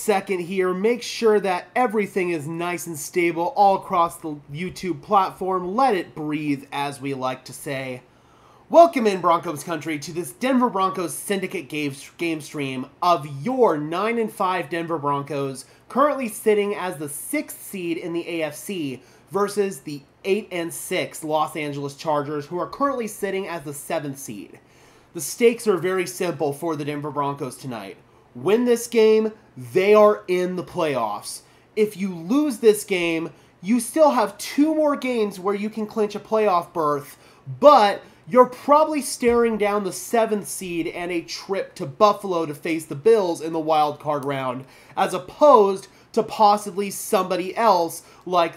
second here. Make sure that everything is nice and stable all across the YouTube platform. Let it breathe, as we like to say. Welcome in, Broncos country, to this Denver Broncos Syndicate game stream of your 9-5 Denver Broncos, currently sitting as the 6th seed in the AFC versus the 8-6 Los Angeles Chargers, who are currently sitting as the 7th seed. The stakes are very simple for the Denver Broncos tonight. Win this game, they are in the playoffs. If you lose this game, you still have 2 more games where you can clinch a playoff berth, but you're probably staring down the 7th seed and a trip to Buffalo to face the Bills in the wild card round, as opposed to possibly somebody else like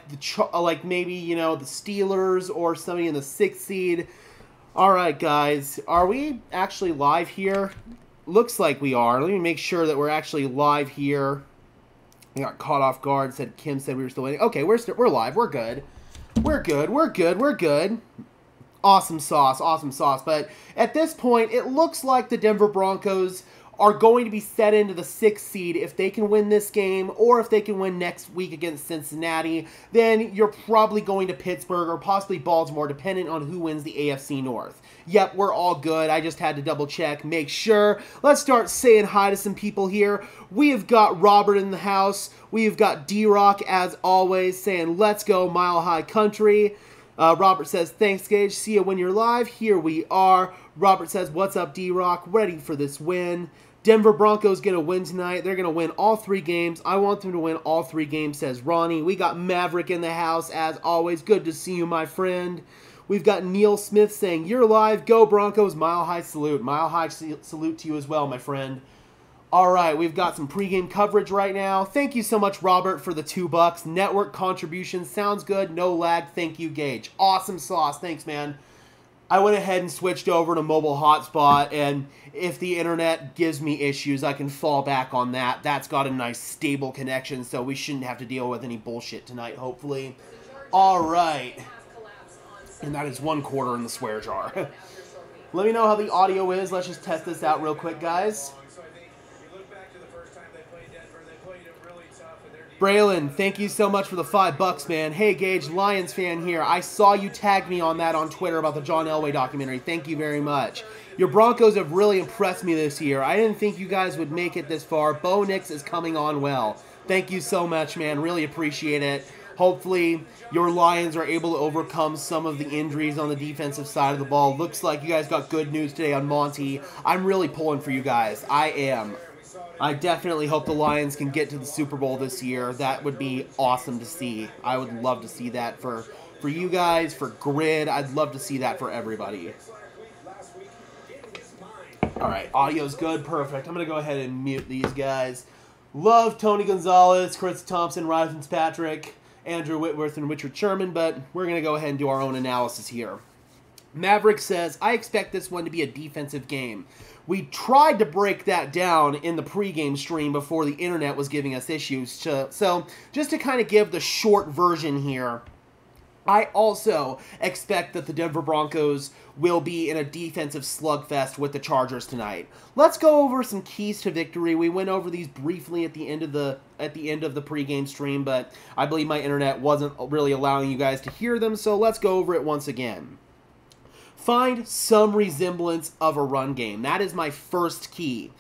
maybe, you know, the Steelers or somebody in the 6th seed. All right, guys, are we actually live here? Looks like we are. Let me make sure that we're actually live here. I got caught off guard. Kim said we were still waiting. Okay, we're live. We're good. We're good. Awesome sauce, awesome sauce. But at this point, it looks like the Denver Broncos are going to be set into the 6th seed if they can win this game, or if they can win next week against Cincinnati. Then you're probably going to Pittsburgh or possibly Baltimore, depending on who wins the AFC North. Yep, we're all good. I just had to double check, make sure. Let's start saying hi to some people here. We have got Robert in the house. We have got D-Rock, as always, saying, let's go Mile High Country. Robert says, thanks, Gage. See you when you're live. Here we are. Robert says, what's up, D-Rock? Ready for this win. Denver Broncos going to win tonight. They're going to win all 3 games. I want them to win all 3 games, says Ronnie. We got Maverick in the house, as always. Good to see you, my friend. We've got Neil Smith saying, you're live. Go Broncos. Mile High salute. Mile High salute to you as well, my friend. All right, we've got some pregame coverage right now. Thank you so much, Robert, for the $2. Network contribution. Sounds good. No lag. Thank you, Gage. Awesome sauce. Thanks, man. I went ahead and switched over to mobile hotspot, and if the internet gives me issues, I can fall back on that. That's got a nice stable connection, so we shouldn't have to deal with any bullshit tonight, hopefully. All right. And that is 1 quarter in the swear jar. Let me know how the audio is. Let's just test this out real quick, guys. Braylon, thank you so much for the $5, man. Hey, Gage, Lions fan here. I saw you tag me on that on Twitter about the John Elway documentary. Thank you very much. Your Broncos have really impressed me this year. I didn't think you guys would make it this far. Bo Nix is coming on well. Thank you so much, man. Really appreciate it. Hopefully, your Lions are able to overcome some of the injuries on the defensive side of the ball. Looks like you guys got good news today on Monty. I'm really pulling for you guys. I am. I definitely hope the Lions can get to the Super Bowl this year. That would be awesome to see. I would love to see that for you guys, for Grid. I'd love to see that for everybody. All right, audio's good. Perfect. I'm going to go ahead and mute these guys. Love Tony Gonzalez, Chris Thompson, Ryan Fitzpatrick, Andrew Whitworth, and Richard Sherman, but we're going to go ahead and do our own analysis here. Maverick says, I expect this one to be a defensive game. We tried to break that down in the pregame stream before the internet was giving us issues. So just to kind of give the short version here, I also expect that the Denver Broncos will be in a defensive slugfest with the Chargers tonight. Let's go over some keys to victory. We went over these briefly at the end of the pregame stream, but I believe my internet wasn't really allowing you guys to hear them, so let's go over it once again. Find some resemblance of a run game. That is my first key.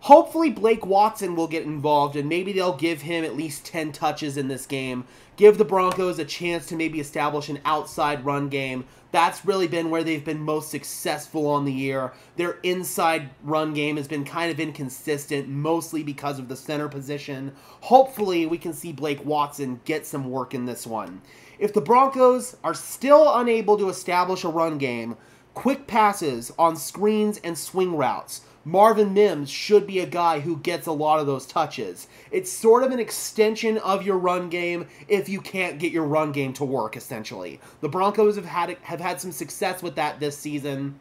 Hopefully Blake Watson will get involved, and maybe they'll give him at least 10 touches in this game. Give the Broncos a chance to maybe establish an outside run game. That's really been where they've been most successful on the year. Their inside run game has been kind of inconsistent, mostly because of the center position. Hopefully we can see Blake Watson get some work in this one. If the Broncos are still unable to establish a run game, quick passes on screens and swing routes, Marvin Mims should be a guy who gets a lot of those touches. It's sort of an extension of your run game if you can't get your run game to work, essentially. The Broncos have had some success with that this season.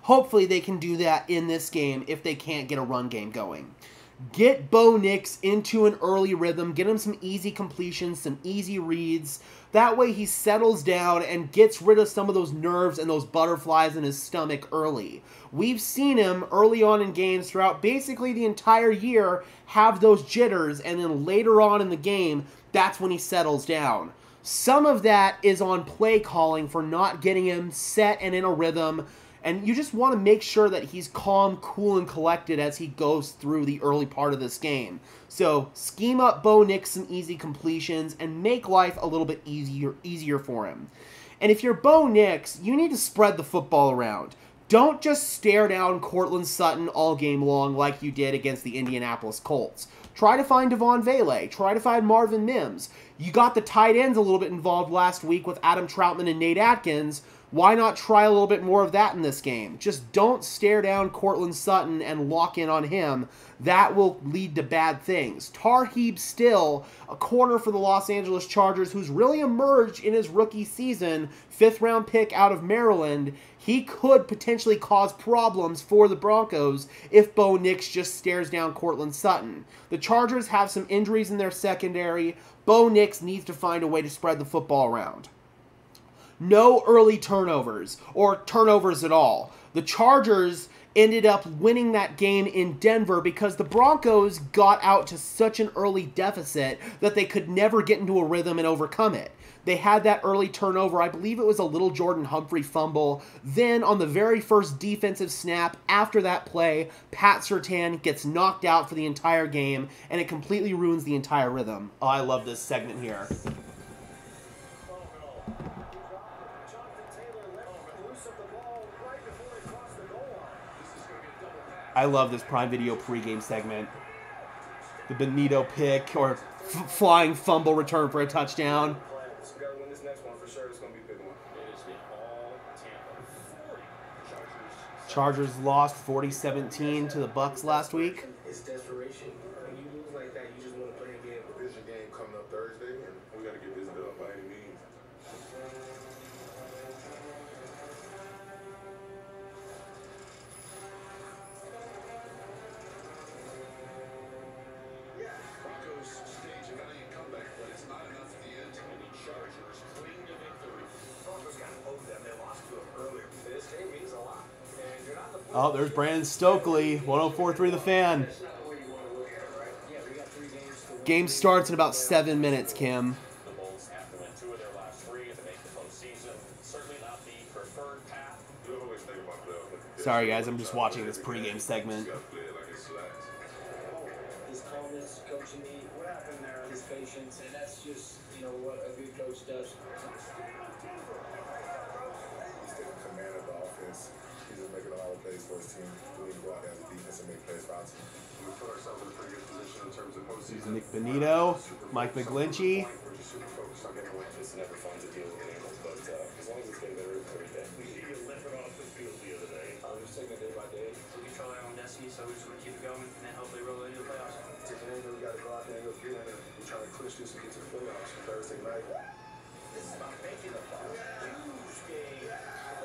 Hopefully they can do that in this game if they can't get a run game going. Get Bo Nix into an early rhythm. Get him some easy completions, some easy reads. That way he settles down and gets rid of some of those nerves and those butterflies in his stomach early. We've seen him early on in games throughout basically the entire year have those jitters, and then later on in the game, that's when he settles down. Some of that is on play calling for not getting him set and in a rhythm, and you just want to make sure that he's calm, cool, and collected as he goes through the early part of this game. So scheme up Bo Nix some easy completions and make life a little bit easier for him. And if you're Bo Nix, you need to spread the football around. Don't just stare down Courtland Sutton all game long like you did against the Indianapolis Colts. Try to find Devon Vele. Try to find Marvin Mims. You got the tight ends a little bit involved last week with Adam Troutman and Nate Atkins. Why not try a little bit more of that in this game? Just don't stare down Courtland Sutton and lock in on him. That will lead to bad things. Tarheeb Still, a corner for the Los Angeles Chargers, who's really emerged in his rookie season, 5th-round pick out of Maryland. He could potentially cause problems for the Broncos if Bo Nix just stares down Courtland Sutton. The Chargers have some injuries in their secondary. Bo Nix needs to find a way to spread the football around. No early turnovers, or turnovers at all. The Chargers ended up winning that game in Denver because the Broncos got out to such an early deficit that they could never get into a rhythm and overcome it. They had that early turnover. I believe it was a little Jordan Humphrey fumble. Then on the very first defensive snap after that play, Pat Surtain gets knocked out for the entire game, and it completely ruins the entire rhythm. Oh, I love this segment here. I love this Prime Video pregame segment. The Benito pick or flying fumble return for a touchdown. Chargers lost 40-17 to the Bucs last week. It's desperation. When you lose like that, you just want to play a game. There's a game coming up Thursday, and we got to get this done by any means. Broncos stage a valiant comeback, but it's not enough at the end. And the Chargers cling to victory. Broncos got to hold them. They lost to them earlier. This game means a lot. And you're not the Oh, there's Brandon Stokely, 104.3 The Fan. That's not the way you want to look at it, right? Yeah, we got 3 games to win. Game starts in about 7 minutes, Kim. The Bulls have to win 2 of their last 3 to make the postseason. Certainly not the preferred path. You always think about the Sorry, guys, I'm just watching this pregame segment. You got to play it like it's slacks. His calmness, coaching me, what happened there, his patience, and that's just, you know, what a good coach does. He's taking command of the offense. He's just making all the plays for his team. We need to go out there as a defense and make plays for our team. We put ourselves in a pretty good position in terms of There's postseason. Nick Benito, Mike McGlinchey. We're just super focused on getting wins. It's never fun to deal with animals, but as long as it's getting better every day. We see you limping off the field the other day. I'm just taking it day by day. We control our own destiny, so we just want to keep it going and then hopefully roll into the playoffs. Today, we got to go out there and go get in it. We're trying to push this and get to the playoffs Thursday night. This is about making the playoffs. Huge game.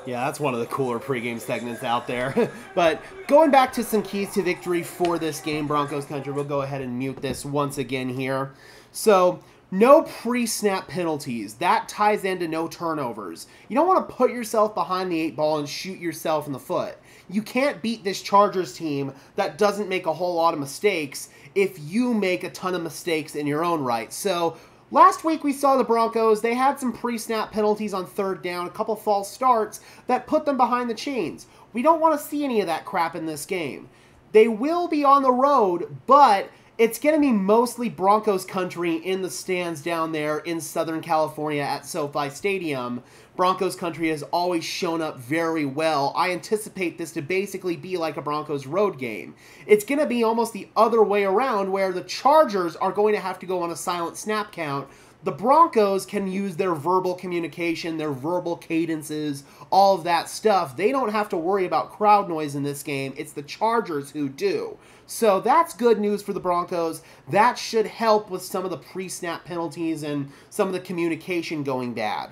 Yeah, that's one of the cooler pregame segments out there. But going back to some keys to victory for this game, Broncos country, we'll go ahead and mute this once again here. So, no pre-snap penalties. That ties into no turnovers. You don't want to put yourself behind the 8 ball and shoot yourself in the foot. You can't beat this Chargers team that doesn't make a whole lot of mistakes if you make a ton of mistakes in your own right. So, last week we saw the Broncos, they had some pre-snap penalties on 3rd down, a couple false starts that put them behind the chains. We don't want to see any of that crap in this game. They will be on the road, but it's going to be mostly Broncos country in the stands down there in Southern California at SoFi Stadium. Broncos country has always shown up very well. I anticipate this to basically be like a Broncos road game. It's going to be almost the other way around where the Chargers are going to have to go on a silent snap count. The Broncos can use their verbal communication, their verbal cadences, all of that stuff. They don't have to worry about crowd noise in this game. It's the Chargers who do. So that's good news for the Broncos. That should help with some of the pre-snap penalties and some of the communication going bad.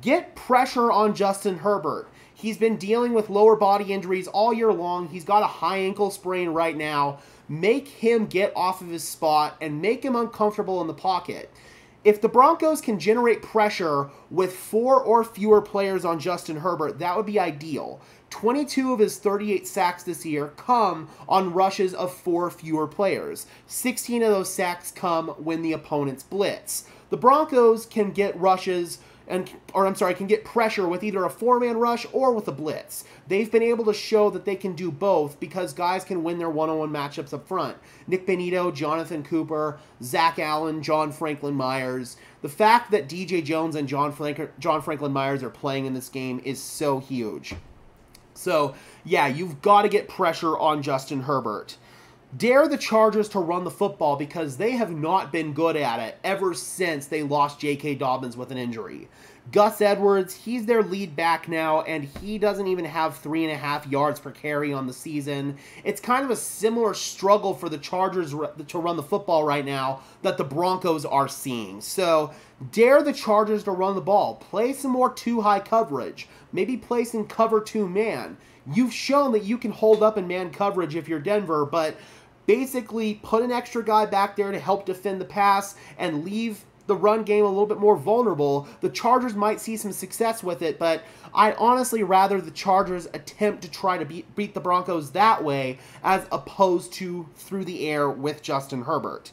Get pressure on Justin Herbert. He's been dealing with lower body injuries all year long. He's got a high ankle sprain right now. make him get off of his spot and make him uncomfortable in the pocket. If the Broncos can generate pressure with 4 or fewer players on Justin Herbert, that would be ideal. 22 of his 38 sacks this year come on rushes of 4 fewer players. 16 of those sacks come when the opponents blitz. The Broncos can get rushes can get pressure with either a 4-man rush or with a blitz. They've been able to show that they can do both because guys can win their one-on-one matchups up front. Nick Benito, Jonathan Cooper, Zach Allen, John Franklin Myers. The fact that DJ Jones and John Franklin Myers are playing in this game is so huge. So, yeah, you've got to get pressure on Justin Herbert. Dare the Chargers to run the football because they have not been good at it ever since they lost J.K. Dobbins with an injury. Gus Edwards, he's their lead back now, and he doesn't even have 3.5 yards per carry on the season. It's kind of a similar struggle for the Chargers to run the football right now that the Broncos are seeing. So, dare the Chargers to run the ball. Play some more 2-high coverage. Maybe play some cover 2 man. You've shown that you can hold up in man coverage if you're Denver, but basically put an extra guy back there to help defend the pass and leave the run game a little bit more vulnerable. The Chargers might see some success with it, but I'd honestly rather the Chargers attempt to try to beat the Broncos that way as opposed to through the air with Justin Herbert.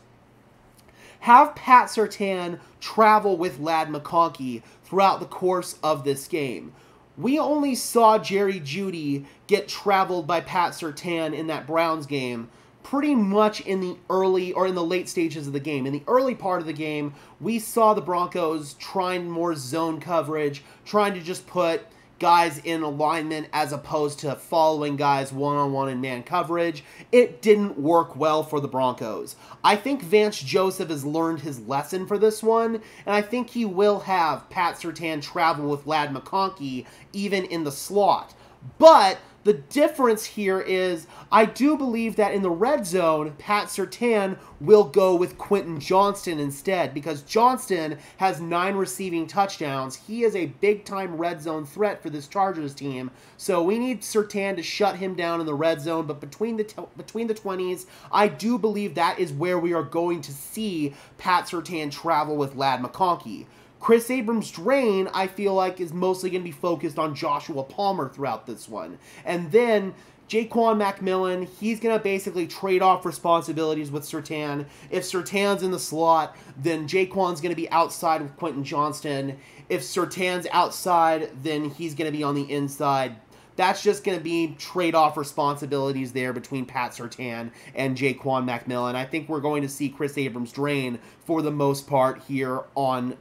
Have Pat Surtain travel with Ladd McConkey throughout the course of this game. We only saw Jerry Jeudy get traveled by Pat Surtain in that Browns game pretty much in the early or in the late stages of the game. In the early part of the game, we saw the Broncos trying more zone coverage, trying to just put guys in alignment as opposed to following guys one-on-one in man coverage. It didn't work well for the Broncos. I think Vance Joseph has learned his lesson for this one, and I think he will have Pat Surtain travel with Ladd McConkey even in the slot. But the difference here is I do believe that in the red zone, Pat Surtain will go with Quentin Johnston instead because Johnston has 9 receiving touchdowns. He is a big-time red zone threat for this Chargers team. So we need Surtain to shut him down in the red zone. But between the 20s, I do believe that is where we are going to see Pat Surtain travel with Ladd McConkey. Chris Abrams-Drain, I feel like, is mostly going to be focused on Joshua Palmer throughout this one. And then Jaquan McMillan, he's going to basically trade off responsibilities with Surtain. If Surtain's in the slot, then Jaquan's going to be outside with Quentin Johnston. If Surtain's outside, then he's going to be on the inside. That's just going to be trade-off responsibilities there between Pat Surtain and Jaquan McMillan. I think we're going to see Chris Abrams-Drain for the most part here on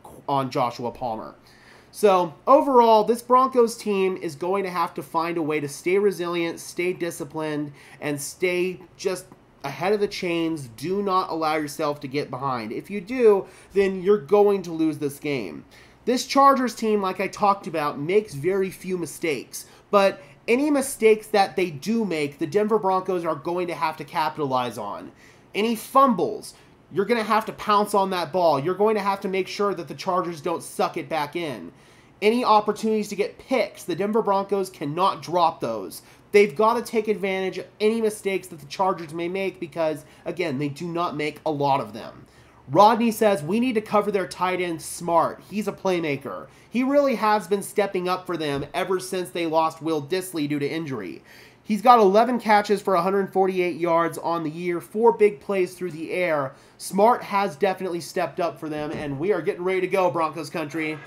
Joshua Palmer. So, overall, this Broncos team is going to have to find a way to stay resilient, stay disciplined, and stay just ahead of the chains. Do not allow yourself to get behind. If you do, then you're going to lose this game. This Chargers team, like I talked about, makes very few mistakes. But any mistakes that they do make, the Denver Broncos are going to have to capitalize on. Any fumbles, you're going to have to pounce on that ball. You're going to have to make sure that the Chargers don't suck it back in. Any opportunities to get picks, the Denver Broncos cannot drop those. They've got to take advantage of any mistakes that the Chargers may make because, again, they do not make a lot of them. Rodney says, we need to cover their tight end smart. He's a playmaker. He really has been stepping up for them ever since they lost Will Dissly due to injury. He's got 11 catches for 148 yards on the year, 4 big plays through the air. Smart has definitely stepped up for them, and we are getting ready to go, Broncos country.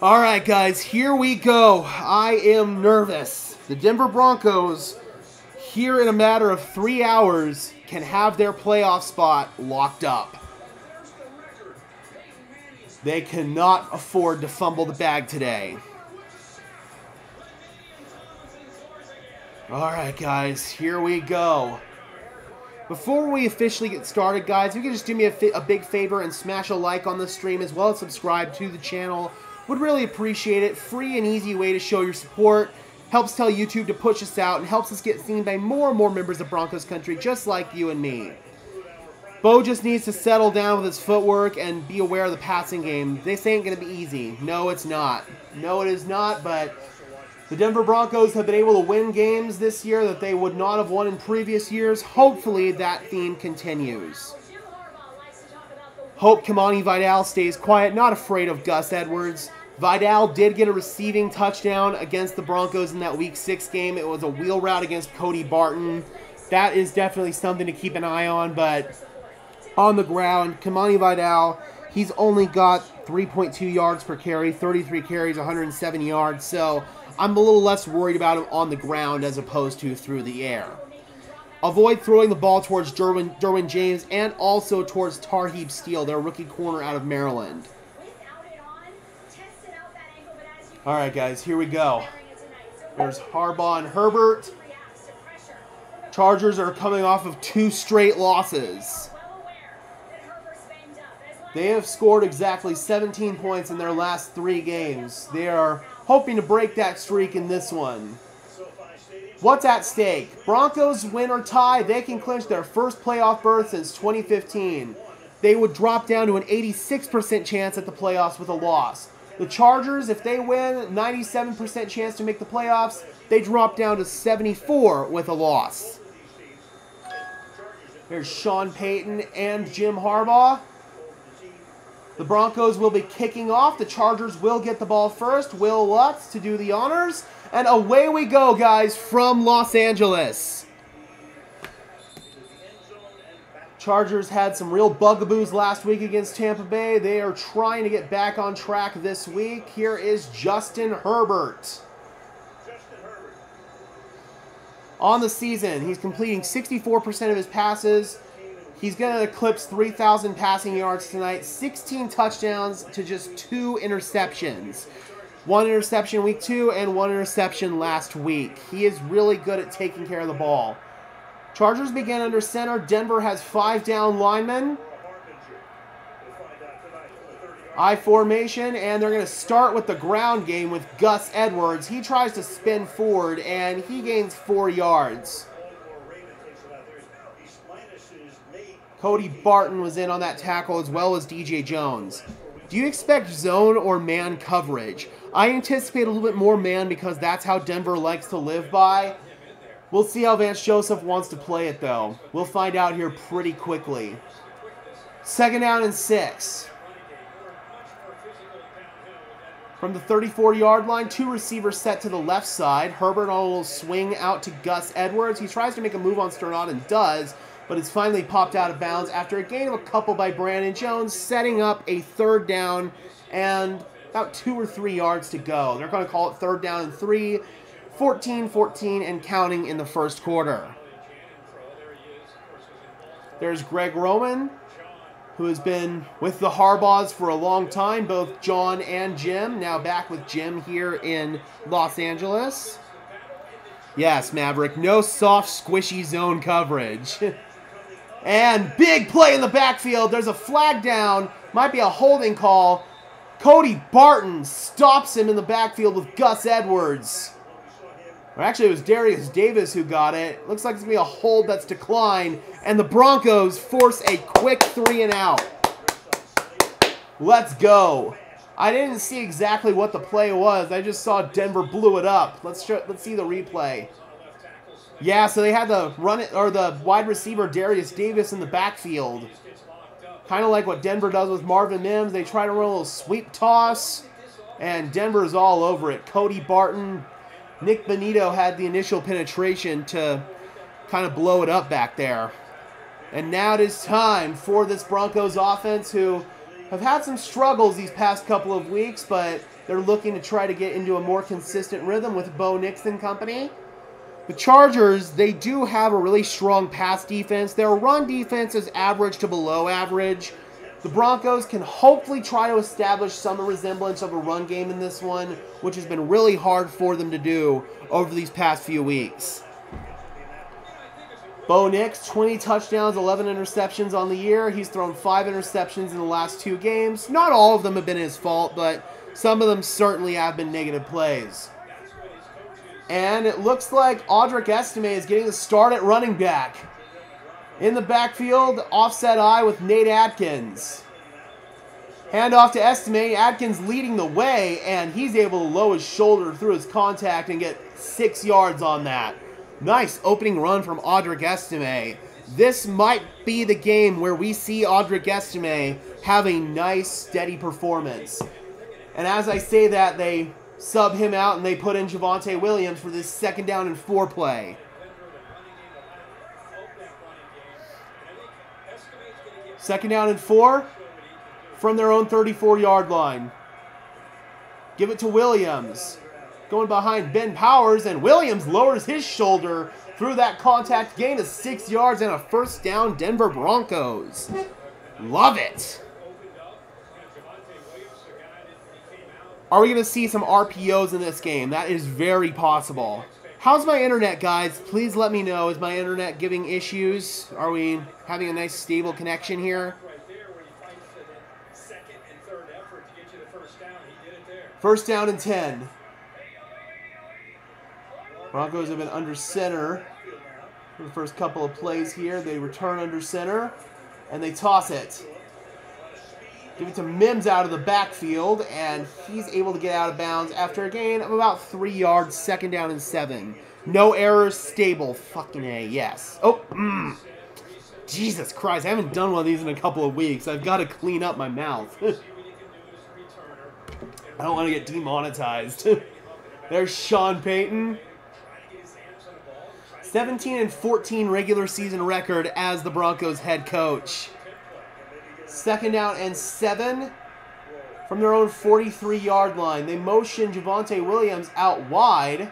All right, guys, here we go. I am nervous. The Denver Broncos, here in a matter of 3 hours, can have their playoff spot locked up. They cannot afford to fumble the bag today. All right, guys, here we go. Before we officially get started, guys, if you could just do me a big favor and smash a like on this stream as well as subscribe to the channel. Would really appreciate it. Free and easy way to show your support. Helps tell YouTube to push us out and helps us get seen by more and more members of Broncos country just like you and me. Bo just needs to settle down with his footwork and be aware of the passing game. This ain't going to be easy. No, it's not. No, it is not, but The Denver Broncos have been able to win games this year that they would not have won in previous years. Hopefully that theme continues. Hope Kamani Vidal stays quiet, not afraid of Gus Edwards. Vidal did get a receiving touchdown against the Broncos in that Week 6 game. It was a wheel route against Cody Barton. That is definitely something to keep an eye on, but on the ground, Kamani Vidal, he's only got 3.2 yards per carry, 33 carries, 107 yards, so I'm a little less worried about him on the ground as opposed to through the air. Avoid throwing the ball towards Derwin James and also towards Tarheeb Steele, their rookie corner out of Maryland. All right, guys, here we go. There's Harbaugh and Herbert. Chargers are coming off of 2 straight losses. They have scored exactly 17 points in their last 3 games. They are hoping to break that streak in this one. What's at stake? Broncos win or tie, they can clinch their first playoff berth since 2015. They would drop down to an 86% chance at the playoffs with a loss. The Chargers, if they win, 97% chance to make the playoffs. They drop down to 74 with a loss. Here's Sean Payton and Jim Harbaugh. The Broncos will be kicking off. The Chargers will get the ball first. Will Lutz to do the honors. And away we go, guys, from Los Angeles. Chargers had some real bugaboos last week against Tampa Bay. They are trying to get back on track this week. Here is Justin Herbert. On the season, he's completing 64% of his passes. He's going to eclipse 3,000 passing yards tonight. 16 touchdowns to just 2 interceptions. 1 interception week 2 and 1 interception last week. He is really good at taking care of the ball. Chargers begin under center. Denver has 5 down linemen. I formation, and they're going to start with the ground game with Gus Edwards. He tries to spin forward, and he gains 4 yards. Cody Barton was in on that tackle as well as DJ Jones. Do you expect zone or man coverage? I anticipate a little bit more man because that's how Denver likes to live by. We'll see how Vance Joseph wants to play it, though. We'll find out here pretty quickly. 2nd down and 6. From the 34-yard line, 2 receivers set to the left side. Herbert on a little swing out to Gus Edwards. He tries to make a move on Sternad and does, but it's finally popped out of bounds after a gain of a couple by Brandon Jones, setting up a 3rd down and about 2 or 3 yards to go. They're going to call it 3rd down and 3, 14-14 and counting in the first quarter. There's Greg Roman, who has been with the Harbaughs for a long time, both John and Jim, now back with Jim here in Los Angeles. Yes, Maverick, no soft, squishy zone coverage. And big play in the backfield. There's a flag down. Might be a holding call. Cody Barton stops him in the backfield with Gus Edwards. Or actually, it was Darius Davis who got it. Looks like it's going to be a hold that's declined. And the Broncos force a quick 3 and out. Let's go. I didn't see exactly what the play was. I just saw Denver blew it up. Let's see the replay. Yeah, so they had the wide receiver Darius Davis in the backfield. Kind of like what Denver does with Marvin Mims. They try to run a little sweep toss, and Denver's all over it. Cody Barton, Nick Benito had the initial penetration to kind of blow it up back there. And now it is time for this Broncos offense, who have had some struggles these past couple of weeks, but they're looking to try to get into a more consistent rhythm with Bo Nix and company. The Chargers, they do have a really strong pass defense. Their run defense is average to below average. The Broncos can hopefully try to establish some resemblance of a run game in this one, which has been really hard for them to do over these past few weeks. Bo Nix, 20 touchdowns, 11 interceptions on the year. He's thrown 5 interceptions in the last 2 games. Not all of them have been his fault, but some of them certainly have been negative plays. And it looks like Audric Estime is getting the start at running back. In the backfield, offset eye with Nate Atkins. Hand off to Estime. Atkins leading the way, and he's able to low his shoulder through his contact and get 6 yards on that. Nice opening run from Audric Estime. This might be the game where we see Audric Estime have a nice, steady performance. And as I say that, they sub him out and they put in Javonte Williams for this 2nd down and 4 play. 2nd down and 4 from their own 34-yard line. Give it to Williams. Going behind Ben Powers, and Williams lowers his shoulder through that contact, gain of 6 yards and a 1st down, Denver Broncos. Love it. Are we going to see some RPOs in this game? That is very possible. How's my internet, guys? Please let me know. Is my internet giving issues? Are we having a nice stable connection here? 1st down and 10. Broncos have been under center for the first couple of plays here. They return under center, and they toss it. Give it to Mims out of the backfield, and he's able to get out of bounds after a gain of about 3 yards, 2nd down and 7. No errors, stable. Fucking A, yes. Oh, Jesus Christ, I haven't done one of these in a couple of weeks. I've got to clean up my mouth. I don't want to get demonetized. There's Sean Payton. 17-14 regular season record as the Broncos head coach. 2nd down and 7 from their own 43-yard line. They motion Javonte Williams out wide.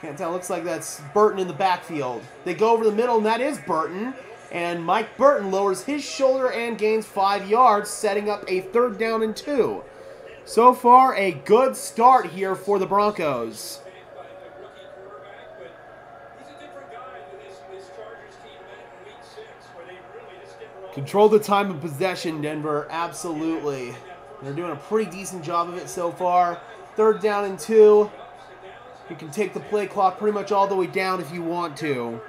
Can't tell. Looks like that's Burton in the backfield. They go over the middle, and that is Burton. And Mike Burton lowers his shoulder and gains 5 yards, setting up a 3rd down and 2. So far, a good start here for the Broncos. Control the time of possession, Denver. Absolutely. They're doing a pretty decent job of it so far. 3rd down and 2. You can take the play clock pretty much all the way down if you want to.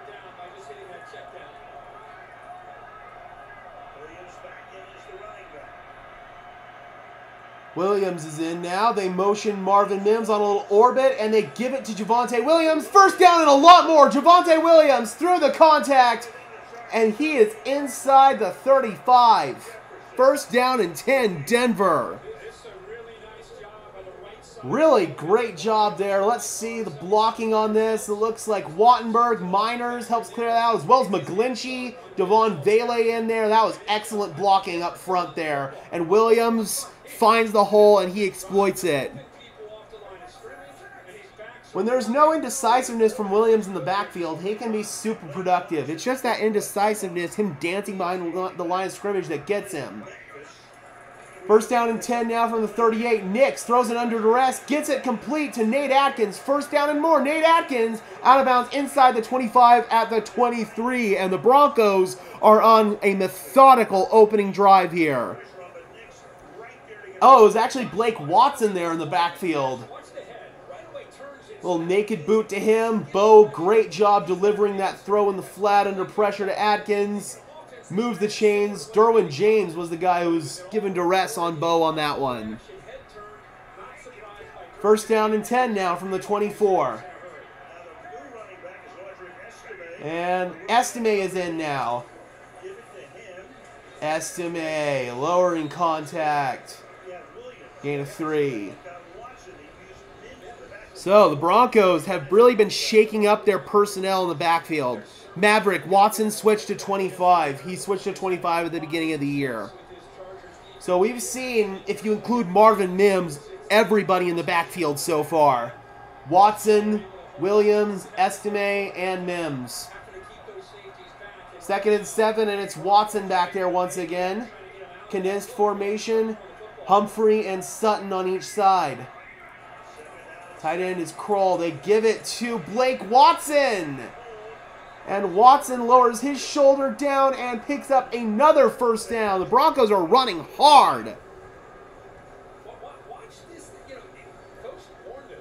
Williams is in now. They motion Marvin Mims on a little orbit, and they give it to Javonte Williams. 1st down and a lot more. Javonte Williams through the contact, and he is inside the 35. 1st down and 10, Denver. Really great job there. Let's see the blocking on this. It looks like Wattenberg, Miners helps clear that out, as well as McGlinchey, Devon Vele in there. That was excellent blocking up front there. And Williams finds the hole, and he exploits it. When there's no indecisiveness from Williams in the backfield, he can be super productive. It's just that indecisiveness, him dancing behind the line of scrimmage, that gets him. 1st down and 10 now from the 38. Nix throws it under duress, gets it complete to Nate Atkins. 1st down and more. Nate Atkins out of bounds inside the 25 at the 23. And the Broncos are on a methodical opening drive here. Oh, it was actually Blake Watson there in the backfield. Little naked boot to him. Bo, great job delivering that throw in the flat under pressure to Atkins. Moves the chains. Derwin James was the guy who was given duress on Bo on that one. 1st down and 10 now from the 24. And Estime is in now. Estime lowering contact. Gain of 3. So the Broncos have really been shaking up their personnel in the backfield. Maverick Watson switched to 25. He switched to 25 at the beginning of the year. So we've seen, if you include Marvin Mims, everybody in the backfield so far. Watson, Williams, Estime, and Mims. 2nd and 7, and it's Watson back there once again. Condensed formation. Humphrey and Sutton on each side. Tight end is Kroll. They give it to Blake Watson. And Watson lowers his shoulder down and picks up another 1st down. The Broncos are running hard.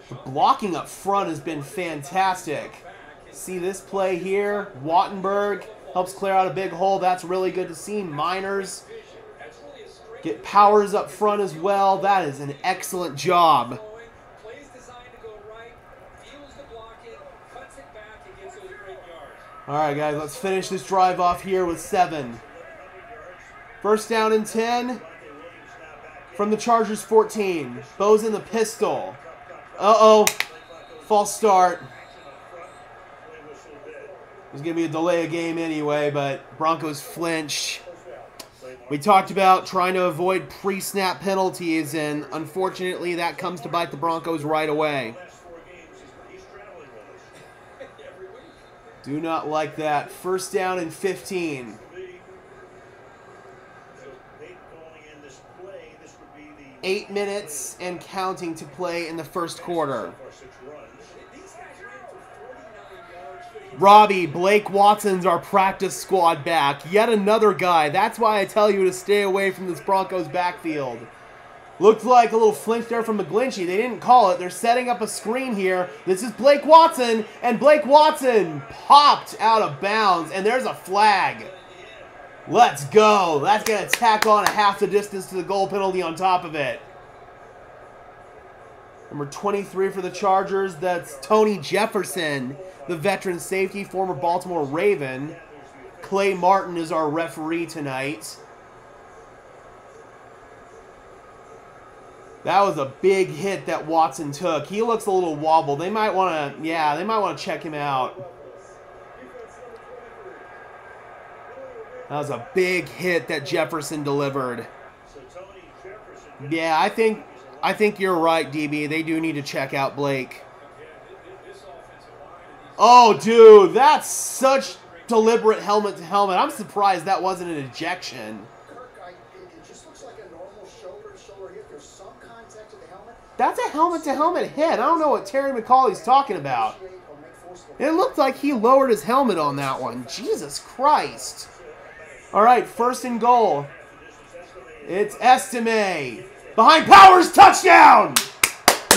The blocking up front has been fantastic. See this play here. Wattenberg helps clear out a big hole. That's really good to see. Miners Get Powers up front as well. That is an excellent job. Plays designed to go right, feels the block it, cuts it back, and gets those great yards. All right, guys, let's finish this drive off here with 7. First down and 10 from the Chargers 14. Bo's in the pistol. Uh-oh. False start. There's going to be a delay of game anyway, but Broncos flinched. We talked about trying to avoid pre-snap penalties, and unfortunately that comes to bite the Broncos right away. Do not like that. First down and 15. 8 minutes and counting to play in the first quarter. Robbie, Blake Watson's our practice squad back. Yet another guy. That's why I tell you to stay away from this Broncos backfield. Looked like a little flinch there from McGlinchey. They didn't call it. They're setting up a screen here. This is Blake Watson, and Blake Watson popped out of bounds, and there's a flag. Let's go. That's going to tack on a half the distance to the goal penalty on top of it. Number 23 for the Chargers, that's Tony Jefferson, the veteran safety, former Baltimore Raven. Clay Martin is our referee tonight. That was a big hit that Watson took. He looks a little wobbled. They might want to, they might want to check him out. That was a big hit that Jefferson delivered. Yeah, I think you're right, DB. They do need to check out Blake. Oh, dude, that's such deliberate helmet to helmet. I'm surprised that wasn't an ejection. It just looks like a normal shoulder-to-shoulder hit. There's some contact to the helmet. That's a helmet-to-helmet hit. I don't know what Terry McCauley's talking about. It looked like he lowered his helmet on that one. Jesus Christ. All right, first and goal. It's Estime. Behind Powers, touchdown!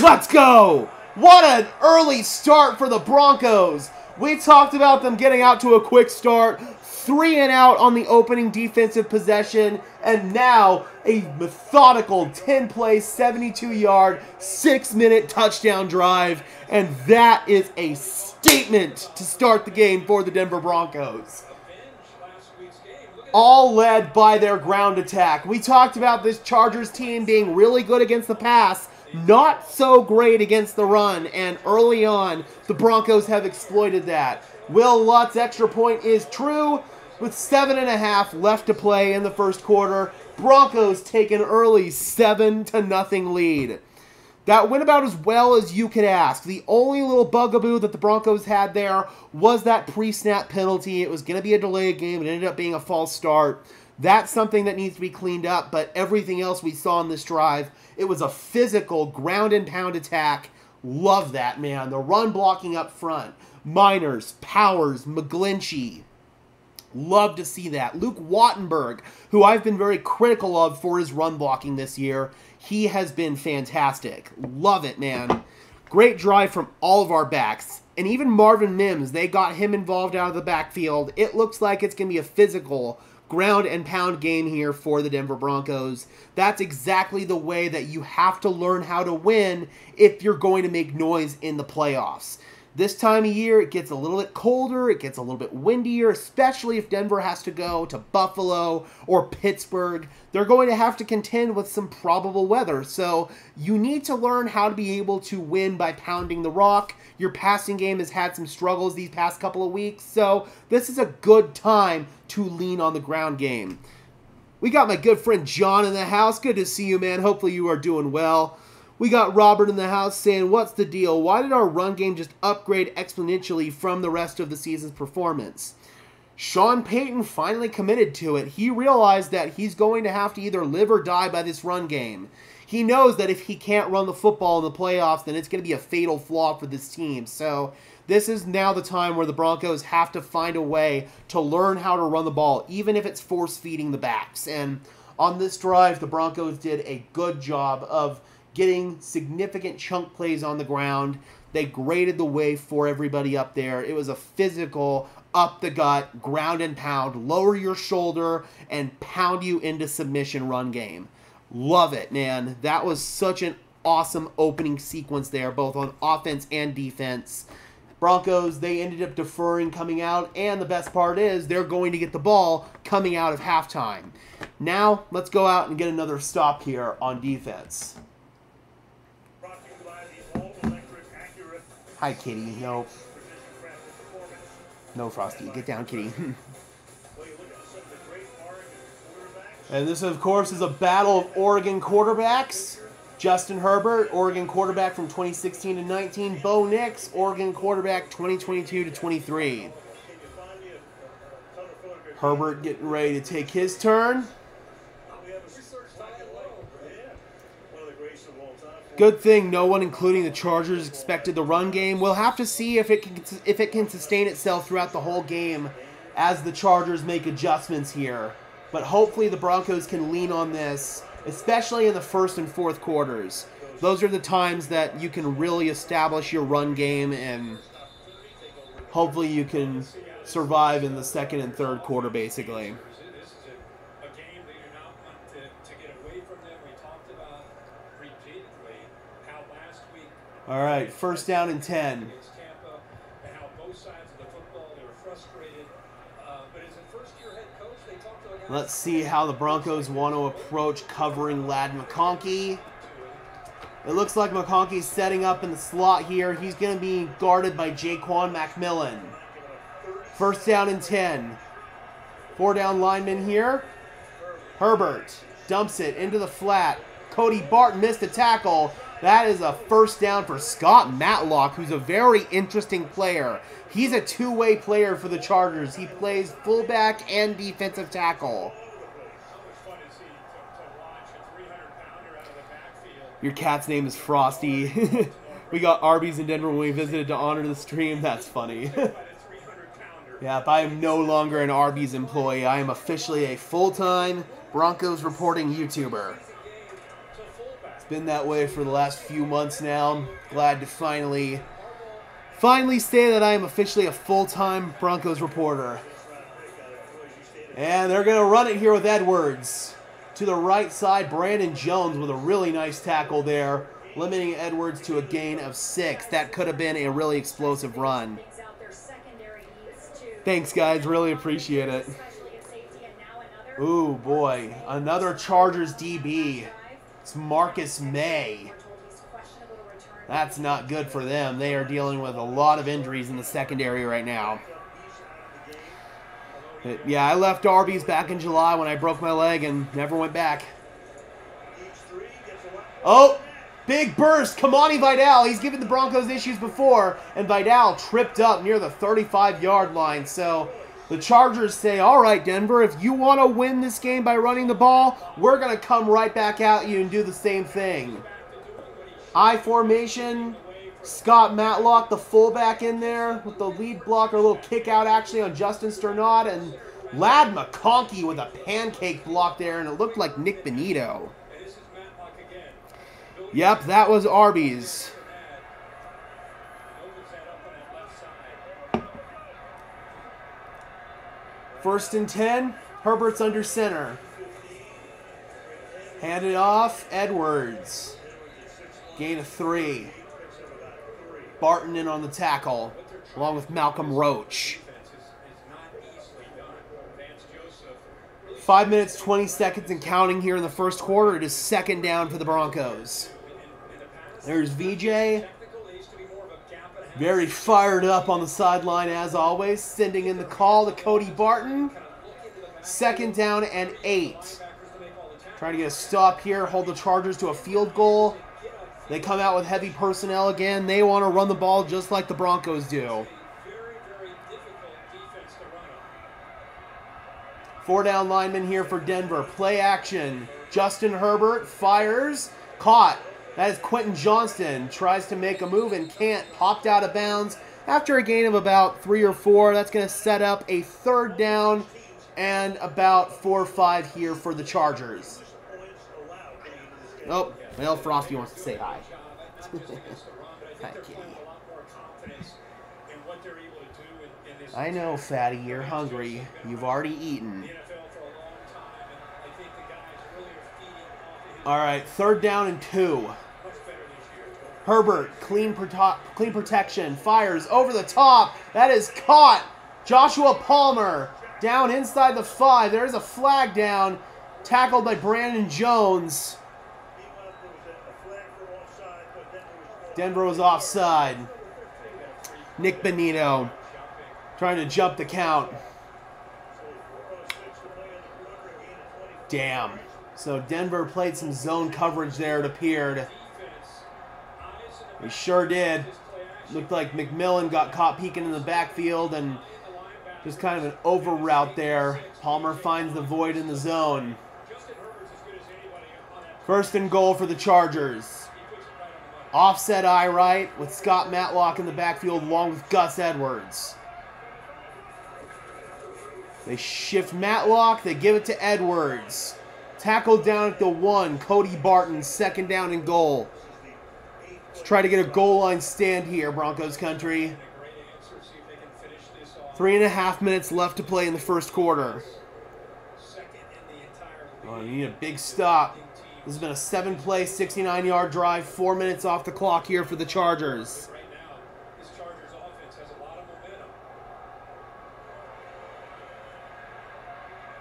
Let's go! What an early start for the Broncos. We talked about them getting out to a quick start. 3 and out on the opening defensive possession. And now a methodical 10-play, 72-yard, 6-minute touchdown drive. And that is a statement to start the game for the Denver Broncos. All led by their ground attack. We talked about this Chargers team being really good against the pass, not so great against the run, and early on, the Broncos have exploited that. Will Lutz's extra point is true, with 7.5 left to play in the first quarter. Broncos take an early 7-0 lead. That went about as well as you could ask. The only little bugaboo that the Broncos had there was that pre-snap penalty. It was going to be a delayed game. It ended up being a false start. That's something that needs to be cleaned up, but everything else we saw in this drive, it was a physical ground and pound attack. Love that, man. The run blocking up front. Miners, Powers, McGlinchey. Love to see that. Luke Wattenberg, who I've been very critical of for his run blocking this year, he has been fantastic. Love it, man. Great drive from all of our backs. And even Marvin Mims, they got him involved out of the backfield. It looks like it's going to be a physical ground and pound game here for the Denver Broncos. That's exactly the way that you have to learn how to win if you're going to make noise in the playoffs. This time of year, it gets a little bit colder, it gets a little bit windier, especially if Denver has to go to Buffalo or Pittsburgh. They're going to have to contend with some probable weather, so you need to learn how to be able to win by pounding the rock. Your passing game has had some struggles these past couple of weeks, so this is a good time to lean on the ground game. We got my good friend John in the house. Good to see you, man. Hopefully you are doing well. We got Robert in the house saying, what's the deal? Why did our run game just upgrade exponentially from the rest of the season's performance? Sean Payton finally committed to it. He realized that he's going to have to either live or die by this run game. He knows that if he can't run the football in the playoffs, then it's going to be a fatal flaw for this team. So this is now the time where the Broncos have to find a way to learn how to run the ball, even if it's force-feeding the backs. And on this drive, the Broncos did a good job of getting significant chunk plays on the ground. They graded the way for everybody up there. It was a physical, up the gut, ground and pound, lower your shoulder, and pound you into submission run game. Love it, man. That was such an awesome opening sequence there, both on offense and defense. Broncos, they ended up deferring coming out, and the best part is they're going to get the ball coming out of halftime. Now, let's go out and get another stop here on defense. Hi, Kitty. No. No, Frosty. Get down, Kitty. And this, of course, is a battle of Oregon quarterbacks. Justin Herbert, Oregon quarterback from 2016 to 19. Bo Nix, Oregon quarterback 2022 to 23. Herbert getting ready to take his turn. Good thing no one, including the Chargers, expected the run game. We'll have to see if it can sustain itself throughout the whole game as the Chargers make adjustments here. But hopefully the Broncos can lean on this, especially in the first and fourth quarters. Those are the times that you can really establish your run game, and hopefully you can survive in the second and third quarter, basically. This is a game that you're not want to get away from them. We talked about repeatedly how last week... All right, first down and 10. ...against Tampa, and how both sides of the football, they were frustrated. But as a first-year head coach, they talked to a guy... Let's see how the Broncos want to approach covering Ladd McConkey. It looks like McConkey's setting up in the slot here. He's going to be guarded by Jaquan McMillan. First down and 10. 4-down lineman here. Herbert dumps it into the flat. Cody Barton missed a tackle. That is a first down for Scott Matlock, who's a very interesting player. He's a two-way player for the Chargers. He plays fullback and defensive tackle. Your cat's name is Frosty. We got Arby's in Denver when we visited to honor the stream. That's funny. Yeah, I am no longer an Arby's employee. I am officially a full-time Broncos reporting YouTuber. It's been that way for the last few months now. Glad to finally say that I am officially a full-time Broncos reporter. And they're going to run it here with Edwards. To the right side, Brandon Jones with a really nice tackle there, limiting Edwards to a gain of 6. That could have been a really explosive run. Thanks, guys. Really appreciate it. Ooh, boy. Another Chargers DB. It's Marcus May. That's not good for them. They are dealing with a lot of injuries in the secondary right now. Yeah, I left Arby's back in July when I broke my leg and never went back. Oh, big burst. Kamani Vidal. He's given the Broncos issues before, and Vidal tripped up near the 35-yard line. So the Chargers say, all right, Denver, if you want to win this game by running the ball, we're going to come right back at you and do the same thing. I formation. Scott Matlock, the fullback, in there with the lead blocker, a little kick out actually on Justin Sternad, and Ladd McConkey with a pancake block there, and it looked like Nick Benito. Yep, that was Arby's. First and 10, Herbert's under center. Handed off, Edwards. Gain of 3. Barton in on the tackle, along with Malcolm Roach. 5 minutes, 20 seconds and counting here in the first quarter. It is second down for the Broncos. There's VJ. Very fired up on the sideline as always. Sending in the call to Cody Barton. Second down and 8. Trying to get a stop here, hold the Chargers to a field goal. They come out with heavy personnel again. They want to run the ball just like the Broncos do. 4-down lineman here for Denver. Play action. Justin Herbert fires. Caught. That is Quentin Johnston. Tries to make a move and can't. Popped out of bounds after a gain of about 3 or 4. That's going to set up a third down and about 4 or 5 here for the Chargers. Oh, well, Frosty wants to say hi. Hi, kitty. I know, fatty, you're hungry. You've already eaten. All right, 3rd down and 2. Herbert, clean protection, fires over the top. That is caught. Joshua Palmer down inside the 5. There is a flag down, tackled by Brandon Jones. Denver was offside. Nick Benito trying to jump the count. Damn. So Denver played some zone coverage there, it appeared. He sure did. Looked like McMillan got caught peeking in the backfield and just kind of an over route there. Palmer finds the void in the zone. 1st and goal for the Chargers. Offset eye right with Scott Matlock in the backfield along with Gus Edwards. They shift Matlock. They give it to Edwards. Tackled down at the 1. Cody Barton, 2nd down and goal. Let's try to get a goal line stand here, Broncos country. 3.5 minutes left to play in the 1st quarter. Oh, you need a big stop. This has been a 7-play, 69-yard drive. 4 minutes off the clock here for the Chargers.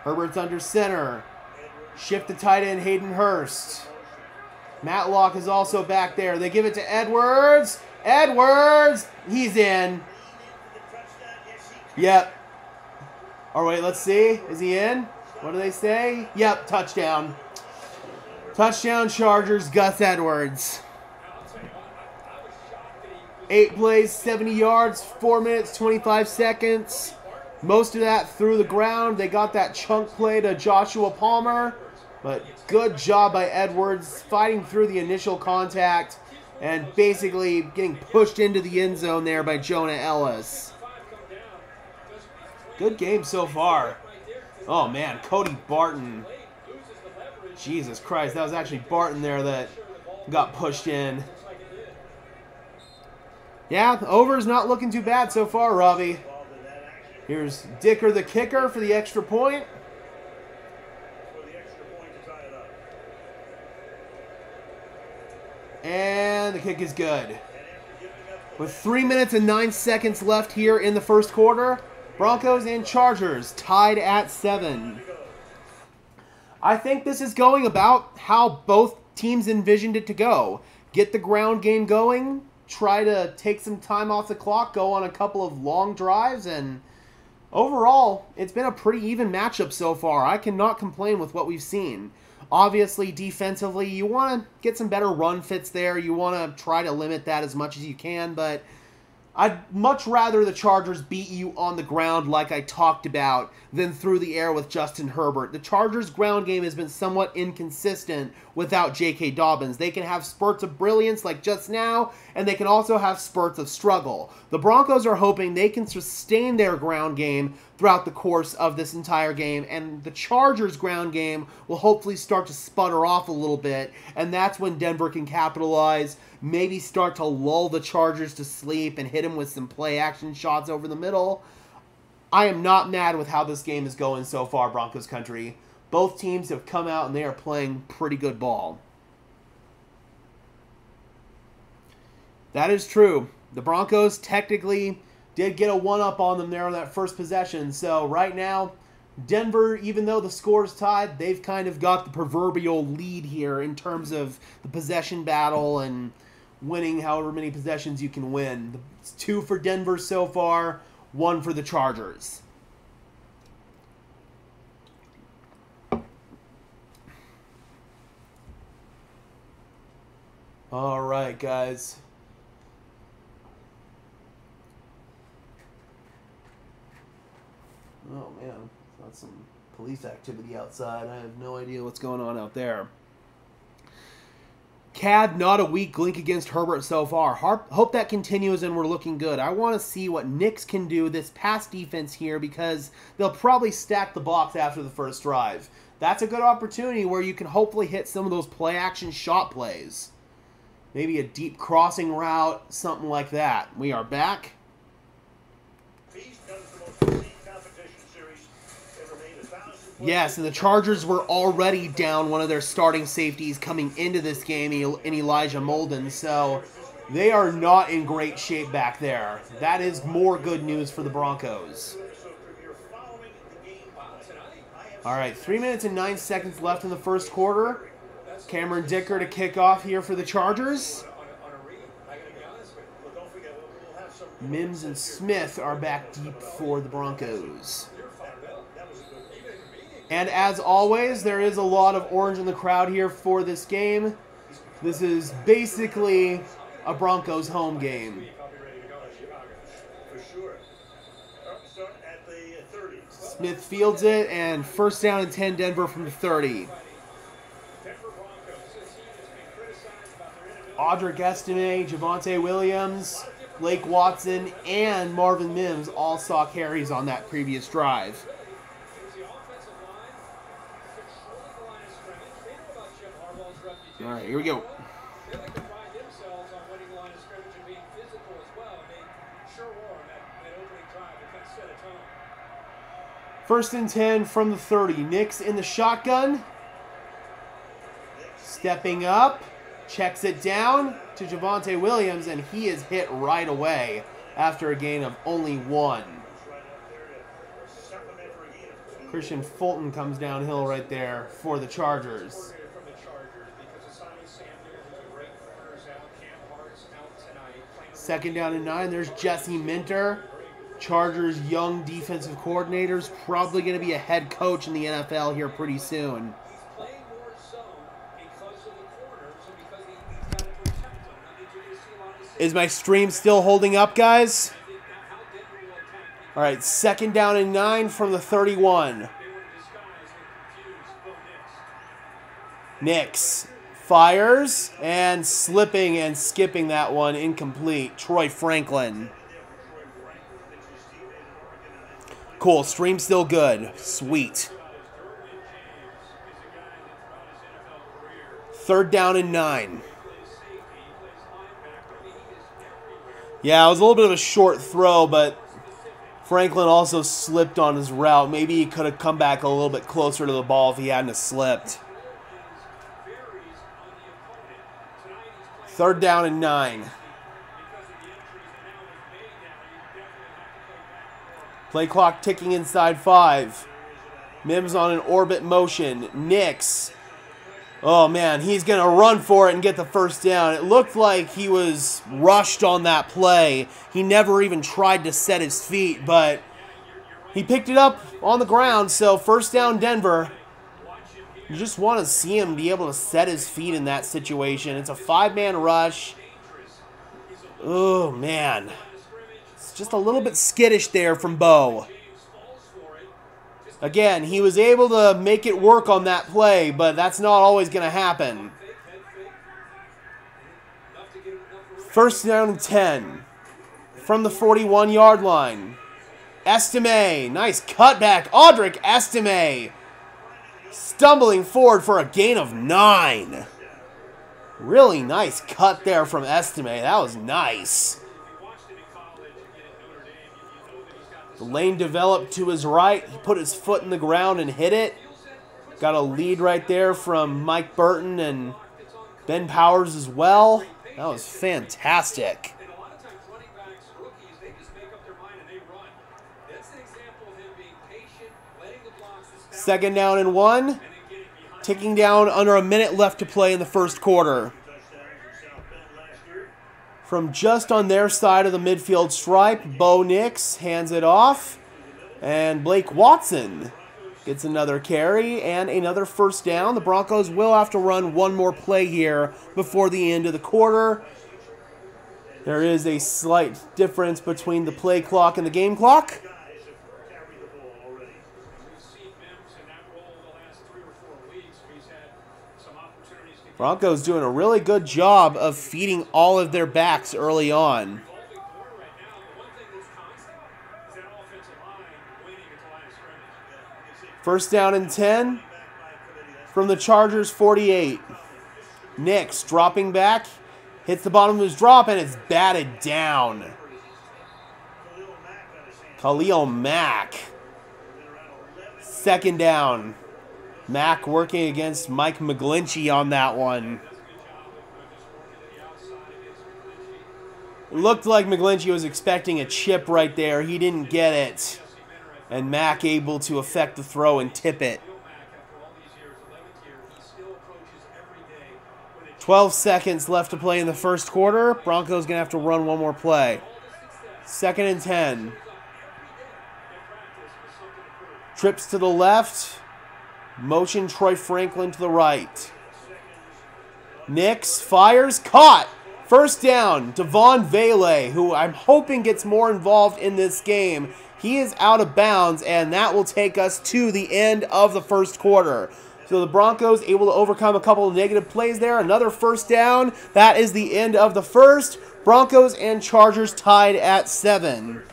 Herbert's under center. Shift the tight end, Hayden Hurst. Matlock is also back there. They give it to Edwards. Edwards! He's in. Yep. Oh, wait, let's see. Is he in? What do they say? Yep, touchdown. Touchdown Chargers, Gus Edwards. 8 plays, 70 yards, 4 minutes, 25 seconds. Most of that through the ground. They got that chunk play to Joshua Palmer. But good job by Edwards fighting through the initial contact and basically getting pushed into the end zone there by Jonah Ellis. Good game so far. Oh man, Cody Barton. Jesus Christ, that was actually Barton there that got pushed in. Yeah, the over's not looking too bad so far, Robbie. Here's Dicker the kicker for the extra point. And the kick is good. With 3 minutes and 9 seconds left here in the 1st quarter, Broncos and Chargers tied at 7. I think this is going about how both teams envisioned it to go. Get the ground game going, try to take some time off the clock, go on a couple of long drives, and overall, it's been a pretty even matchup so far. I cannot complain with what we've seen. Obviously, defensively, you want to get some better run fits there. You want to try to limit that as much as you can, but I'd much rather the Chargers beat you on the ground like I talked about than through the air with Justin Herbert. The Chargers' ground game has been somewhat inconsistent without J.K. Dobbins. They can have spurts of brilliance like just now, and they can also have spurts of struggle. The Broncos are hoping they can sustain their ground game throughout the course of this entire game, and the Chargers' ground game will hopefully start to sputter off a little bit, and that's when Denver can capitalize, maybe start to lull the Chargers to sleep and hit them with some play-action shots over the middle. I am not mad with how this game is going so far, Broncos country. Both teams have come out and they are playing pretty good ball. That is true. The Broncos technically did get a one-up on them there on that first possession. So right now, Denver, even though the score is tied, they've kind of got the proverbial lead here in terms of the possession battle and winning however many possessions you can win. It's 2 for Denver so far, 1 for the Chargers. All right, guys. Oh, man. That's some police activity outside. I have no idea what's going on out there. Cad, not a weak link against Herbert so far. Hope that continues and we're looking good. I want to see what Knicks can do this pass defense here because they'll probably stack the box after the first drive. That's a good opportunity where you can hopefully hit some of those play-action shot plays. Maybe a deep crossing route, something like that. We are back. Yes, and the Chargers were already down one of their starting safeties coming into this game in Elijah Molden, so they are not in great shape back there. That is more good news for the Broncos. All right, 3 minutes and 9 seconds left in the first quarter. Cameron Dicker to kick off here for the Chargers. Mims and Smith are back deep for the Broncos. And as always, there is a lot of orange in the crowd here for this game. This is basically a Broncos home game. Smith fields it, and first down and 10 Denver from the 30. Audric Estime, Javonte Williams, Blake Watson, and Marvin Mims all saw carries on that previous drive. All right, here we go. First and 10 from the 30. Nix in the shotgun. Stepping up. Checks it down to Javonte Williams, and he is hit right away after a gain of only 1. Christian Fulton comes downhill right there for the Chargers. Second down and 9. There's Jesse Minter. Chargers' young defensive coordinator's probably going to be a head coach in the NFL here pretty soon. Is my stream still holding up, guys? All right, second down and 9 from the 31. Nix fires and slipping and skipping that one, incomplete. Troy Franklin. Cool, stream still good. Sweet. Third down and 9. Yeah, it was a little bit of a short throw, but Franklin also slipped on his route. Maybe he could have come back a little bit closer to the ball if he hadn't have slipped. Third down and 9. Play clock ticking inside 5. Mims on an orbit motion. Nix. Oh, man, he's going to run for it and get the first down. It looked like he was rushed on that play. He never even tried to set his feet, but he picked it up on the ground. So first down, Denver. You just want to see him be able to set his feet in that situation. It's a 5-man rush. Oh, man. It's just a little bit skittish there from Bo. Again, he was able to make it work on that play, but that's not always going to happen. First down and 10 from the 41-yard line. Estime, nice cutback. Audric Estime stumbling forward for a gain of 9. Really nice cut there from Estime. That was nice. The lane developed to his right. He put his foot in the ground and hit it. Got a lead right there from Mike Burton and Ben Powers as well. That was fantastic. Second down and 1. Ticking down under a minute left to play in the first quarter. From just on their side of the midfield stripe, Bo Nix hands it off. And Blake Watson gets another carry and another first down. The Broncos will have to run one more play here before the end of the quarter. There is a slight difference between the play clock and the game clock. Broncos doing a really good job of feeding all of their backs early on. First down and 10 from the Chargers 48. Nix dropping back, hits the bottom of his drop, and it's batted down. Khalil Mack. second down. Mack working against Mike McGlinchey on that one. It looked like McGlinchey was expecting a chip right there. He didn't get it. And Mack able to effect the throw and tip it. 12 seconds left to play in the first quarter. Broncos going to have to run one more play. 2nd and 10. Trips to the left. Motion Troy Franklin to the right. Nix fires. Caught. First down. Devon Vele, who I'm hoping gets more involved in this game. He is out of bounds, and that will take us to the end of the first quarter. So the Broncos able to overcome a couple of negative plays there. Another first down. That is the end of the first. Broncos and Chargers tied at 7.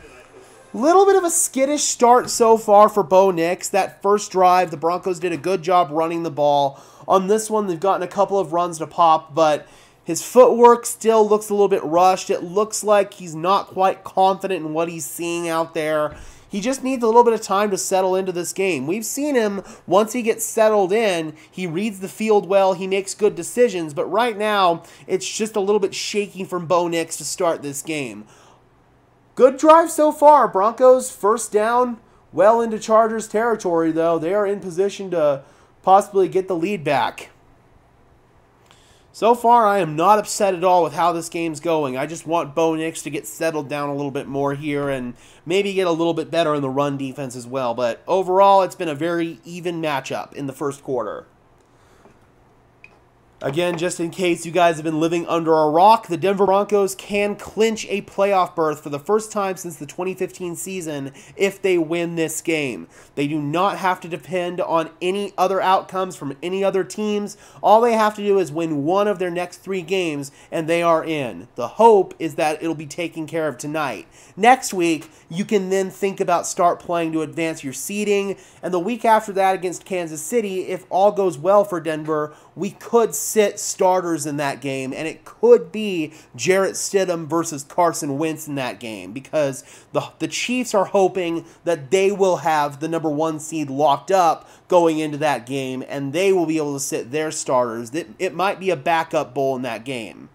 Little bit of a skittish start so far for Bo Nix. That first drive, the Broncos did a good job running the ball. On this one, they've gotten a couple of runs to pop, but his footwork still looks a little bit rushed. It looks like he's not quite confident in what he's seeing out there. He just needs a little bit of time to settle into this game. We've seen him, once he gets settled in, he reads the field well, he makes good decisions, but right now, it's just a little bit shaky from Bo Nix to start this game. Good drive so far. Broncos first down, well into Chargers territory, though. They are in position to possibly get the lead back. So far, I am not upset at all with how this game's going. I just want Bo Nix to get settled down a little bit more here and maybe get a little bit better in the run defense as well. But overall, it's been a very even matchup in the first quarter. Again, just in case you guys have been living under a rock, the Denver Broncos can clinch a playoff berth for the first time since the 2015 season if they win this game. They do not have to depend on any other outcomes from any other teams. All they have to do is win one of their next 3 games, and they are in. The hope is that it'll be taken care of tonight. Next week, you can then think about start playing to advance your seeding, and the week after that against Kansas City, if all goes well for Denver, we could sit starters in that game, and it could be Jarrett Stidham versus Carson Wentz in that game because the Chiefs are hoping that they will have the number 1 seed locked up going into that game, and they will be able to sit their starters. It might be a backup bowl in that game.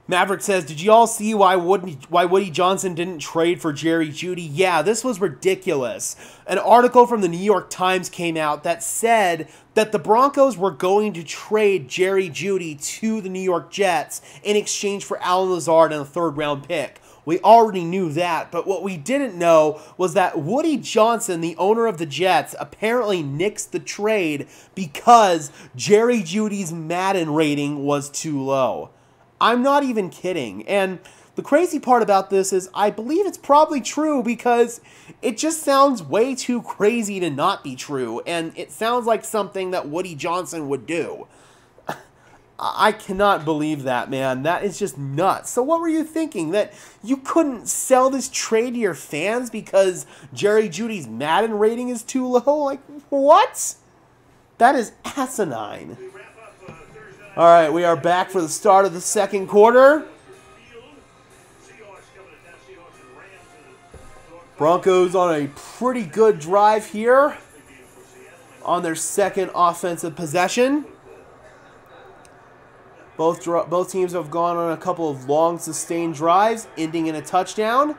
Maverick says, did you all see why Woody Johnson didn't trade for Jerry Jeudy? Yeah, this was ridiculous. An article from the New York Times came out that said that the Broncos were going to trade Jerry Jeudy to the New York Jets in exchange for Allen Lazard and a 3rd-round pick. We already knew that, but what we didn't know was that Woody Johnson, the owner of the Jets, apparently nixed the trade because Jerry Jeudy's Madden rating was too low. I'm not even kidding. And the crazy part about this is I believe it's probably true because it just sounds way too crazy to not be true. And it sounds like something that Woody Johnson would do. I cannot believe that, man. That is just nuts. So what were you thinking? That you couldn't sell this trade to your fans because Jerry Jeudy's Madden rating is too low? Like, what? That is asinine. All right, we are back for the start of the second quarter. Broncos on a pretty good drive here on their second offensive possession. Both teams have gone on a couple of long sustained drives, ending in a touchdown.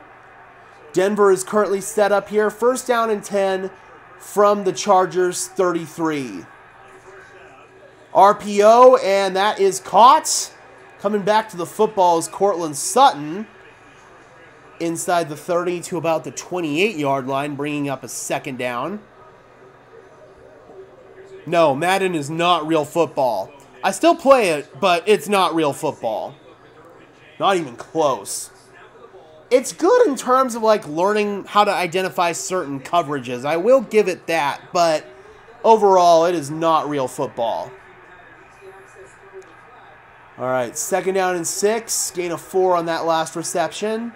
Denver is currently set up here, 1st down and 10 from the Chargers 33. RPO, and that is caught. Coming back to the football is Courtland Sutton. Inside the 30 to about the 28-yard line, bringing up a 2nd down. No, Madden is not real football. I still play it, but it's not real football. Not even close. It's good in terms of like learning how to identify certain coverages. I will give it that, but overall, it is not real football. All right, 2nd down and 6. Gain of 4 on that last reception.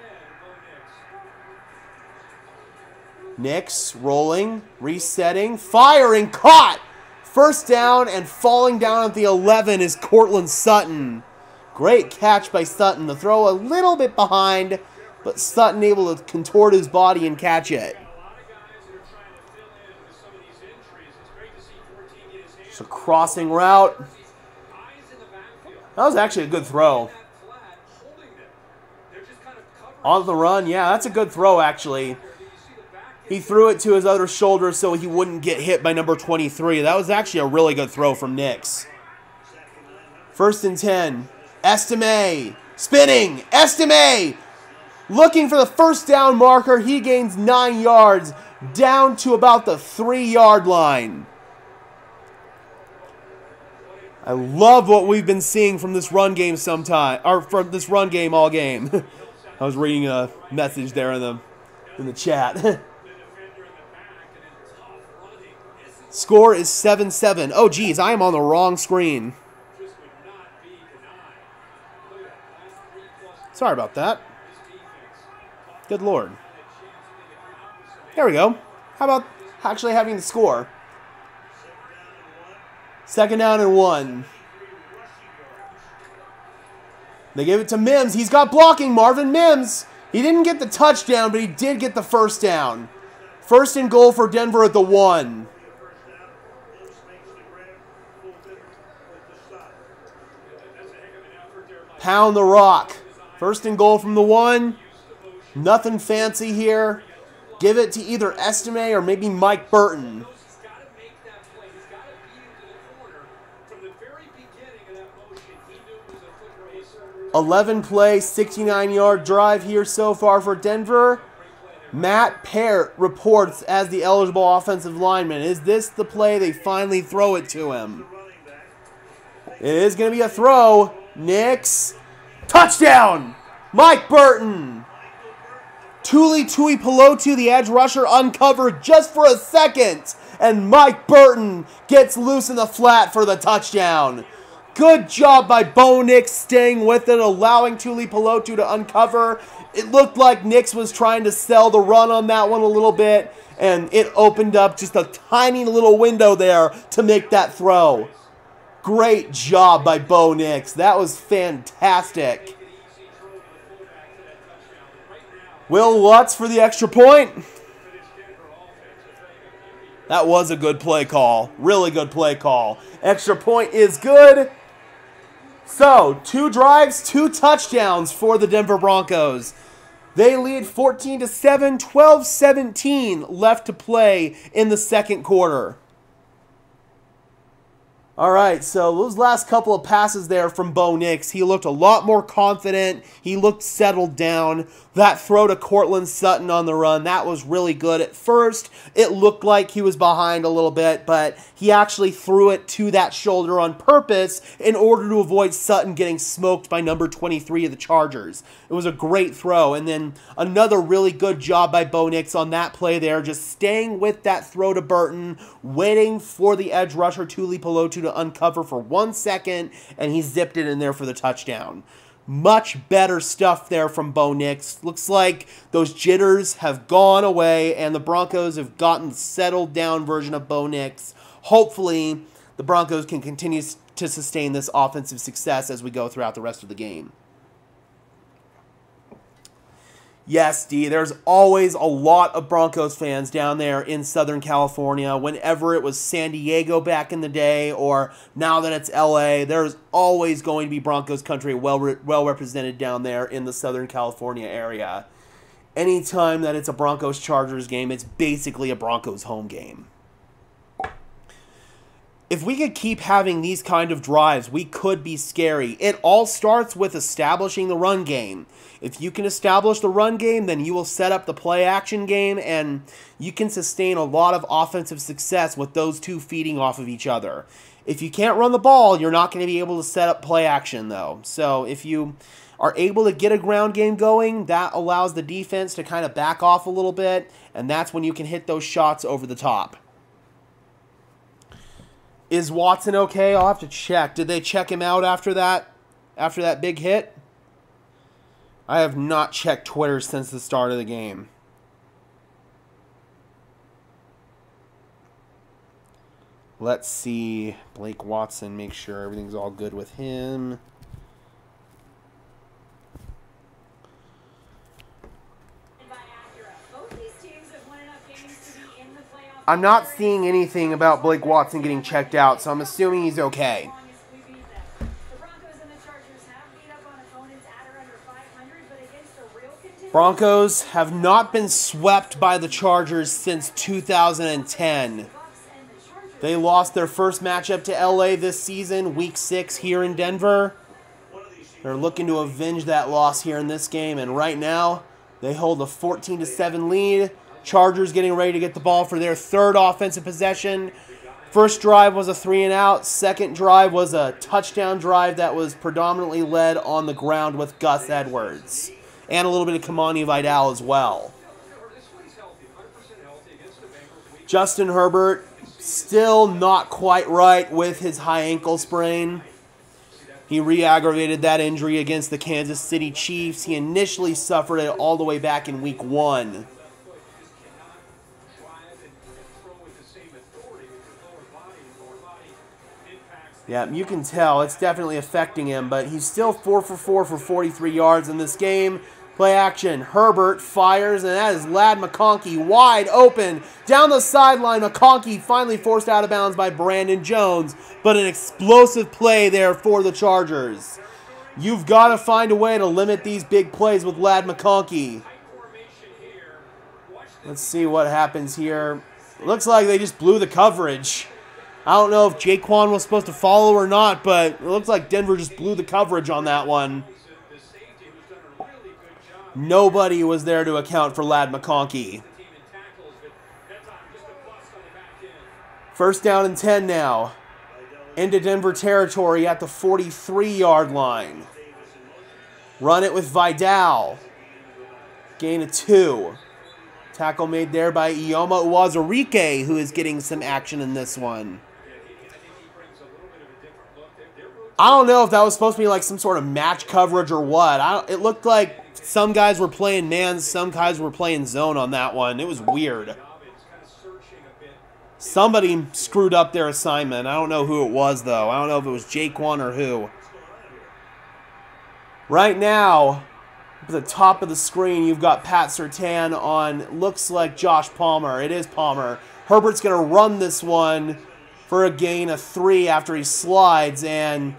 Nix rolling, resetting, firing, caught! 1st down, and falling down at the 11 is Courtland Sutton. Great catch by Sutton. The throw a little bit behind, but Sutton able to contort his body and catch it. Just a crossing route. That was actually a good throw. On the run, yeah, that's a good throw, actually. He threw it to his other shoulder so he wouldn't get hit by number 23. That was actually a really good throw from Nix. 1st and 10. Estime. Spinning. Estime. Looking for the first down marker. He gains 9 yards. Down to about the 3-yard line. I love what we've been seeing from this run game from this run game all game. I was reading a message there in the chat. Score is 7-7. Oh, geez, I am on the wrong screen. Sorry about that. Good Lord. There we go. How about actually having the score? 2nd down and 1. They give it to Mims. He's got blocking. Marvin Mims. He didn't get the touchdown, but he did get the first down. 1st and goal for Denver at the 1. Pound the rock. 1st and goal from the 1. Nothing fancy here. Give it to either Estime or maybe Mike Burton. 11-play, 69-yard drive here so far for Denver. Matt Peart reports as the eligible offensive lineman. Is this the play they finally throw it to him? It is going to be a throw. Nix. Touchdown! Mike Burton. Tuli Tuipulotu, the edge rusher, uncovered just for a second. And Mike Burton gets loose in the flat for the touchdown. Good job by Bo Nix staying with it, allowing Tuipulotu to uncover. It looked like Nix was trying to sell the run on that one a little bit, and it opened up just a tiny little window there to make that throw. Great job by Bo Nix. That was fantastic. Will Lutz for the extra point. That was a good play call. Really good play call. Extra point is good. So, 2 drives, 2 touchdowns for the Denver Broncos. They lead 14-7, 12-17 left to play in the second quarter. All right, so those last couple of passes there from Bo Nix, he looked a lot more confident. He looked settled down. That throw to Cortland Sutton on the run, that was really good. At first, it looked like he was behind a little bit, but he actually threw it to that shoulder on purpose in order to avoid Sutton getting smoked by number 23 of the Chargers. It was a great throw, and then another really good job by Bo Nix on that play there, just staying with that throw to Burton, waiting for the edge rusher Tuipulotu to uncover for 1 second, and he zipped it in there for the touchdown. Much better stuff there from Bo Nix. Looks like those jitters have gone away, and the Broncos have gotten the settled down version of Bo Nix. Hopefully, the Broncos can continue to sustain this offensive success as we go throughout the rest of the game. Yes, D, there's always a lot of Broncos fans down there in Southern California. Whenever it was San Diego back in the day, or now that it's LA, there's always going to be Broncos country well represented down there in the Southern California area. Anytime that it's a Broncos-Chargers game, it's basically a Broncos home game. If we could keep having these kind of drives, we could be scary. It all starts with establishing the run game. If you can establish the run game, then you will set up the play-action game, and you can sustain a lot of offensive success with those two feeding off of each other. If you can't run the ball, you're not going to be able to set up play-action, though. So if you are able to get a ground game going, that allows the defense to kind of back off a little bit, and that's when you can hit those shots over the top. Is Watson okay? I'll have to check. Did they check him out after that big hit? I have not checked Twitter since the start of the game. Let's see. Blake Watson, make sure everything's all good with him. I'm not seeing anything about Blake Watson getting checked out, so I'm assuming he's okay. Broncos have not been swept by the Chargers since 2010. They lost their first matchup to LA this season, Week 6 here in Denver. They're looking to avenge that loss here in this game, and right now they hold a 14-7 lead. Chargers getting ready to get the ball for their third offensive possession. First drive was a 3-and-out. Second drive was a touchdown drive that was predominantly led on the ground with Gus Edwards. And a little bit of Kamani Vidal as well. Justin Herbert still not quite right with his high ankle sprain. He re-aggravated that injury against the Kansas City Chiefs. He initially suffered it all the way back in Week 1. Yeah, you can tell it's definitely affecting him, but he's still 4 for 4 for 43 yards in this game. Play action. Herbert fires, and that is Ladd McConkey wide open. Down the sideline, McConkey finally forced out of bounds by Brandon Jones, but an explosive play there for the Chargers. You've got to find a way to limit these big plays with Ladd McConkey. Let's see what happens here. Looks like they just blew the coverage. I don't know if Jaquan was supposed to follow or not, but it looks like Denver just blew the coverage on that one. Nobody was there to account for Ladd McConkey. First down and 10 now. Into Denver territory at the 43-yard line. Run it with Vidal. Gain of 2. Tackle made there by Ioma Uwazurike, who is getting some action in this one. I don't know if that was supposed to be like some sort of match coverage or what. It looked like some guys were playing man, some guys were playing zone on that one. It was weird. Somebody screwed up their assignment. I don't know who it was, though. I don't know if it was Jaquan or who. Right now, at the top of the screen, you've got Pat Surtain on, looks like Josh Palmer. It is Palmer. Herbert's going to run this one for a gain of 3 after he slides, and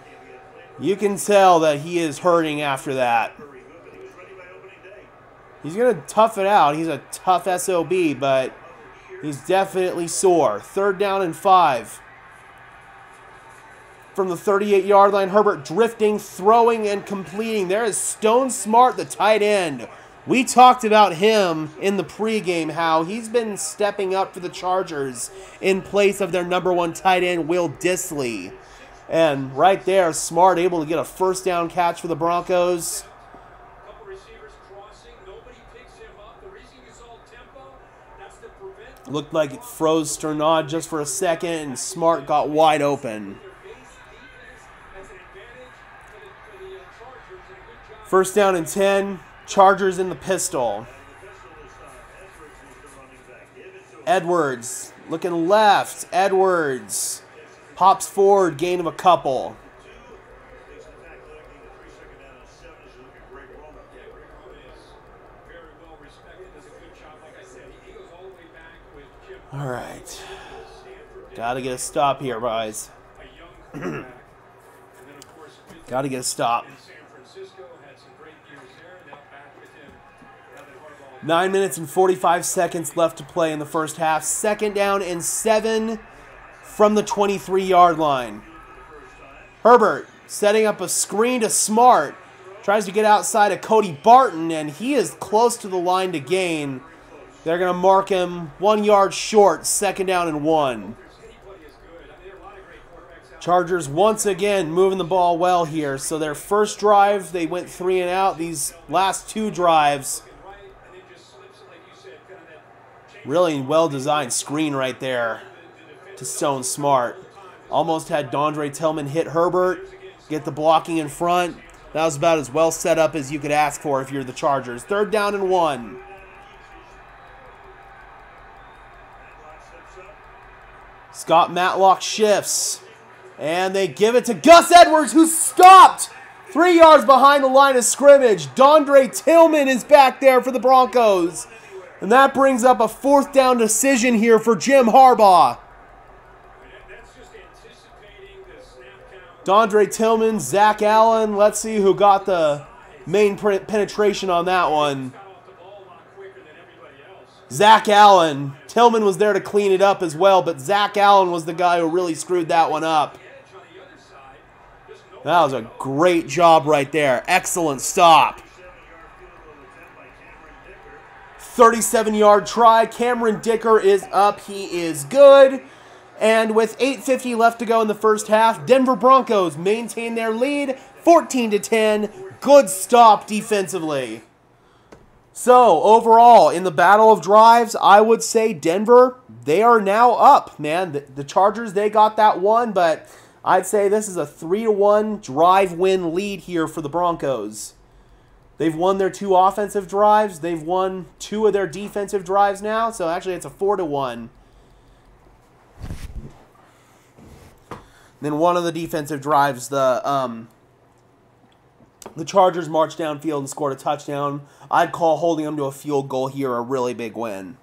you can tell that he is hurting after that. He's going to tough it out. He's a tough SOB, but he's definitely sore. Third down and 5. From the 38-yard line, Herbert drifting, throwing, and completing. There is Stone Smart, the tight end. We talked about him in the pregame, how he's been stepping up for the Chargers in place of their #1 tight end, Will Dissly. And right there, Smart able to get a first down catch for the Broncos. Looked like it froze Sternad just for a second, and Smart got wide open. First down and 10. Chargers in the pistol. Edwards looking left. Edwards pops forward, gain of a couple. All right. Got to get a stop here, guys. Got to get a stop. 9 minutes and 45 seconds left to play in the first half. Second down and 7 from the 23-yard line. Herbert setting up a screen to Smart. Tries to get outside of Cody Barton, and he is close to the line to gain. They're going to mark him 1 yard short. Second down and 1. Chargers once again moving the ball well here. So their first drive, they went 3 and out. These last 2 drives, really well-designed screen right there to Stone Smart. Almost had Dondre Tillman hit Herbert, get the blocking in front. That was about as well set up as you could ask for if you're the Chargers. Third down and 1. Scott Matlock shifts, and they give it to Gus Edwards, who stopped 3 yards behind the line of scrimmage. Dondre Tillman is back there for the Broncos. And that brings up a 4th down decision here for Jim Harbaugh. That's just anticipating the snap count. Dondre Tillman, Zach Allen. Let's see who got the main penetration on that one. Got off the ball a lot quicker than everybody else. Zach Allen. Tillman was there to clean it up as well, but Zach Allen was the guy who really screwed that one up. Edge on the other side. Just no That was a great job right there. Excellent stop. 37-yard try. Cameron Dicker is up. He is good. And with 8:50 left to go in the first half, Denver Broncos maintain their lead, 14-10. Good stop defensively. So, overall, in the battle of drives, I would say Denver, they are now up, man. The Chargers, they got that one, but I'd say this is a 3-1 drive win lead here for the Broncos. They've won their 2 offensive drives. They've won 2 of their defensive drives now. So actually, it's a 4-1. Then one of the defensive drives, the Chargers marched downfield and scored a touchdown. I'd call holding them to a field goal here a really big win.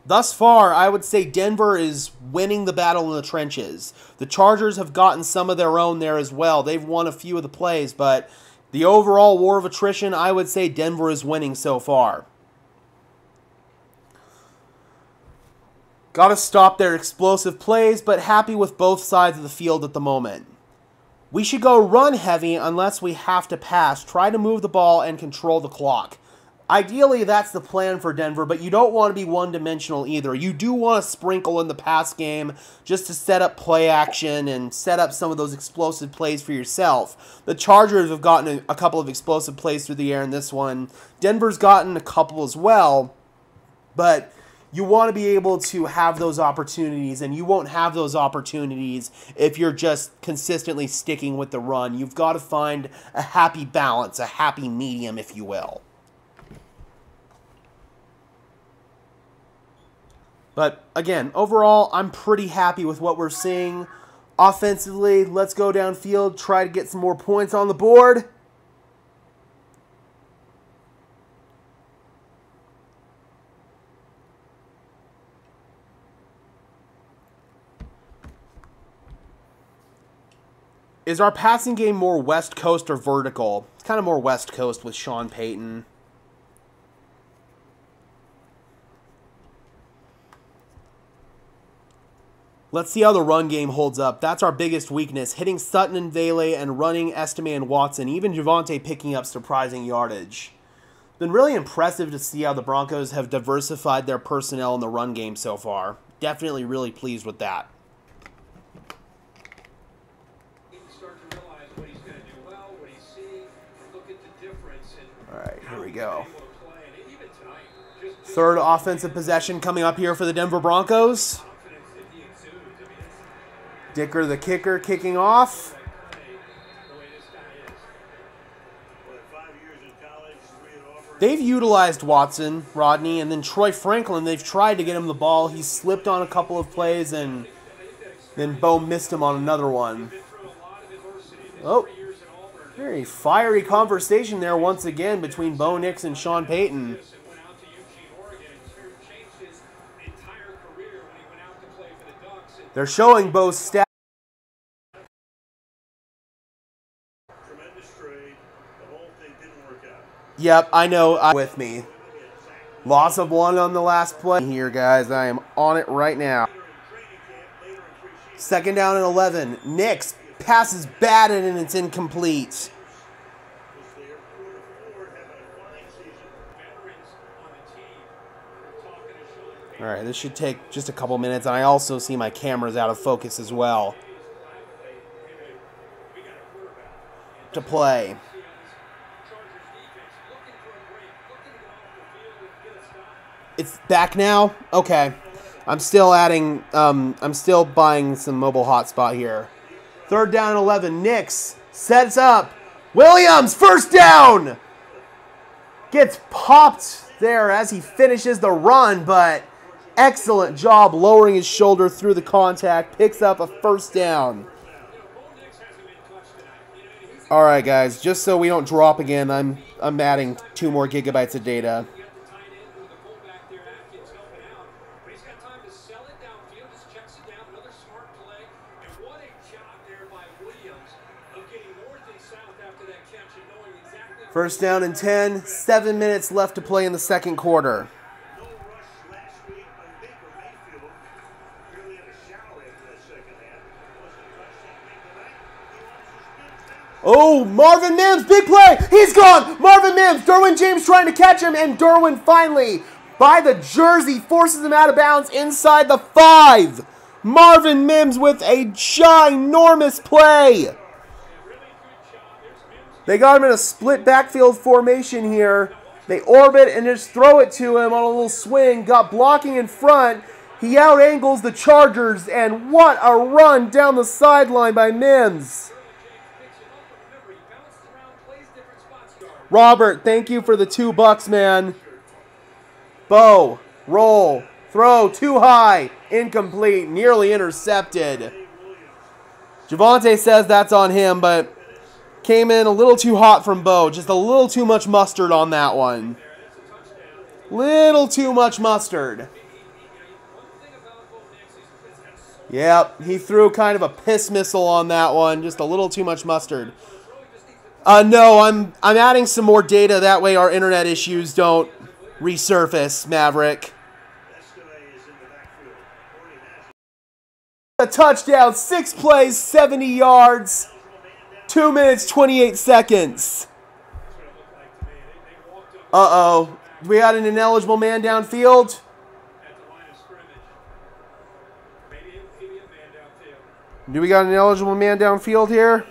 Thus far, I would say Denver is winning the battle in the trenches. The Chargers have gotten some of their own there as well. They've won a few of the plays, but the overall war of attrition, I would say Denver is winning so far. Got to stop their explosive plays, but happy with both sides of the field at the moment. We should go run heavy unless we have to pass. Try to move the ball and control the clock. Ideally, that's the plan for Denver, but you don't want to be one-dimensional either. You do want to sprinkle in the pass game just to set up play action and set up some of those explosive plays for yourself. The Chargers have gotten a couple of explosive plays through the air in this one. Denver's gotten a couple as well, but you want to be able to have those opportunities, and you won't have those opportunities if you're just consistently sticking with the run. You've got to find a happy balance, a happy medium, if you will. But again, overall, I'm pretty happy with what we're seeing. Offensively, let's go downfield, try to get some more points on the board. Is our passing game more West Coast or vertical? It's kind of more West Coast with Sean Payton. Let's see how the run game holds up. That's our biggest weakness. Hitting Sutton and Vele and running Estime and Watson. Even Javonte picking up surprising yardage. Been really impressive to see how the Broncos have diversified their personnel in the run game so far. Definitely really pleased with that. start to realize what he's going to do well, what he's seeing, look at the difference. All right, here we go. Able to play. And even tonight, just Third offensive possession coming up here for the Denver Broncos. confidence that he exudes. I mean, it's Dicker, the kicker, kicking off. the way this guy is. What, 5 years in college, 3 at Auburn? They've utilized Watson, Rodney, and then Troy Franklin. They've tried to get him the ball. He slipped on a couple of plays, and then Bo missed him on another one. Oh, very fiery conversation there once again between Bo Nix and Sean Payton. And went out to Eugene, Oregon, and changed his entire career when he went out to play for the Ducks. And They're showing Bo's stats. Tremendous trade. The whole thing didn't work out. Yep, I know. With me. Loss of one on the last play here, guys. I am on it right now. Second down and 11. Nix passes batted and it's incomplete. All right, this should take just a couple minutes, and I also see my camera's out of focus as well. To play. It's back now? Okay. I'm still adding, I'm still buying some mobile hotspot here. Third down and 11. Nix sets up. Williams, first down! Gets popped there as he finishes the run, but excellent job lowering his shoulder through the contact. Picks up a first down. All right, guys, just so we don't drop again, I'm adding 2 more gigabytes of data. First down and 10. 7 minutes left to play in the second quarter. No rush last week by Baker Mayfield. Really had a shower after that second half. Oh, Marvin Mims, big play. He's gone. Marvin Mims, Derwin James trying to catch him, and Derwin finally, by the jersey, forces him out of bounds inside the 5. Marvin Mims with a ginormous play. They got him in a split backfield formation here. They orbit and just throw it to him on a little swing. Got blocking in front. He out-angles the Chargers, and what a run down the sideline by Mims. Robert, thank you for the $2, man. Bo, roll, throw, too high, incomplete, nearly intercepted. Javonte says that's on him, but came in a little too hot from Bo. Just a little too much mustard on that one. Little too much mustard. Yep, he threw kind of a piss missile on that one. Just a little too much mustard. No, I'm adding some more data. That way our internet issues don't resurface, Maverick. A touchdown, 6 plays, 70 yards, 2 minutes, 28 seconds. Uh-oh. We got an ineligible man downfield. Do we got an ineligible man downfield here?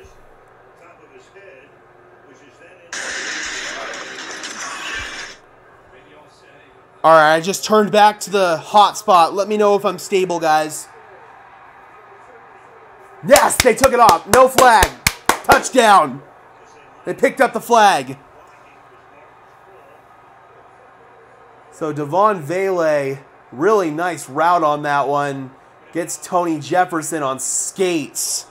Alright, I just turned back to the hotspot. Let me know if I'm stable, guys. Yes, they took it off. No flag. Touchdown. They picked up the flag. So Devon Vele, really nice route on that one. Gets Tony Jefferson on skates.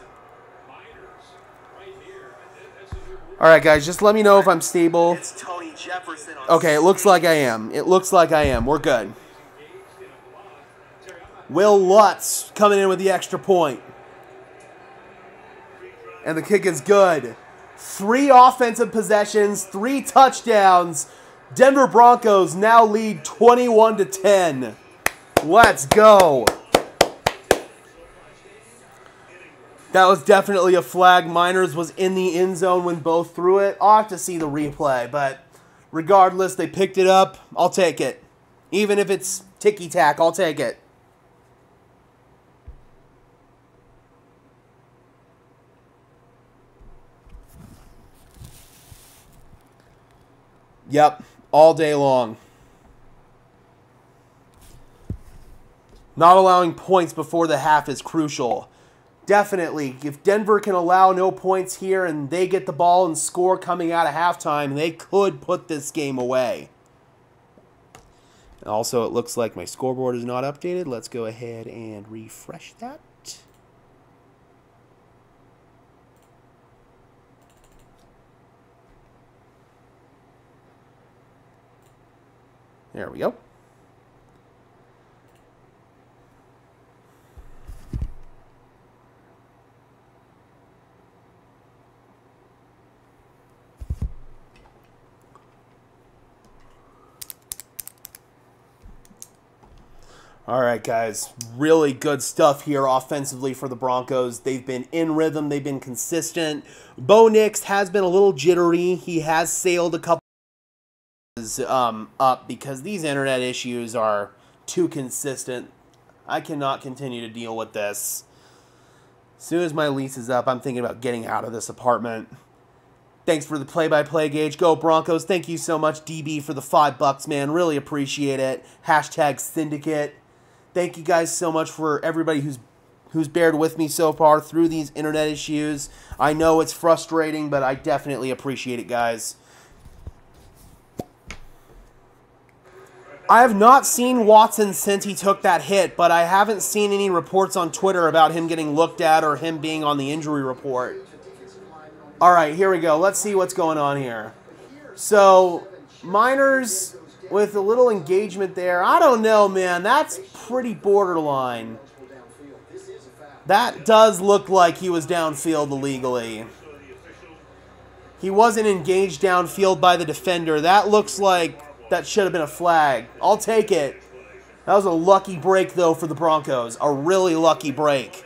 Alright, guys, just let me know if I'm stable. Okay, it looks like I am. It looks like I am. We're good. Will Lutz coming in with the extra point. And the kick is good. 3 offensive possessions, 3 touchdowns. Denver Broncos now lead 21-10. Let's go. That was definitely a flag. Miners was in the end zone when both threw it. I'll have to see the replay, but regardless, they picked it up. I'll take it. Even if it's ticky-tack, I'll take it. Yep, all day long. Not allowing points before the half is crucial. Definitely, if Denver can allow no points here and they get the ball and score coming out of halftime, they could put this game away. Also, it looks like my scoreboard is not updated. Let's go ahead and refresh that. There we go. All right, guys, really good stuff here offensively for the Broncos. They've been in rhythm. They've been consistent. Bo Nix has been a little jittery. He has sailed a couple up because these internet issues are too consistent. I cannot continue to deal with this. As soon as my lease is up, I'm thinking about getting out of this apartment. Thanks for the play-by-play, Gage. Go Broncos. Thank you so much, DB, for the $5, man. Really appreciate it. Hashtag Syndicate. Thank you guys so much for everybody who's bared with me so far through these internet issues. I know it's frustrating, but I definitely appreciate it, guys. I have not seen Watson since he took that hit, but I haven't seen any reports on Twitter about him getting looked at or him being on the injury report. All right, here we go. Let's see what's going on here. So, Miners with a little engagement there. I don't know, man. That's pretty borderline. That does look like he was downfield illegally. He wasn't engaged downfield by the defender. That looks like that should have been a flag. I'll take it. That was a lucky break, though, for the Broncos. A really lucky break.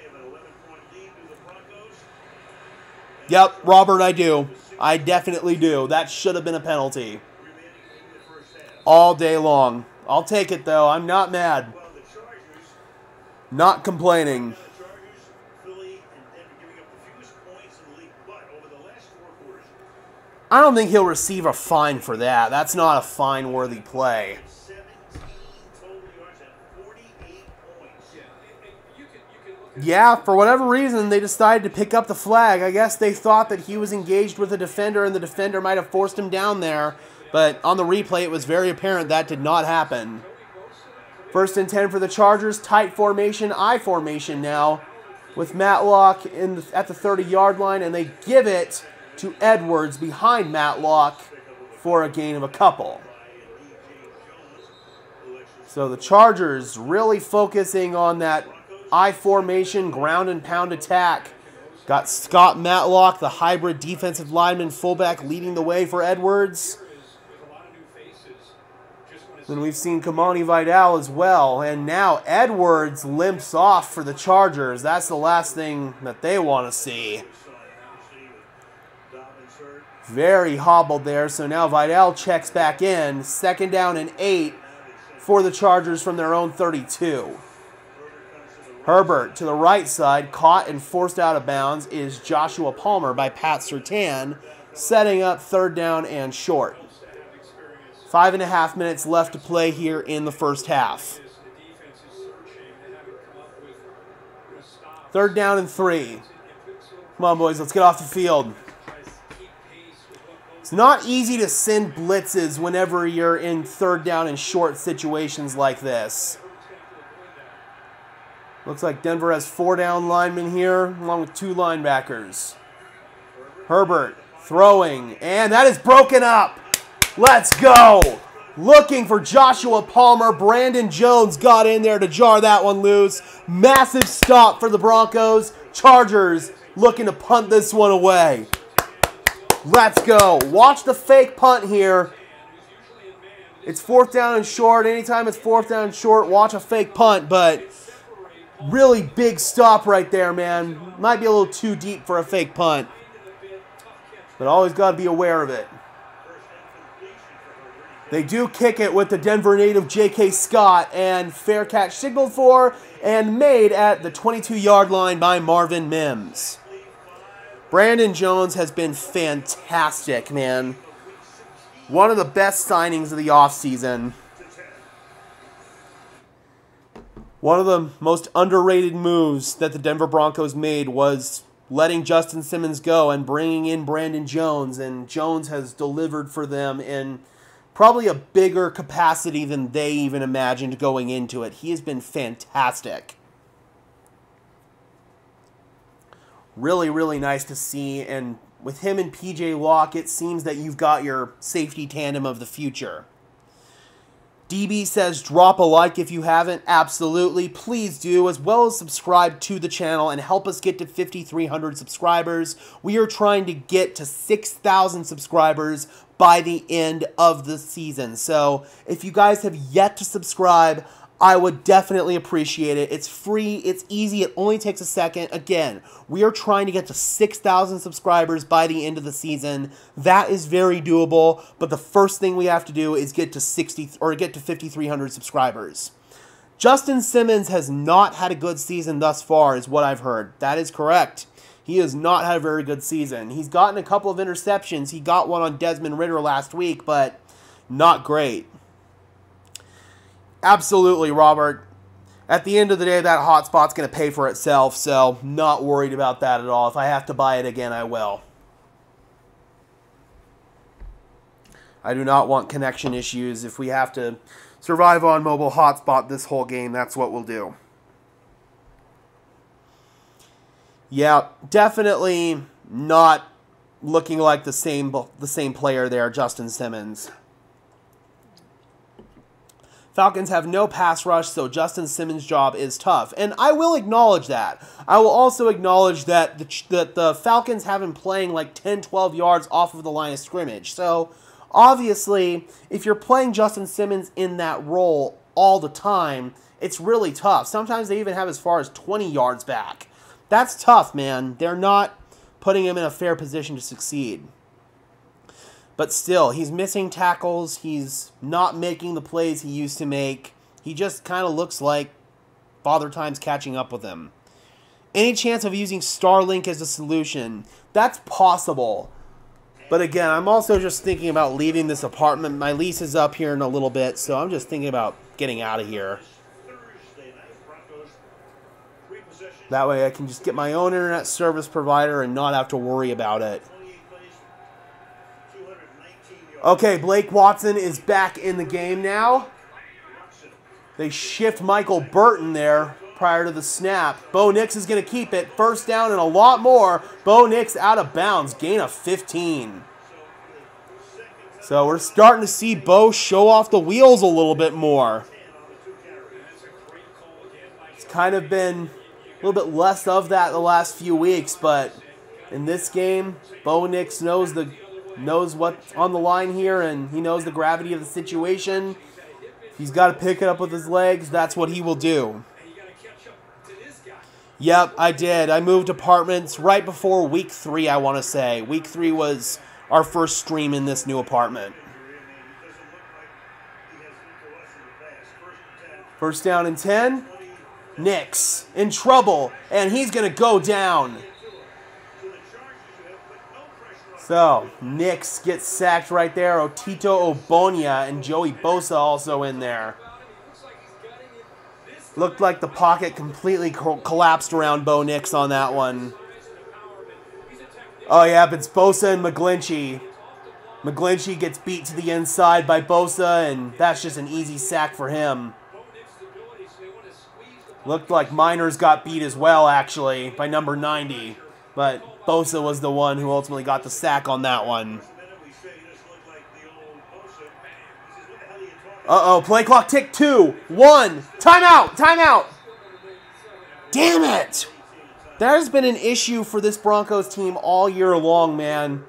Yep, Robert, I do. I definitely do. That should have been a penalty. All day long. I'll take it, though. I'm not mad. Not complaining. I don't think he'll receive a fine for that. That's not a fine-worthy play. Yeah, for whatever reason, they decided to pick up the flag. I guess they thought that he was engaged with a defender and the defender might have forced him down there. But on the replay, it was very apparent that did not happen. 1st and 10 for the Chargers. Tight formation, I formation now, with Matlock at the 30-yard line, and they give it to Edwards behind Matlock for a gain of a couple. So the Chargers really focusing on that I formation, ground and pound attack. Got Scott Matlock, the hybrid defensive lineman fullback, leading the way for Edwards. Then we've seen Kamani Vidal as well. And now Edwards limps off for the Chargers. That's the last thing that they want to see. Very hobbled there. So now Vidal checks back in. 2nd down and 8 for the Chargers from their own 32. Herbert to the right side, caught and forced out of bounds, is Joshua Palmer by Pat Surtain, setting up 3rd down and short. 5.5 minutes left to play here in the first half. 3rd down and 3. Come on, boys, let's get off the field. It's not easy to send blitzes whenever you're in 3rd down and short situations like this. Looks like Denver has 4 down linemen here, along with 2 linebackers. Herbert throwing, and that is broken up. Let's go. Looking for Joshua Palmer. Brandon Jones got in there to jar that one loose. Massive stop for the Broncos. Chargers looking to punt this one away. Let's go. Watch the fake punt here. It's 4th down and short. Anytime it's 4th down and short, watch a fake punt, but really big stop right there, man. Might be a little too deep for a fake punt, but always got to be aware of it. They do kick it with the Denver native J.K. Scott, and fair catch signaled for and made at the 22-yard line by Marvin Mims. Brandon Jones has been fantastic, man. One of the best signings of the offseason. One of the most underrated moves that the Denver Broncos made was letting Justin Simmons go and bringing in Brandon Jones, and Jones has delivered for them in probably a bigger capacity than they even imagined going into it. He has been fantastic. Really, really nice to see, and with him and PJ Locke, it seems that you've got your safety tandem of the future. DB says drop a like if you haven't. Absolutely. Please do, as well as subscribe to the channel and help us get to 5,300 subscribers. We are trying to get to 6,000 subscribers by the end of the season. So if you guys have yet to subscribe, I would definitely appreciate it. It's free. It's easy. It only takes a second. Again, we are trying to get to 6,000 subscribers by the end of the season. That is very doable, but the first thing we have to do is get to 5,300 subscribers. Justin Simmons has not had a good season thus far, is what I've heard. That is correct. He has not had a very good season. He's gotten a couple of interceptions. He got one on Desmond Ridder last week, but not great. Absolutely, Robert. At the end of the day, that hotspot's going to pay for itself, so not worried about that at all. If I have to buy it again, I will. I do not want connection issues. If we have to survive on mobile hotspot this whole game, that's what we'll do. Yeah, definitely not looking like the same player there, Justin Simmons. Falcons have no pass rush, so Justin Simmons' job is tough. And I will acknowledge that. I will also acknowledge that the Falcons have him playing like 10, 12 yards off of the line of scrimmage. So, obviously, if you're playing Justin Simmons in that role all the time, it's really tough. Sometimes they even have as far as 20 yards back. That's tough, man. They're not putting him in a fair position to succeed. But still, he's missing tackles. He's not making the plays he used to make. He just kind of looks like Father Time's catching up with him. Any chance of using Starlink as a solution? That's possible. But again, I'm also just thinking about leaving this apartment. My lease is up here in a little bit, so I'm just thinking about getting out of here. That way I can just get my own internet service provider and not have to worry about it. Okay, Blake Watson is back in the game now. They shift Michael Burton there prior to the snap. Bo Nix is going to keep it. First down and a lot more. Bo Nix out of bounds. Gain of 15. So we're starting to see Bo show off the wheels a little bit more. It's kind of been a little bit less of that the last few weeks, but in this game, Bo Nix knows what's on the line here, and he knows the gravity of the situation. If he's got to pick it up with his legs, that's what he will do. Yep, I did. I moved apartments right before week 3, I want to say. Week 3 was our first stream in this new apartment. First down and 10. Nix in trouble, and he's going to go down. So, Nix gets sacked right there. Otito Obonia and Joey Bosa also in there. Looked like the pocket completely collapsed around Bo Nix on that one. Oh, yeah, but it's Bosa and McGlinchey. McGlinchey gets beat to the inside by Bosa, and that's just an easy sack for him. Looked like Miners got beat as well, actually, by number 90. But Bosa was the one who ultimately got the sack on that one. Uh-oh, play clock tick 2, 1, timeout, timeout. Damn it. There's been an issue for this Broncos team all year long, man.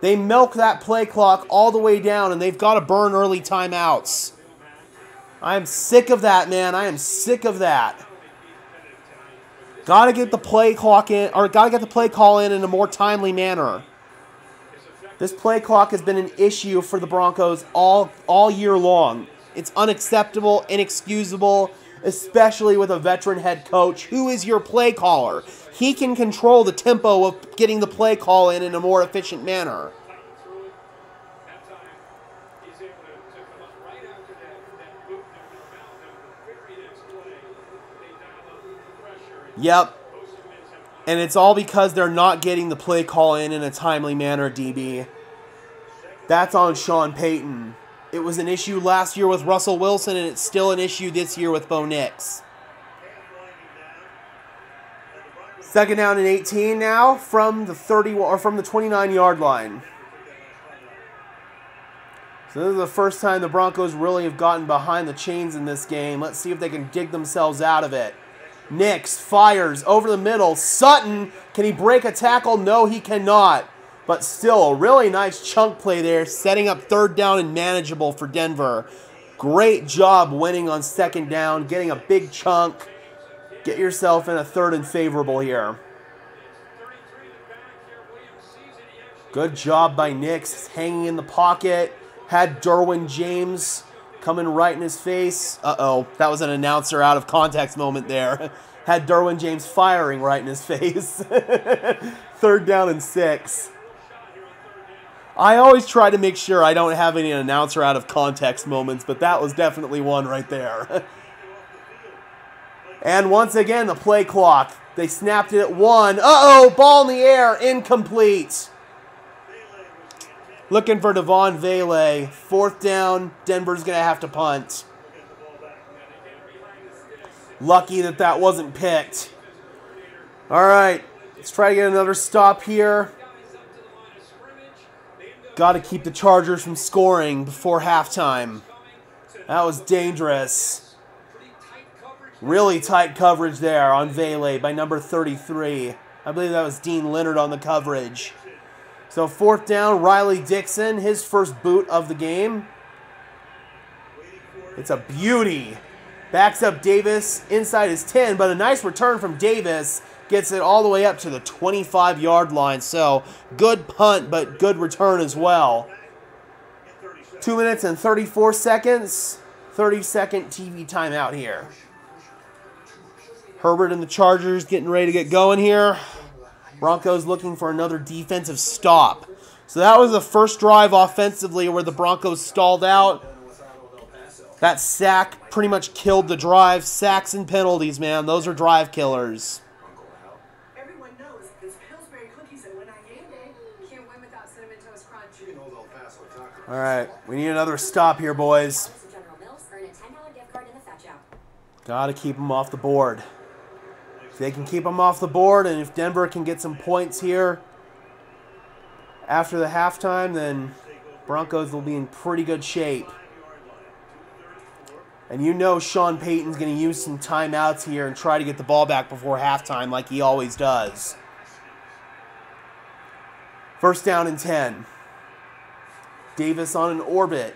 They milk that play clock all the way down, and they've got to burn early timeouts. I am sick of that, man. I am sick of that. Gotta get the play clock in, or gotta get the play call in a more timely manner. This play clock has been an issue for the Broncos all year long. It's unacceptable, inexcusable, especially with a veteran head coach. Who is your play caller? He can control the tempo of getting the play call in a more efficient manner. Yep. And it's all because they're not getting the play call in a timely manner, DB. That's on Sean Payton. It was an issue last year with Russell Wilson, and it's still an issue this year with Bo Nix. Second down and 18 now from the 29-yard line. So this is the first time the Broncos really have gotten behind the chains in this game. Let's see if they can dig themselves out of it. Nix fires over the middle. Sutton, can he break a tackle? No, he cannot. But still, a really nice chunk play there, setting up third down and manageable for Denver. Great job winning on second down, getting a big chunk. Get yourself in a third and favorable here. Good job by Nix, hanging in the pocket. Had Derwin James coming right in his face. Uh-oh, that was an announcer out of context moment there. Had Derwin James firing right in his face. Third down and 6. I always try to make sure I don't have any announcer out of context moments, but that was definitely one right there. And once again, the play clock. They snapped it at 1. Uh-oh, ball in the air, incomplete. Looking for Devon Vele. Fourth down, Denver's going to have to punt. Lucky that that wasn't picked. All right, let's try to get another stop here. Got to keep the Chargers from scoring before halftime. That was dangerous. Really tight coverage there on Vele by number 33. I believe that was Dean Leonard on the coverage. So 4th down, Riley Dixon, his first boot of the game. It's a beauty. Backs up Davis inside his 10, but a nice return from Davis. Gets it all the way up to the 25-yard line. So good punt, but good return as well. 2 minutes and 34 seconds. 30-second TV timeout here. Herbert and the Chargers getting ready to get going here. Broncos looking for another defensive stop. So that was the first drive offensively where the Broncos stalled out. That sack pretty much killed the drive. Sacks and penalties, man. Those are drive killers. Everyone knows it's Pillsbury cookies and when I game day, can't win without Cinnamon Toast Crunch. All right, we need another stop here, boys. Got to keep them off the board. If they can keep them off the board, and if Denver can get some points here after the halftime, then Broncos will be in pretty good shape. And you know Sean Payton's going to use some timeouts here and try to get the ball back before halftime like he always does. 1st down and 10. Davis on an orbit.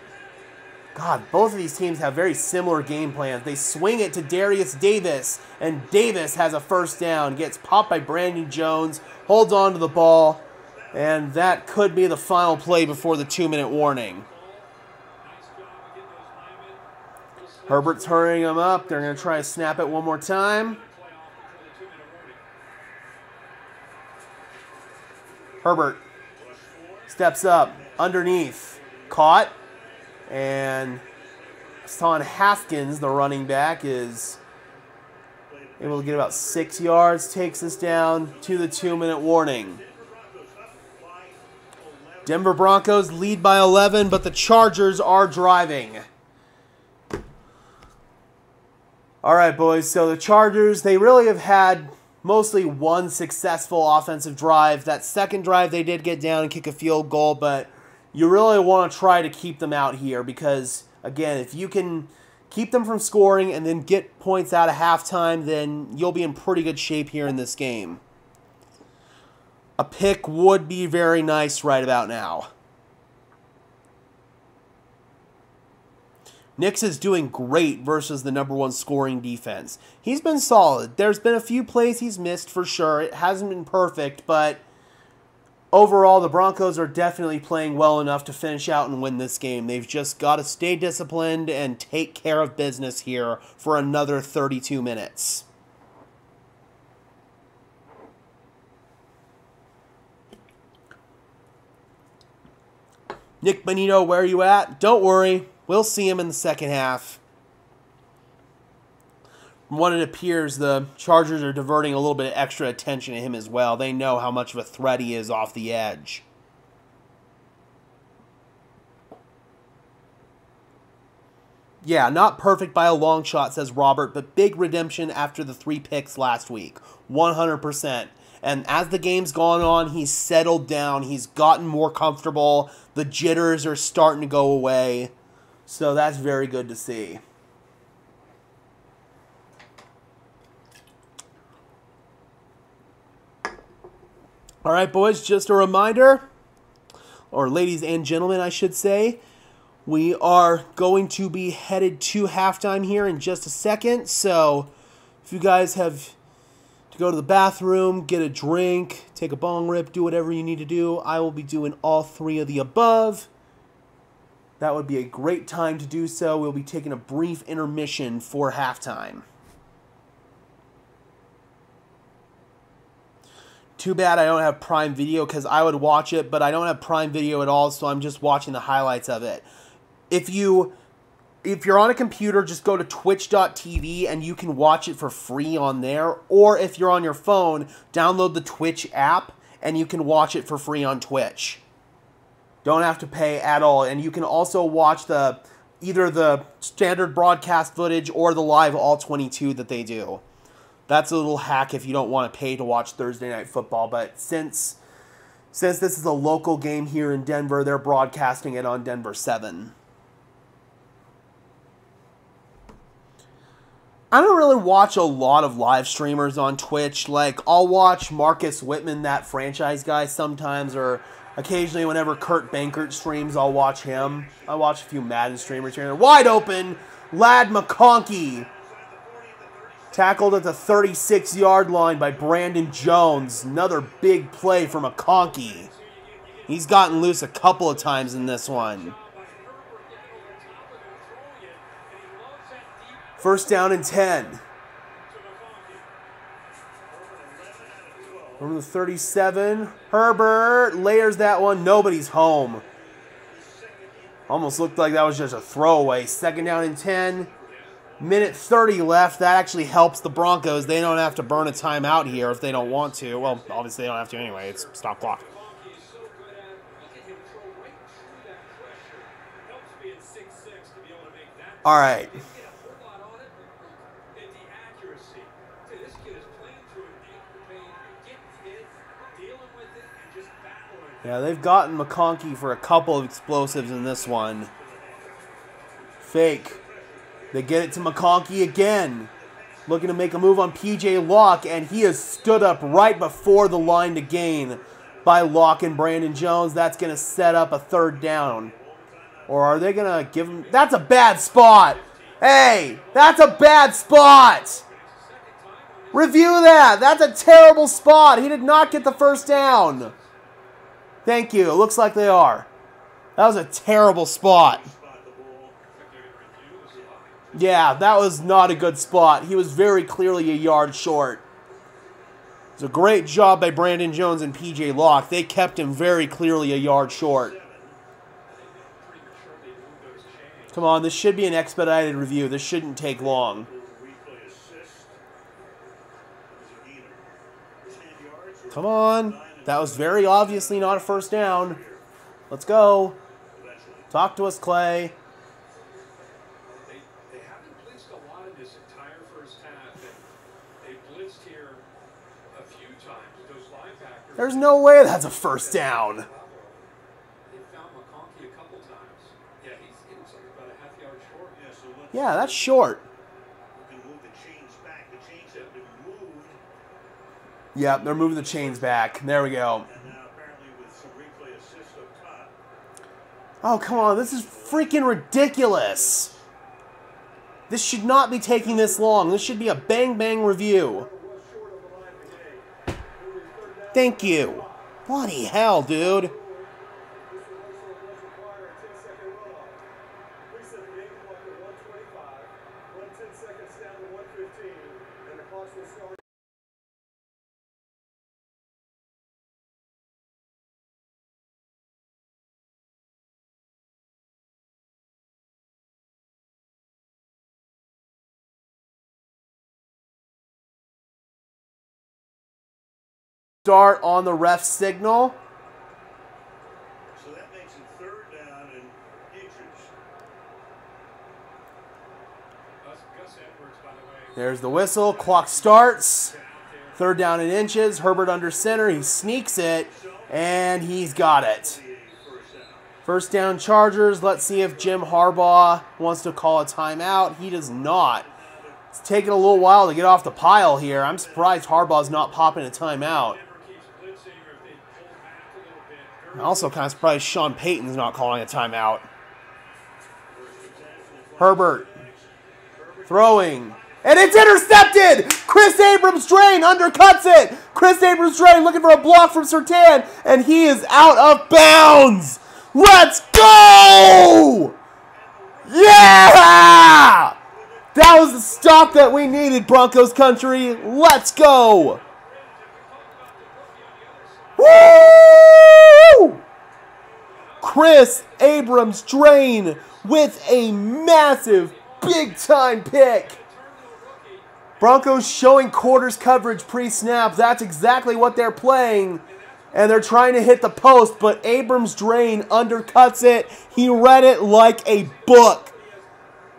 God, both of these teams have very similar game plans. They swing it to Darius Davis, and Davis has a 1st down. Gets popped by Brandon Jones, holds on to the ball, and that could be the final play before the 2-minute warning. Herbert's hurrying them up. They're going to try to snap it one more time. Herbert steps up underneath. Caught. And Hassan Haskins, the running back, is able to get about 6 yards. Takes us down to the 2-minute warning. Denver Broncos lead by 11, but the Chargers are driving. All right, boys, so the Chargers, they really have had mostly one successful offensive drive. That second drive, they did get down and kick a field goal, but you really want to try to keep them out here because, again, if you can keep them from scoring and then get points out of halftime, then you'll be in pretty good shape here in this game. A pick would be very nice right about now. Nix is doing great versus the #1 scoring defense. He's been solid. There's been a few plays he's missed for sure. It hasn't been perfect, but overall the Broncos are definitely playing well enough to finish out and win this game. They've just got to stay disciplined and take care of business here for another 32 minutes. Nick Bonito, where are you at? Don't worry. We'll see him in the second half. From what it appears, the Chargers are diverting a little bit of extra attention to him as well. They know how much of a threat he is off the edge. Yeah, not perfect by a long shot, says Robert, but big redemption after the 3 picks last week. 100%. And as the game's gone on, he's settled down. He's gotten more comfortable. The jitters are starting to go away. So that's very good to see. All right, boys, just a reminder, or ladies and gentlemen, I should say, we are going to be headed to halftime here in just a second. So if you guys have to go to the bathroom, get a drink, take a bong rip, do whatever you need to do, I will be doing all 3 of the above. That would be a great time to do so. We'll be taking a brief intermission for halftime. Too bad I don't have Prime Video because I would watch it, but I don't have Prime Video at all, so I'm just watching the highlights of it. If you're on a computer, just go to twitch.tv and you can watch it for free on there. Or if you're on your phone, download the Twitch app and you can watch it for free on Twitch. Don't have to pay at all. And you can also watch either the standard broadcast footage or the live all 22 that they do. That's a little hack if you don't want to pay to watch Thursday Night Football. But since this is a local game here in Denver, they're broadcasting it on Denver 7. I don't really watch a lot of live streamers on Twitch. Like, I'll watch Marcus Whitman, that franchise guy, sometimes, or occasionally whenever Kurt Bankert streams, I'll watch him. I watch a few Madden streamers here. Wide open, Lad McConkey. Tackled at the 36-yard line by Brandon Jones. Another big play for McConkey. He's gotten loose a couple of times in this one. First down and 10. From the 37. Herbert layers that one. Nobody's home. Almost looked like that was just a throwaway. Second down and 10. Minute 30 left. That actually helps the Broncos. They don't have to burn a timeout here if they don't want to. Well, obviously they don't have to anyway. It's stop clock. All right. Yeah, they've gotten McConkey for a couple of explosives in this one. Fake. They get it to McConkey again. Looking to make a move on P.J. Locke, and he has stood up right before the line to gain by Locke and Brandon Jones. That's going to set up a third down. Or are they going to give him... That's a bad spot. Hey, that's a bad spot. Review that. That's a terrible spot. He did not get the first down. Thank you. It looks like they are. That was a terrible spot. Yeah, that was not a good spot. He was very clearly a yard short. It was a great job by Brandon Jones and P.J. Locke. They kept him very clearly a yard short. Come on, this should be an expedited review. This shouldn't take long. Come on. That was very obviously not a first down. Let's go. Talk to us, Clay. They haven't blitzed a lot in this entire first half. They blitzed here a few times. Those linebackers. There's no way that's a first down. They found McConkey a couple times. Yeah, he's about a half yard short. Yeah, so Yeah, that's short. We can move the chains back. The chains have been moved. Yep, they're moving the chains back. There we go. And now apparently with some replay assist up top. Oh, come on. This is freaking ridiculous. This should not be taking this long. This should be a bang-bang review. Thank you. Bloody hell, dude. Start on the ref signal. So that makes it third down and Gage's. Gus Edwards, by the way. There's the whistle. Clock starts. Third down and inches. Herbert under center. He sneaks it, and he's got it. First down Chargers. Let's see if Jim Harbaugh wants to call a timeout. He does not. It's taking a little while to get off the pile here. I'm surprised Harbaugh's not popping a timeout. I'm also kind of surprised Sean Payton's not calling a timeout. Herbert throwing. And it's intercepted! Chris Abrams-Drain undercuts it! Chris Abrams-Drain looking for a block from Surtain, and he is out of bounds! Let's go! Yeah! That was the stop that we needed, Broncos country. Let's go! Woo! Chris Abrams-Drain with a massive, big-time pick. Broncos showing quarters coverage pre-snap. That's exactly what they're playing. And they're trying to hit the post, but Abrams-Drain undercuts it. He read it like a book.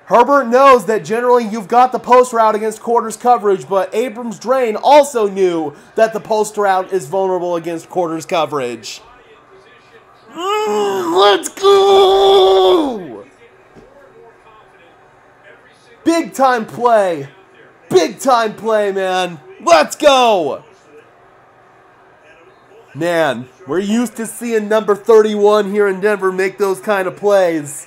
Herbert knows that generally you've got the post route against quarters coverage, but Abrams-Drain also knew that the post route is vulnerable against quarters coverage. Let's go! Big time play Big time play, man. Let's go. Man, we're used to seeing number 31 here in Denver make those kind of plays.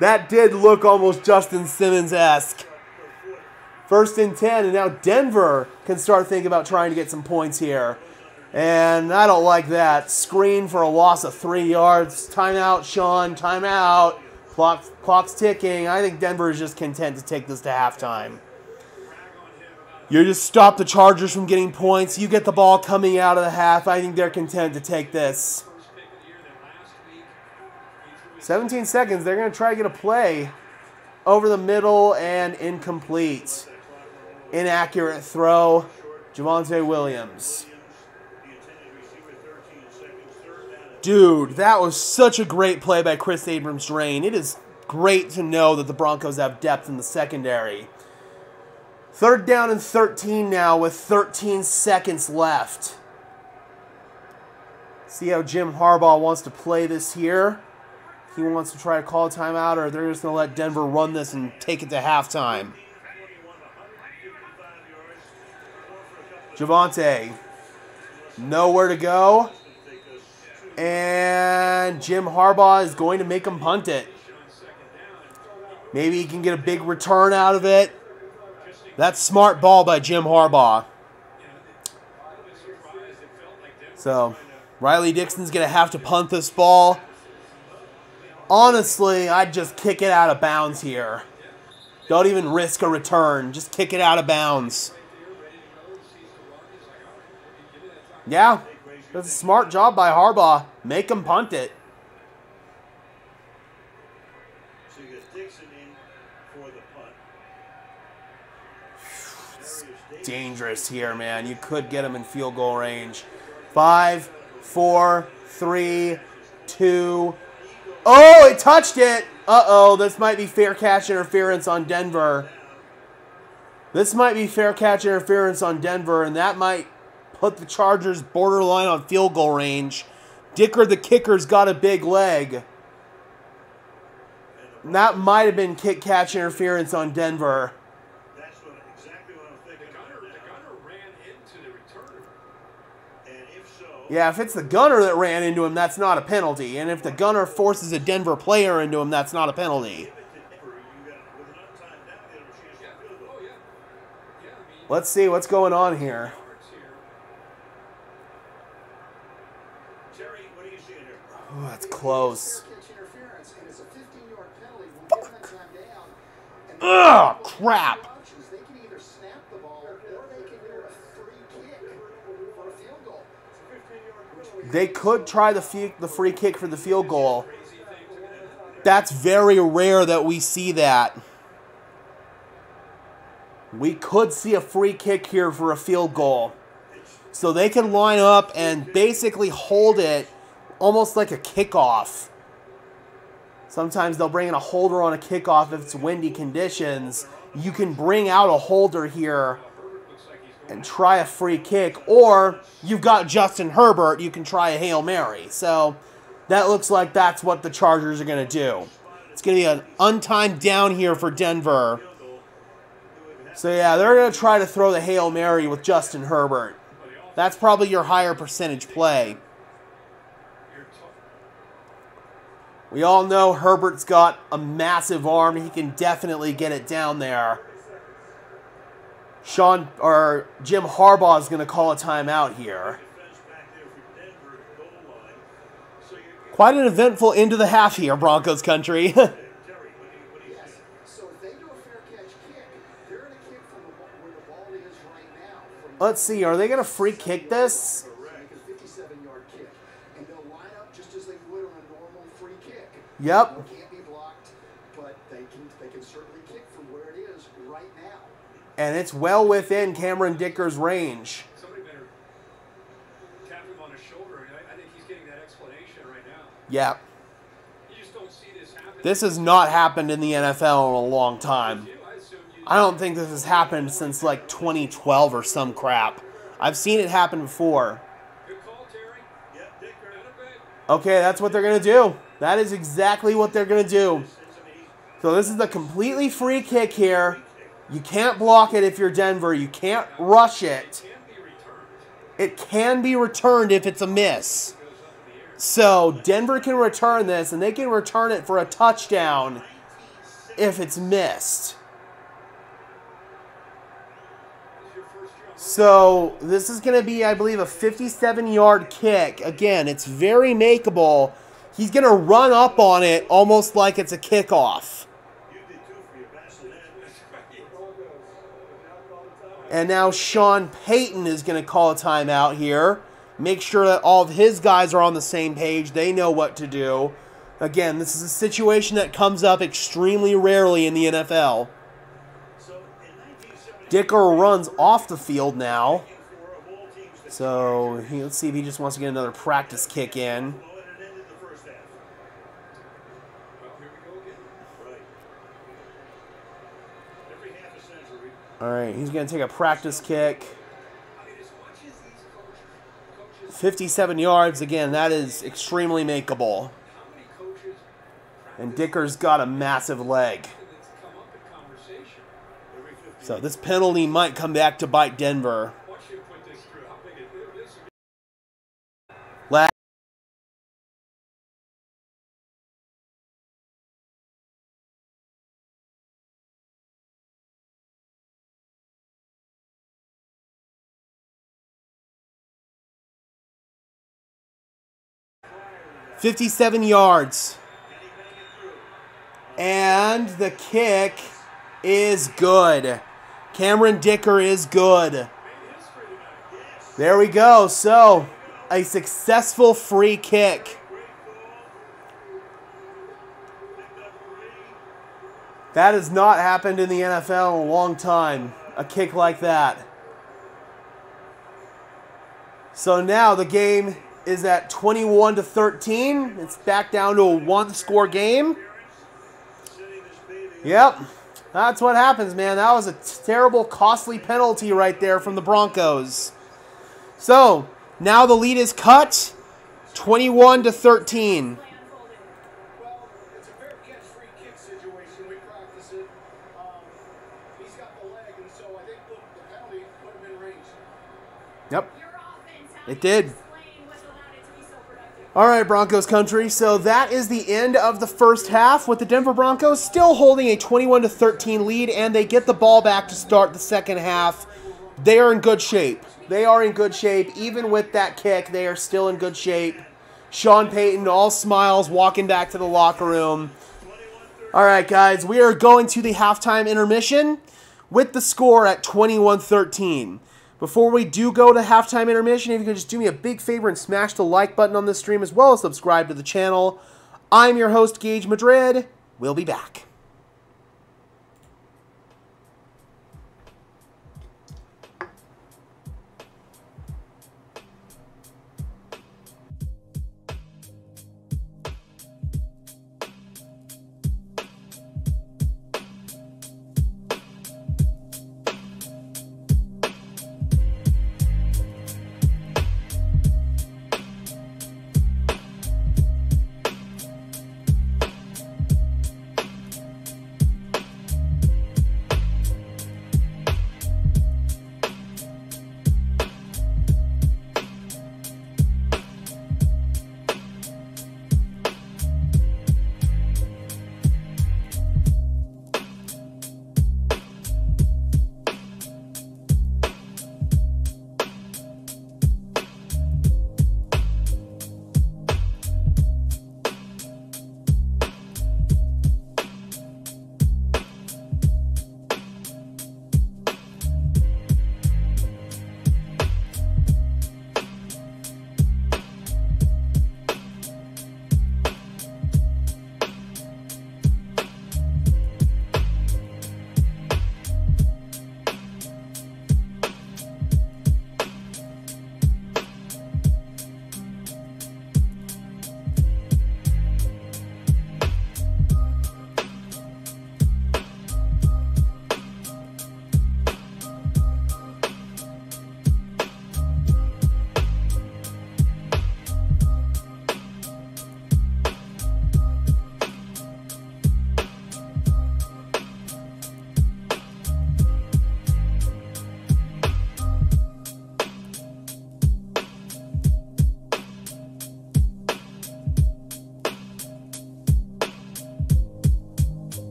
That did look almost Justin Simmons-esque. 1st and 10, and now Denver can start thinking about trying to get some points here. And I don't like that. Screen for a loss of 3 yards. Timeout, Sean. Timeout. Clock's ticking. I think Denver is just content to take this to halftime. You just stop the Chargers from getting points. You get the ball coming out of the half. I think they're content to take this. 17 seconds. They're going to try to get a play over the middle and incomplete. Inaccurate throw. Javonte Williams. Dude, that was such a great play by Chris Abrams-Drain. It is great to know that the Broncos have depth in the secondary. 3rd down and 13 now with 13 seconds left. See how Jim Harbaugh wants to play this here. He wants to try to call a timeout, or they're just going to let Denver run this and take it to halftime. Javonte. Nowhere to go. And Jim Harbaugh is going to make him punt it. Maybe he can get a big return out of it. That's smart ball by Jim Harbaugh. So, Riley Dixon's going to have to punt this ball. Honestly, I'd just kick it out of bounds here. Don't even risk a return. Just kick it out of bounds. Yeah, that's a smart job by Harbaugh. Make him punt it. Dangerous here, man. You could get him in field goal range. 5, 4, 3, 2. Oh, it touched it. Uh-oh, this might be fair catch interference on Denver. This might be fair catch interference on Denver, and that might put the Chargers borderline on field goal range. Dicker, the kicker's got a big leg. And that might have been kick catch interference on Denver. Yeah, if it's the gunner that ran into him, that's not a penalty. And if the gunner forces a Denver player into him, that's not a penalty. Let's see what's going on here. Oh, that's close. Fuck. Ugh, crap. They could try the free kick for the field goal. That's very rare that we see that. We could see a free kick here for a field goal. So they can line up and basically hold it almost like a kickoff. Sometimes they'll bring in a holder on a kickoff if it's windy conditions. You can bring out a holder here and try a free kick, or you've got Justin Herbert, you can try a Hail Mary. So that looks like that's what the Chargers are going to do. It's going to be an untimed down here for Denver. So yeah, they're going to try to throw the Hail Mary with Justin Herbert. That's probably your higher percentage play. We all know Herbert's got a massive arm. He can definitely get it down there. Jim Harbaugh is going to call a timeout here. Quite an eventful end of the half here, Broncos country. Let's see, are they going to free kick this? Yep. And it's well within Cameron Dicker's range. Somebody better tap him on his shoulder. I think he's getting that explanation right now. Yep. You just don't see this happen. This has not happened in the NFL in a long time. I don't think this has happened since like 2012 or some crap. I've seen it happen before. Good call, Terry. Yeah, Dicker. Okay, that's what they're going to do. That is exactly what they're going to do. So this is a completely free kick here. You can't block it if you're Denver. You can't rush it. It can be returned if it's a miss. So Denver can return this, and they can return it for a touchdown if it's missed. So this is going to be, I believe, a 57-yard kick. Again, it's very makeable. He's going to run up on it almost like it's a kickoff. And now Sean Payton is going to call a timeout here. Make sure that all of his guys are on the same page. They know what to do. Again, this is a situation that comes up extremely rarely in the NFL. Dicker runs off the field now. So let's see if he just wants to get another practice kick in. All right, he's going to take a practice kick. 57 yards. Again, that is extremely makeable. And Dicker's got a massive leg. So this penalty might come back to bite Denver. Last 57 yards. And the kick is good. Cameron Dicker is good. There we go. So, a successful free kick. That has not happened in the NFL in a long time. A kick like that. So now the game is at 21-13. It's back down to a one-score game. Yep. That's what happens, man. That was a terrible, costly penalty right there from the Broncos. So, now the lead is cut, 21-13. Well, it's a fair catch free kick situation. We practice it. He's got the leg, and so I think the penalty would have been raised. Yep. It did. All right, Broncos country. So that is the end of the first half with the Denver Broncos still holding a 21-13 lead, and they get the ball back to start the second half. They are in good shape. They are in good shape. Even with that kick, they are still in good shape. Sean Payton, all smiles, walking back to the locker room. All right, guys, we are going to the halftime intermission with the score at 21-13. Before we do go to halftime intermission, if you could just do me a big favor and smash the like button on this stream as well as subscribe to the channel. I'm your host, Gage Madrid. We'll be back.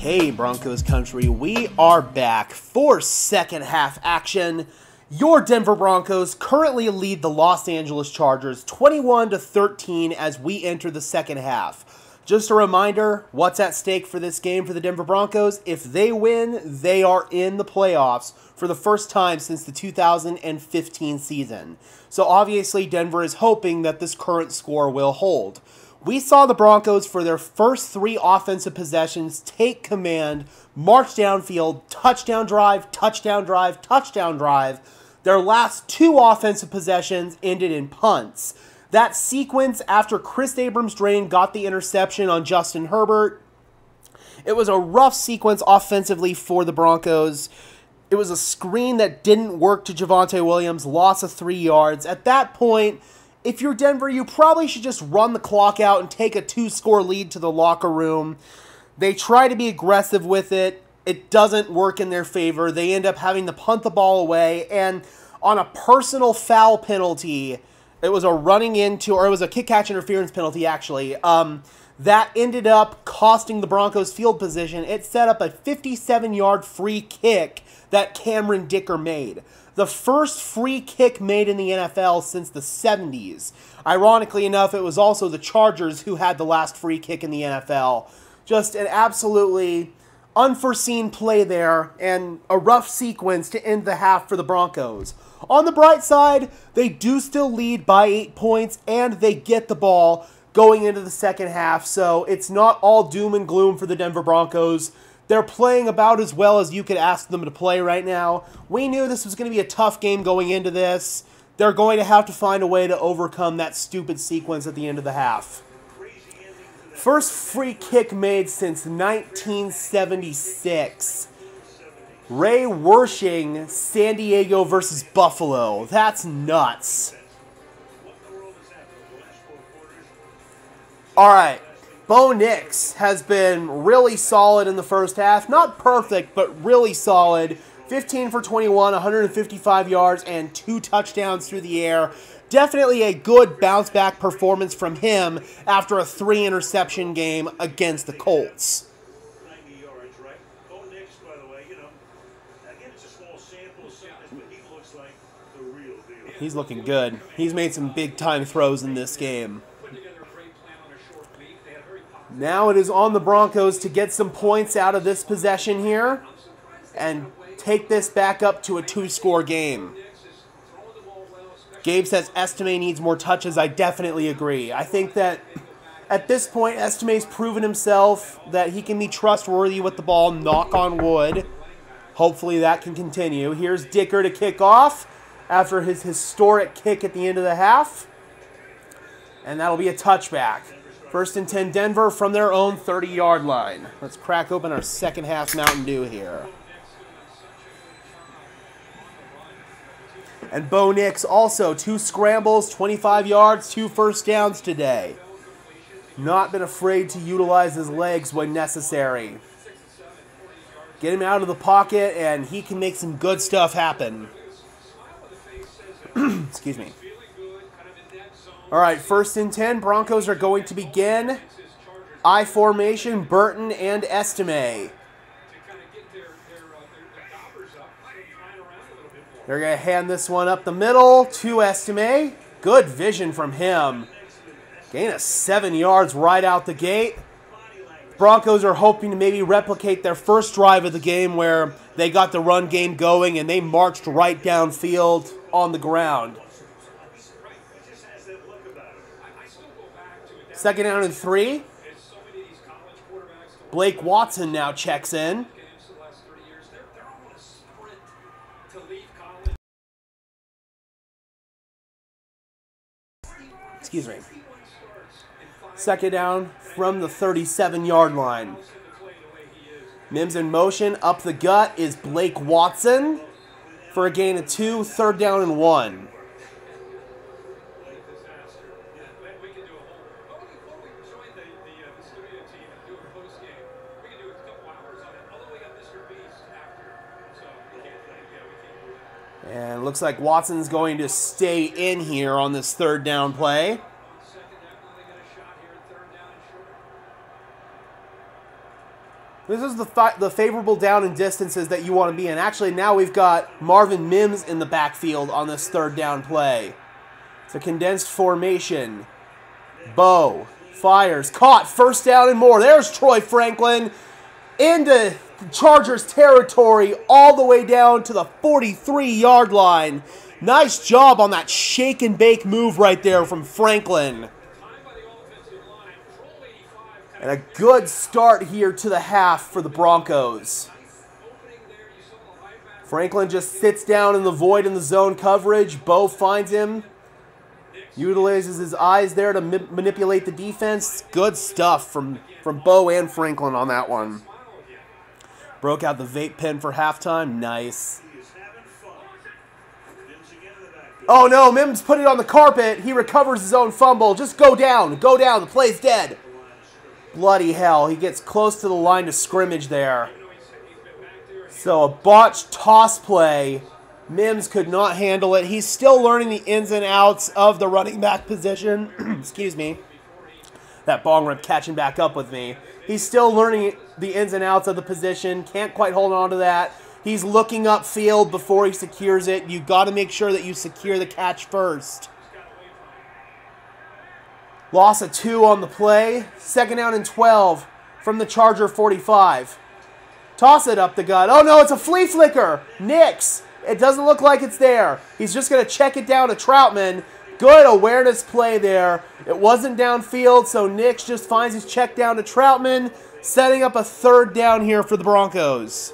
Okay, Broncos country, we are back for second half action. Your Denver Broncos currently lead the Los Angeles Chargers 21-13 as we enter the second half. Just a reminder, what's at stake for this game for the Denver Broncos? If they win, they are in the playoffs for the first time since the 2015 season. So obviously Denver is hoping that this current score will hold. We saw the Broncos for their first 3 offensive possessions take command, march downfield, touchdown drive, touchdown drive, touchdown drive. Their last 2 offensive possessions ended in punts. That sequence after Chris Abrams-Draine got the interception on Justin Herbert, it was a rough sequence offensively for the Broncos. It was a screen that didn't work to Javonte Williams, loss of 3 yards. At that point, if you're Denver, you probably should just run the clock out and take a 2-score lead to the locker room. They try to be aggressive with it. It doesn't work in their favor. They end up having to punt the ball away. And on a personal foul penalty, it was a running into, or it was a kick-catch interference penalty, actually, that ended up costing the Broncos field position. It set up a 57-yard free kick that Cameron Dicker made. The first free kick made in the NFL since the 70s. Ironically enough, it was also the Chargers who had the last free kick in the NFL. Just an absolutely unforeseen play there and a rough sequence to end the half for the Broncos. On the bright side, they do still lead by 8 points and they get the ball going into the second half. So it's not all doom and gloom for the Denver Broncos. They're playing about as well as you could ask them to play right now. We knew this was going to be a tough game going into this. They're going to have to find a way to overcome that stupid sequence at the end of the half. First free kick made since 1976. Ray Wersching, San Diego versus Buffalo. That's nuts. All right. Bo Nix has been really solid in the first half. Not perfect, but really solid. 15 for 21, 155 yards, and 2 touchdowns through the air. Definitely a good bounce-back performance from him after a 3-interception game against the Colts. 90 yards, right? Bo Nix, by the way, again, it's a small sample size, but he looks like the real deal. He's looking good. He's made some big-time throws in this game. Now it is on the Broncos to get some points out of this possession here and take this back up to a 2-score game. Gabe says Estime needs more touches. I definitely agree. I think that at this point, Estime's proven himself that he can be trustworthy with the ball, knock on wood. Hopefully that can continue. Here's Dicker to kick off after his historic kick at the end of the half. And that'll be a touchback. First and 10 Denver from their own 30-yard line. Let's crack open our second half Mountain Dew here. And Bo Nix also 2 scrambles, 25 yards, 2 first downs today. Not been afraid to utilize his legs when necessary. Get him out of the pocket and he can make some good stuff happen. Excuse me. All right, first and 10. Broncos are going to begin I formation, Burton and Estime. They're going to hand this one up the middle to Estime. Good vision from him. Gain of 7 yards right out the gate. Broncos are hoping to maybe replicate their first drive of the game where they got the run game going and they marched right downfield on the ground. Second down and 3. Blake Watson now checks in. Excuse me. Second down from the 37-yard line. Mims in motion. Up the gut is Blake Watson for a gain of 2. Third down and 1. And looks like Watson's going to stay in here on this third down play. This is the favorable down and distances that you want to be in. Actually, now we've got Marvin Mims in the backfield on this third down play. It's a condensed formation. Bo fires, caught, first down and more. There's Troy Franklin into Chargers territory all the way down to the 43-yard line. Nice job on that shake and bake move right there from Franklin. And a good start here to the half for the Broncos. Franklin just sits down in the void in the zone coverage. Bo finds him. Utilizes his eyes there to manipulate the defense. Good stuff from Bo and Franklin on that one. Broke out the vape pen for halftime. Nice. Oh no, Mims put it on the carpet. He recovers his own fumble. Just go down. Go down. The play's dead. Bloody hell. He gets close to the line of scrimmage there. So a botched toss play. Mims could not handle it. He's still learning the ins and outs of the running back position. Excuse me. That bong rip catching back up with me. He's still learning the ins and outs of the position. Can't quite hold on to that. He's looking upfield before he secures it. You got to make sure that you secure the catch first. Loss of 2 on the play. Second down and 12 from the Charger 45. Toss it up the gut. Oh no, it's a flea flicker. Nix. It doesn't look like it's there. He's just going to check it down to Troutman. Good awareness play there. It wasn't downfield, so Nix just finds his check down to Troutman, setting up a third down here for the Broncos.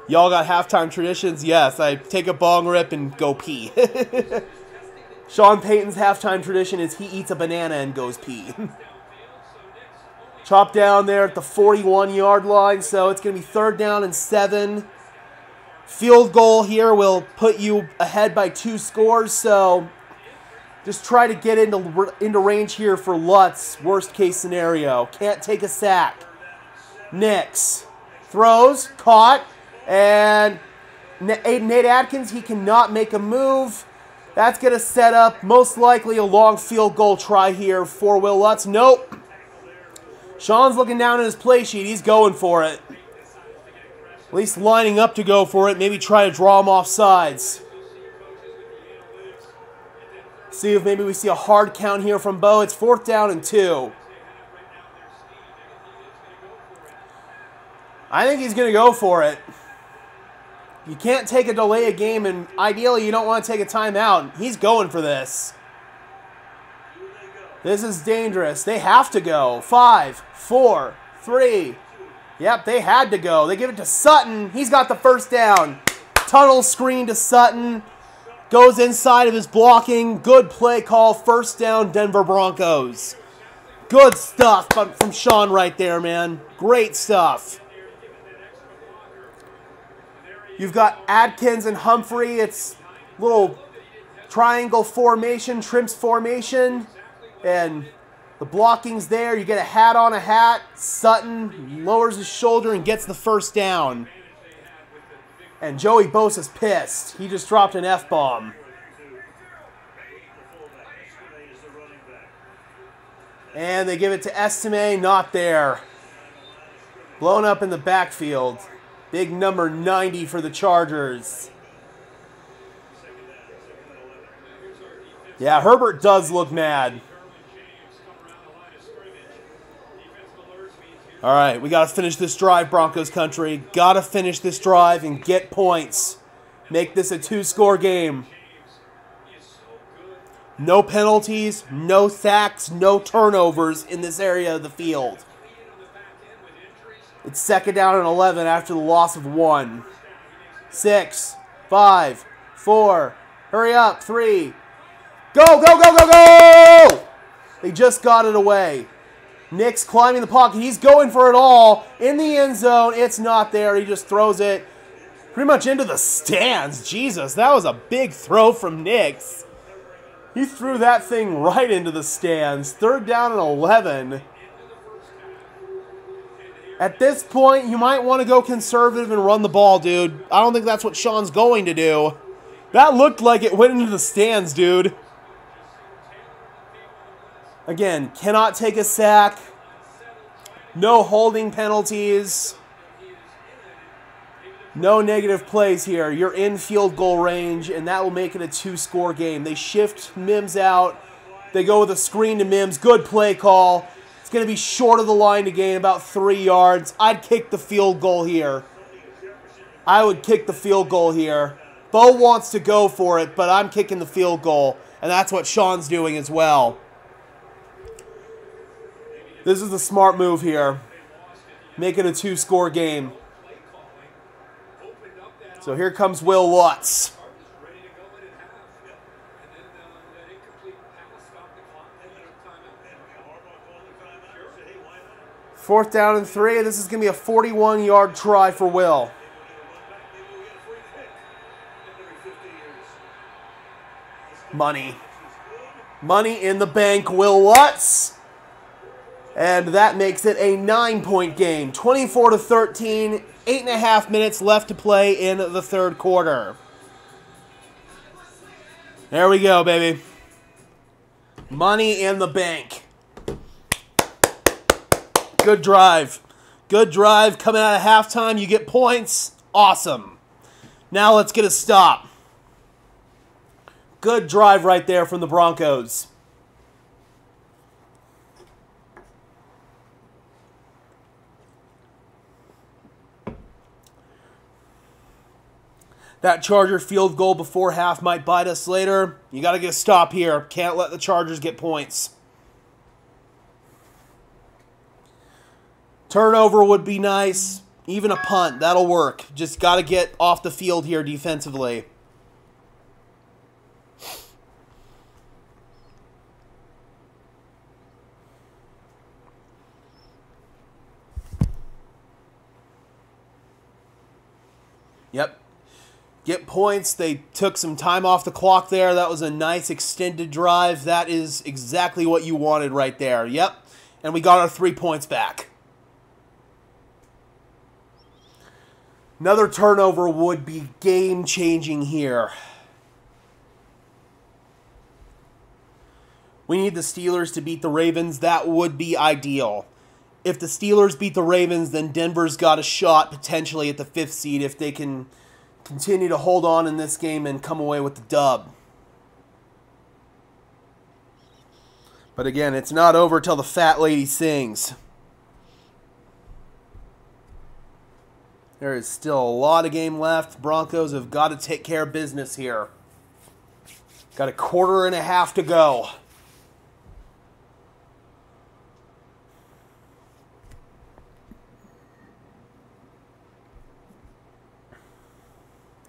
Y'all got halftime traditions? Yes, I take a bong rip and go pee. Sean Payton's halftime tradition is he eats a banana and goes pee. Chop down there at the 41-yard line, so it's going to be third down and 7. Field goal here will put you ahead by 2 scores, so just try to get into range here for Lutz, worst case scenario. Can't take a sack. Nix throws, caught, and Nate Atkins, he cannot make a move. That's going to set up most likely a long field goal try here for Will Lutz. Nope. Sean's looking down at his play sheet. He's going for it. At least lining up to go for it. Maybe try to draw him off sides. See if maybe we see a hard count here from Bo. It's 4th down and 2. I think he's going to go for it. You can't take a delay a game, and ideally you don't want to take a timeout. He's going for this. This is dangerous. They have to go. 5, 4, 3. Yep, they had to go. They give it to Sutton. He's got the first down. Tunnel screen to Sutton. Goes inside of his blocking. Good play call. First down, Denver Broncos. Good stuff from Sean right there, man. Great stuff. You've got Adkins and Humphrey. It's little triangle formation, Trimps formation. And the blocking's there. You get a hat on a hat. Sutton lowers his shoulder and gets the first down. And Joey Bosa's pissed. He just dropped an F-bomb. And they give it to Estime. Not there. Blown up in the backfield. Big number 90 for the Chargers. Yeah, Herbert does look mad. All right, we got to finish this drive, Broncos country. Got to finish this drive and get points. Make this a 2-score game. No penalties, no sacks, no turnovers in this area of the field. It's second down and 11 after the loss of 1. 6, 5, 4, hurry up, 3. Go, go, go, go, go! They just got it away. Nick's climbing the pocket. He's going for it all. In the end zone, it's not there. He just throws it pretty much into the stands. Jesus, that was a big throw from Nix. He threw that thing right into the stands. Third down and 11. At this point, you might want to go conservative and run the ball, dude. I don't think that's what Sean's going to do. That looked like it went into the stands, dude. Again, cannot take a sack. No holding penalties. No negative plays here. You're in field goal range, and that will make it a 2-score game. They shift Mims out. They go with a screen to Mims. Good play call. It's going to be short of the line to gain, about 3 yards. I'd kick the field goal here. I would kick the field goal here. Bo wants to go for it, but I'm kicking the field goal, and that's what Sean's doing as well. This is the smart move here. Make it a 2-score game. So here comes Will Lutz. 4th down and 3. This is going to be a 41-yard try for Will. Money. Money in the bank, Will Lutz. And that makes it a 9-point game. 24-13. 8.5 minutes left to play in the 3rd quarter. There we go, baby. Money in the bank. Good drive. Good drive. Coming out of halftime, you get points. Awesome. Now let's get a stop. Good drive right there from the Broncos. That Charger field goal before half might bite us later. You got to get a stop here. Can't let the Chargers get points. Turnover would be nice. Even a punt, that'll work. Just got to get off the field here defensively. Yep. Get points. They took some time off the clock there. That was a nice extended drive. That is exactly what you wanted right there. Yep. And we got our 3 points back. Another turnover would be game-changing here. We need the Steelers to beat the Ravens. That would be ideal. If the Steelers beat the Ravens, then Denver's got a shot potentially at the 5th seed if they can continue to hold on in this game and come away with the dub. But again, it's not over till the fat lady sings. There is still a lot of game left. Broncos have got to take care of business here. Got a 1.5 to go.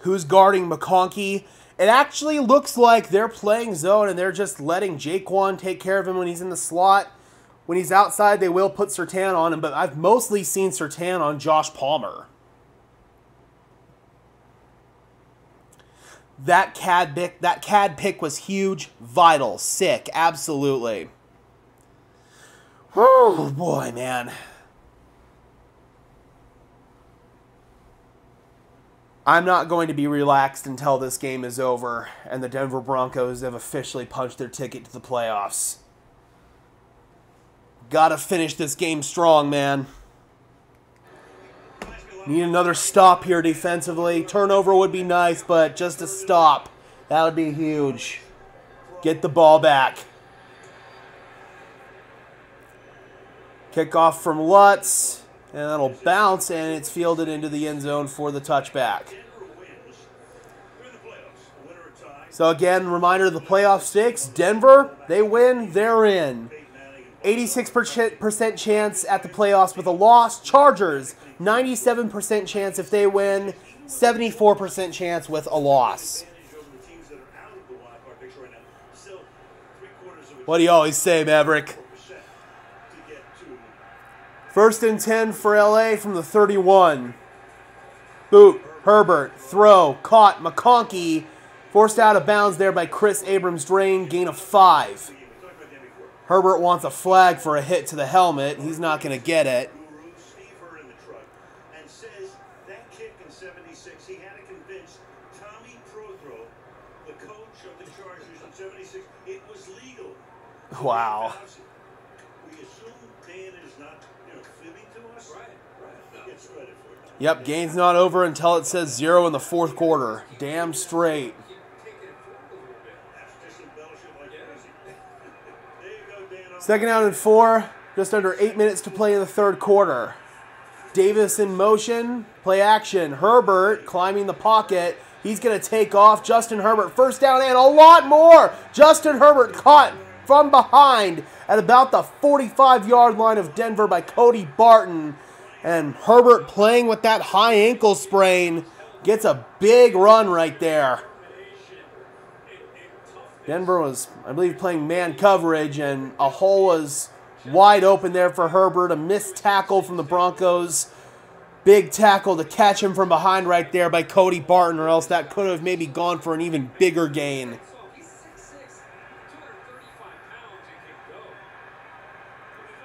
Who's guarding McConkey? It actually looks like they're playing zone and they're just letting Jaquan take care of him when he's in the slot. When he's outside, they will put Surtain on him, but I've mostly seen Surtain on Josh Palmer. That CAD pick was huge, vital, sick, absolutely. Oh boy, man. I'm not going to be relaxed until this game is over and the Denver Broncos have officially punched their ticket to the playoffs. Gotta finish this game strong, man. Need another stop here defensively. Turnover would be nice, but just a stop. That would be huge. Get the ball back. Kickoff from Lutz. And that'll bounce, and it's fielded into the end zone for the touchback. So again, reminder of the playoff stakes. Denver, they win, they're in. 86% chance at the playoffs with a loss. Chargers, 97% chance if they win. 74% chance with a loss. What do you always say, Maverick? 1st and 10 for LA from the 31. Boot, Herbert, throw, caught, McConkey. Forced out of bounds there by Chris Abrams-Drain, gain of 5. Herbert wants a flag for a hit to the helmet. He's not going to get it. Wow. We assume Dan is not, fibbing to us. Right. He gets credit for it. Yep, game's not over until it says 0 in the fourth quarter. Damn straight. That's just embellishing like crazy. There you go, Dan. Second down and 4. Just under 8 minutes to play in the third quarter. Davis in motion. Play action. Herbert climbing the pocket. He's going to take off. Justin Herbert, first down and a lot more. Justin Herbert caught from behind at about the 45-yard line of Denver by Cody Barton. And Herbert, playing with that high ankle sprain, gets a big run right there. Denver was, I believe, playing man coverage, and a hole was wide open there for Herbert. A missed tackle from the Broncos. Big tackle to catch him from behind right there by Cody Barton, or else that could have maybe gone for an even bigger gain.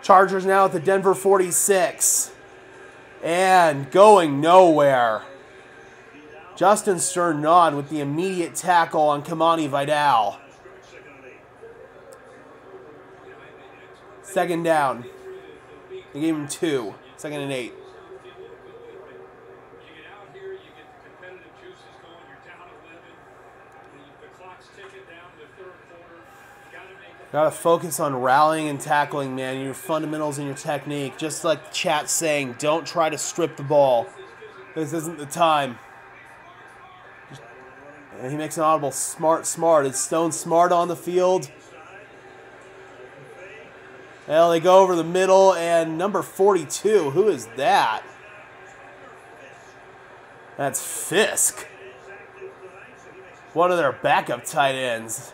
Chargers now at the Denver 46. And going nowhere. Justin Sternod with the immediate tackle on Kamani Vidal. Second down. They gave him 2. Second and 8. Got to focus on rallying and tackling, man. Your fundamentals and your technique. Just like the chat's saying, don't try to strip the ball. This isn't the time. And he makes an audible smart. Is Stone Smart on the field? Well, they go over the middle, and number 42. Who is that? That's Fisk. One of their backup tight ends.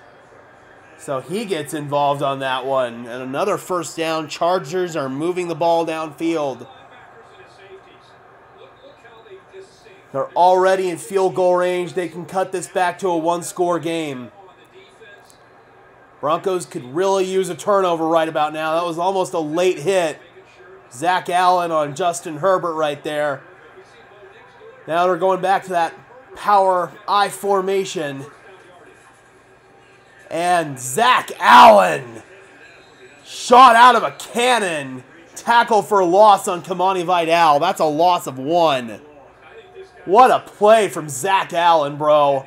So he gets involved on that one. And another first down. Chargers are moving the ball downfield. They're already in field goal range. They can cut this back to a one-score game. Broncos could really use a turnover right about now. That was almost a late hit. Zach Allen on Justin Herbert right there. Now they're going back to that power I formation. And Zach Allen, shot out of a cannon. Tackle for loss on Kamani Vidal. That's a loss of 1. What a play from Zach Allen, bro.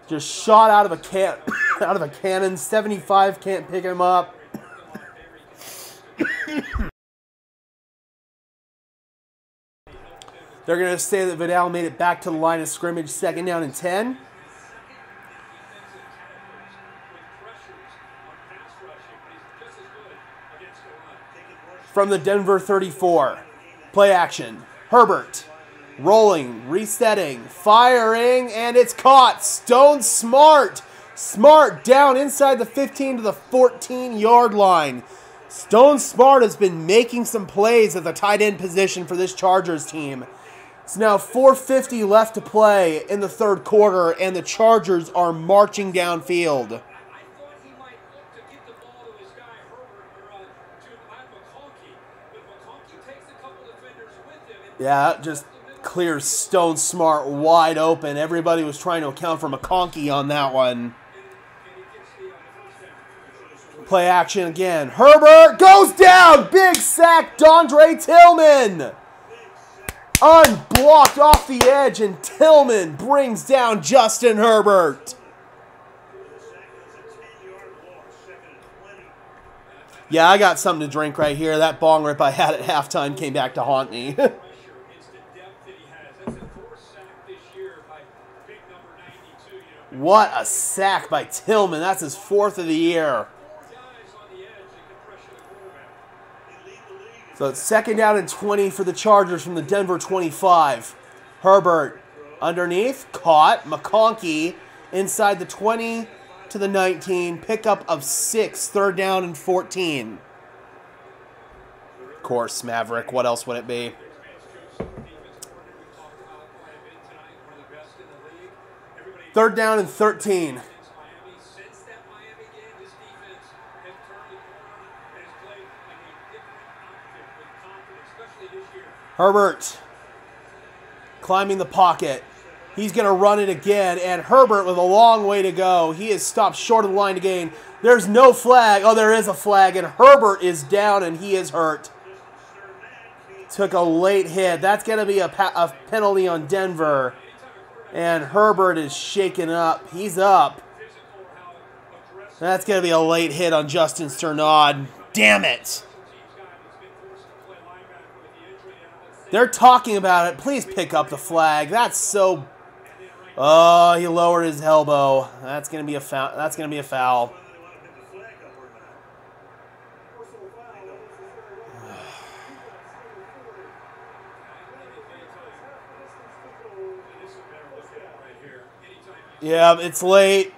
Just shot out of a cannon. 75 can't pick him up. They're going to say that Vidal made it back to the line of scrimmage. Second down and 10. From the Denver 34. Play action. Herbert. Rolling. Resetting. Firing. And it's caught. Stone Smart. Smart down inside the 15 to the 14-yard line. Stone Smart has been making some plays at the tight end position for this Chargers team. It's now 4:50 left to play in the third quarter, and the Chargers are marching downfield. Yeah, that just clears Stone Smart wide open. Everybody was trying to account for McConkey on that one. Play action again. Herbert goes down. Big sack, Dondre Tillman. Unblocked off the edge, and Tillman brings down Justin Herbert. Yeah, I got something to drink right here. That bong rip I had at halftime came back to haunt me. What a sack by Tillman. That's his 4th of the year. So it's second down and 20 for the Chargers from the Denver 25. Herbert underneath. Caught. McConkey inside the 20 to the 19. Pickup of 6. Third down and 14. Of course, Maverick. What else would it be? Third down and 13. Herbert climbing the pocket. He's going to run it again, and Herbert with a long way to go. He is stopped short of the line to gain. There's no flag. Oh, there is a flag, and Herbert is down, and he is hurt. Took a late hit. That's going to be a penalty on Denver, and Herbert is shaken up. He's up. That's going to be a late hit on Justin Sternad. Damn it. They're talking about it. Please pick up the flag. That's so... Oh, he lowered his elbow. That's going to be a foul. That's going to be a foul. Yeah, it's late.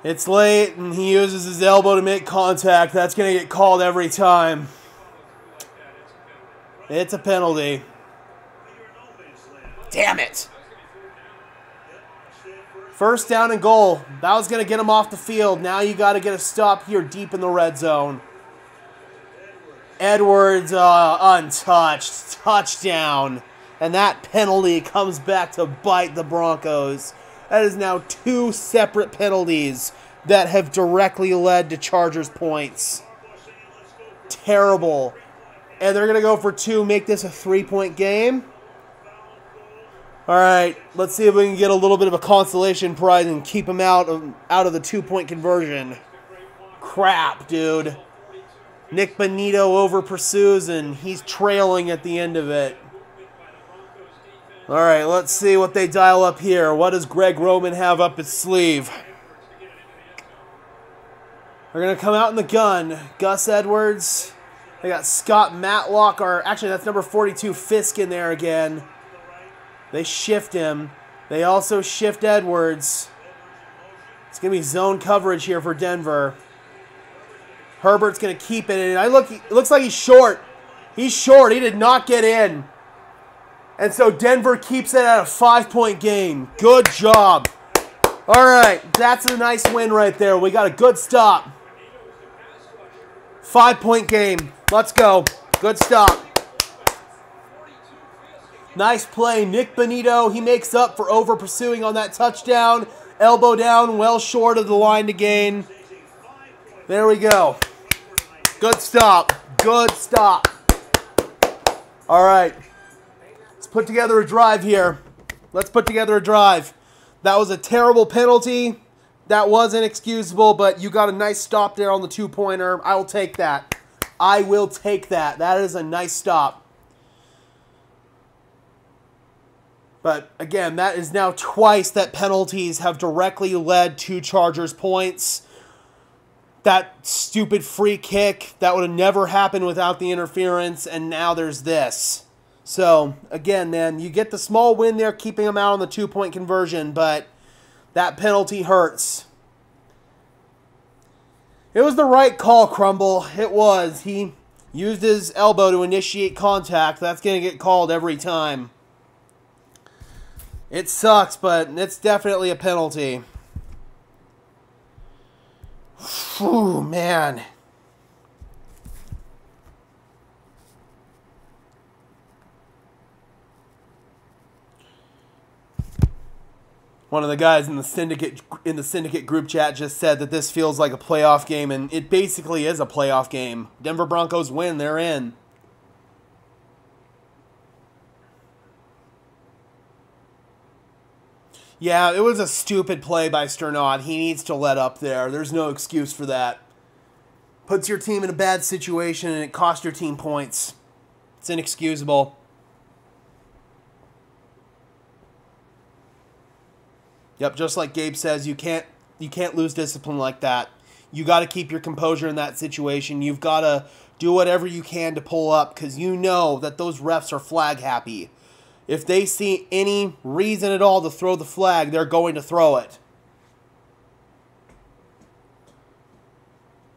It's late, and he uses his elbow to make contact. That's going to get called every time. It's a penalty. Damn it. First down and goal. That was going to get him off the field. Now you got to get a stop here deep in the red zone. Edwards untouched. Touchdown. And that penalty comes back to bite the Broncos. That is now 2 separate penalties that have directly led to Chargers points. Terrible. And they're going to go for 2, make this a 3-point game. All right, let's see if we can get a little bit of a consolation prize and keep him out of the 2-point conversion. Crap, dude. Nick Bonito over pursues, and he's trailing at the end of it. All right, let's see what they dial up here. What does Greg Roman have up his sleeve? They're going to come out in the gun. Gus Edwards. They got Scott Matlock, or actually that's number 42, Fisk in there again. They shift him. They also shift Edwards. It's going to be zone coverage here for Denver. Herbert's going to keep it. And it looks like he's short. He's short. He did not get in. And so Denver keeps it at a 5-point game. Good job. All right. That's a nice win right there. We got a good stop. 5-point game. Let's go. Good stop. Nice play. Nick Bonito, he makes up for over pursuing on that touchdown. Elbow down, well short of the line to gain. There we go. Good stop. Good stop. All right. Let's put together a drive here. Let's put together a drive. That was a terrible penalty. That was inexcusable, but you got a nice stop there on the 2-pointer. I will take that. I will take that. That is a nice stop. But again, that is now twice that penalties have directly led to Chargers points. That stupid free kick, that would have never happened without the interference, and now there's this. So, again, man, you get the small win there, keeping them out on the 2-point conversion, but that penalty hurts. It was the right call, Crumble. It was. He used his elbow to initiate contact. That's going to get called every time. It sucks, but it's definitely a penalty. Whew, man. One of the guys in the Syndicate group chat just said that this feels like a playoff game, and it basically is a playoff game. Denver Broncos win, they're in. Yeah, it was a stupid play by Sternad. He needs to let up there. There's no excuse for that. Puts your team in a bad situation, and it costs your team points. It's inexcusable. Yep, just like Gabe says, you can't lose discipline like that. You got to keep your composure in that situation. You've got to do whatever you can to pull up, because you know that those refs are flag happy. If they see any reason at all to throw the flag, they're going to throw it.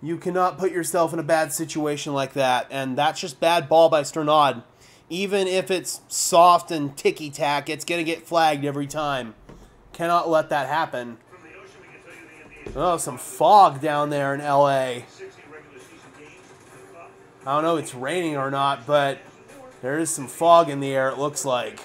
You cannot put yourself in a bad situation like that, and that's just bad ball by Sternad. Even if it's soft and ticky-tack, it's going to get flagged every time. Cannot let that happen. Oh, some fog down there in LA. I don't know if it's raining or not, but there is some fog in the air, it looks like.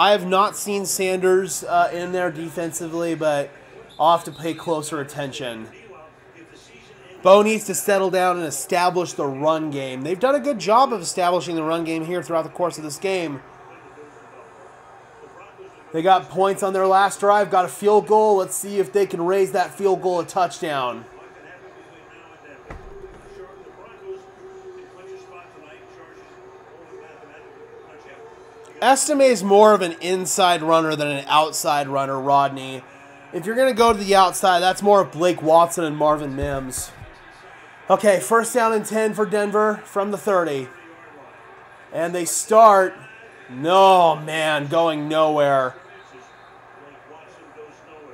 I have not seen Sanders in there defensively, but I'll have to pay closer attention. Bo needs to settle down and establish the run game. They've done a good job of establishing the run game here throughout the course of this game. They got points on their last drive, got a field goal. Let's see if they can raise that field goal a touchdown. Estime is more of an inside runner than an outside runner, Rodney. If you're going to go to the outside, that's more of Blake Watson and Marvin Mims. Okay, first down and 10 for Denver from the 30. And they start, no, man, going nowhere.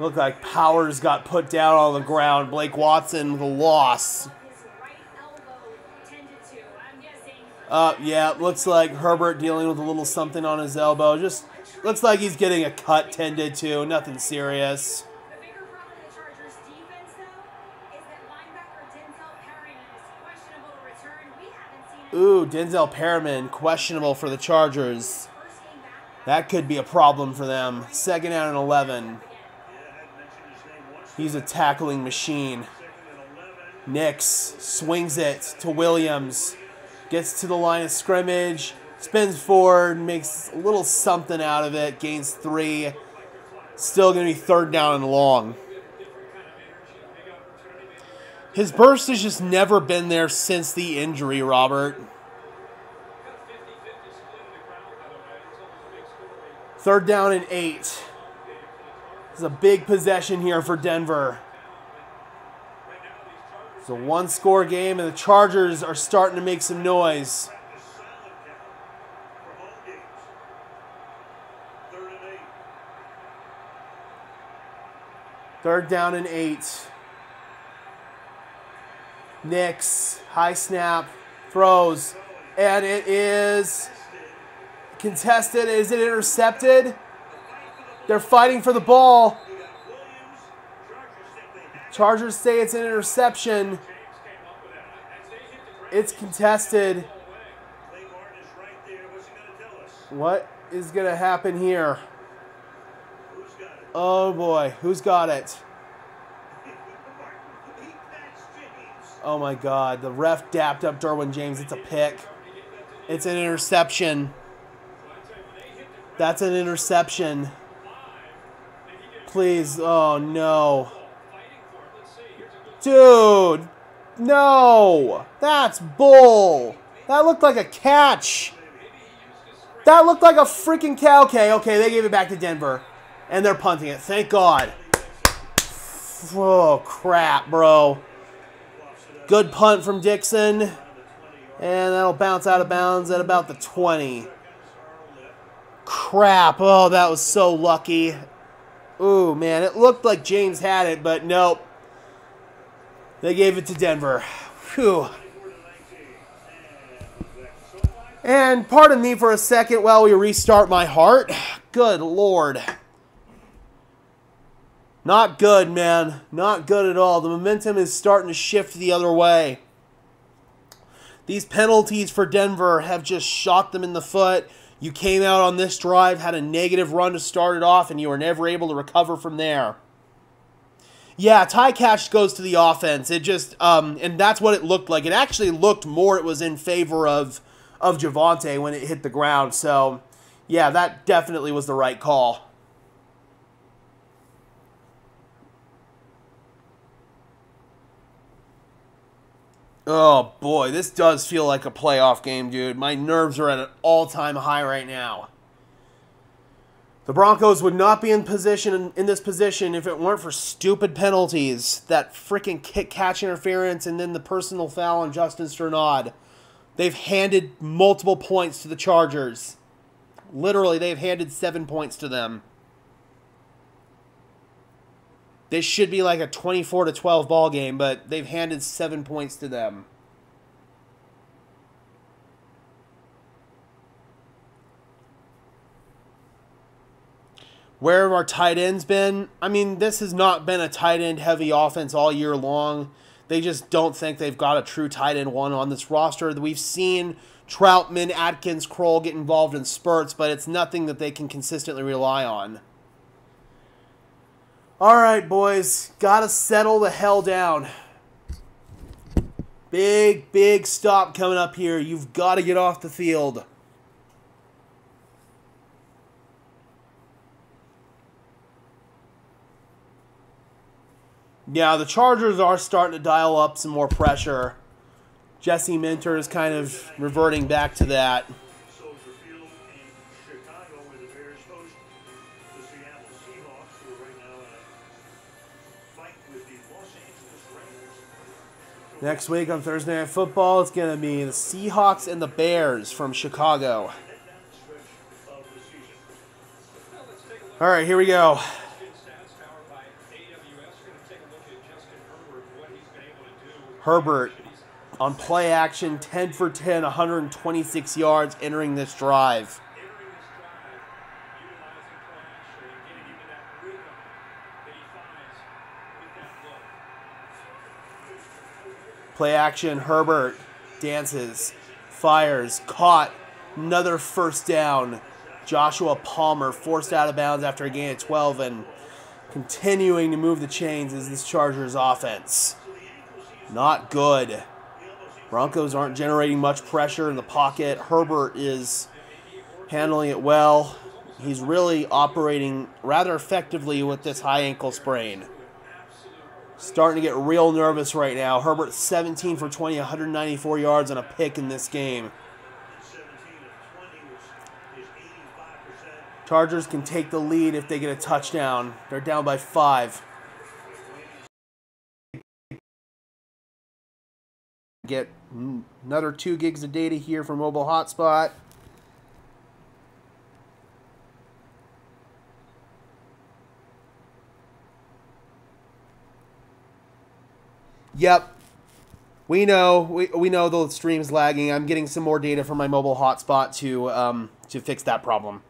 Looked like Powers got put down on the ground. Blake Watson with a loss. Yeah, looks like Herbert dealing with a little something on his elbow. Just looks like he's getting a cut tended to. Nothing serious. Ooh, Denzel Perriman, questionable for the Chargers. That could be a problem for them. Second down and 11. He's a tackling machine. Nix swings it to Williams. Gets to the line of scrimmage. Spins forward, makes a little something out of it. Gains 3. Still going to be third down and long. His burst has just never been there since the injury, Robert. Third down and 8. This is a big possession here for Denver. It's a one-score game, and the Chargers are starting to make some noise. Third down and 8. Nix, high snap, throws, and it is contested. Is it intercepted? They're fighting for the ball. Chargers say it's an interception. It's contested. What is going to happen here? Oh boy, who's got it? Oh my God, the ref dapped up Derwin James. It's a pick. It's an interception. That's an interception. Please, oh no. Dude, no. That's bull. That looked like a catch. That looked like a freaking cow. Okay, they gave it back to Denver. And they're punting it. Thank God. Oh, crap, bro. Good punt from Dixon. And that'll bounce out of bounds at about the 20. Crap. Oh, that was so lucky. Ooh, man. It looked like James had it, but nope. They gave it to Denver. Whew. And pardon me for a second while we restart my heart. Good Lord. Not good, man. Not good at all. The momentum is starting to shift the other way. These penalties for Denver have just shot them in the foot. You came out on this drive, had a negative run to start it off, and you were never able to recover from there. Yeah, tie catch goes to the offense. It just, and that's what it looked like. It actually looked more it was in favor of Javonte when it hit the ground. So, yeah, that definitely was the right call. Oh, boy, this does feel like a playoff game, dude. My nerves are at an all-time high right now. The Broncos would not be in this position if it weren't for stupid penalties. That freaking catch interference and then the personal foul on Justin Strnad. They've handed multiple points to the Chargers. Literally, they've handed 7 points to them. This should be like a 24-12 ball game, but they've handed 7 points to them. Where have our tight ends been? I mean, this has not been a tight end heavy offense all year long. They just don't think they've got a true tight end one on this roster. We've seen Troutman, Atkins, Kroll get involved in spurts, but it's nothing that they can consistently rely on. All right, boys. Got to settle the hell down. Big, big stop coming up here. You've got to get off the field. Yeah, the Chargers are starting to dial up some more pressure. Jesse Minter is kind of reverting back to that. Soldier Field in Chicago, where the Bears host the Seattle Seahawks, who are right now in a fight with the Los Angeles Rams. Next week on Thursday Night Football, it's going to be the Seahawks and the Bears from Chicago. All right, here we go. Herbert on play action, 10 for 10, 126 yards entering this drive. Play action, Herbert dances, fires, caught, another first down. Joshua Palmer forced out of bounds after a gain of 12 and continuing to move the chains is this Chargers offense. Not good. Broncos aren't generating much pressure in the pocket. Herbert is handling it well. He's really operating rather effectively with this high ankle sprain. Starting to get real nervous right now. Herbert 17 for 20, 194 yards and a pick in this game. Chargers can take the lead if they get a touchdown. They're down by 5. Get another 2 gigs of data here for mobile hotspot. Yep. We know the stream's lagging. I'm getting some more data from my mobile hotspot to fix that problem.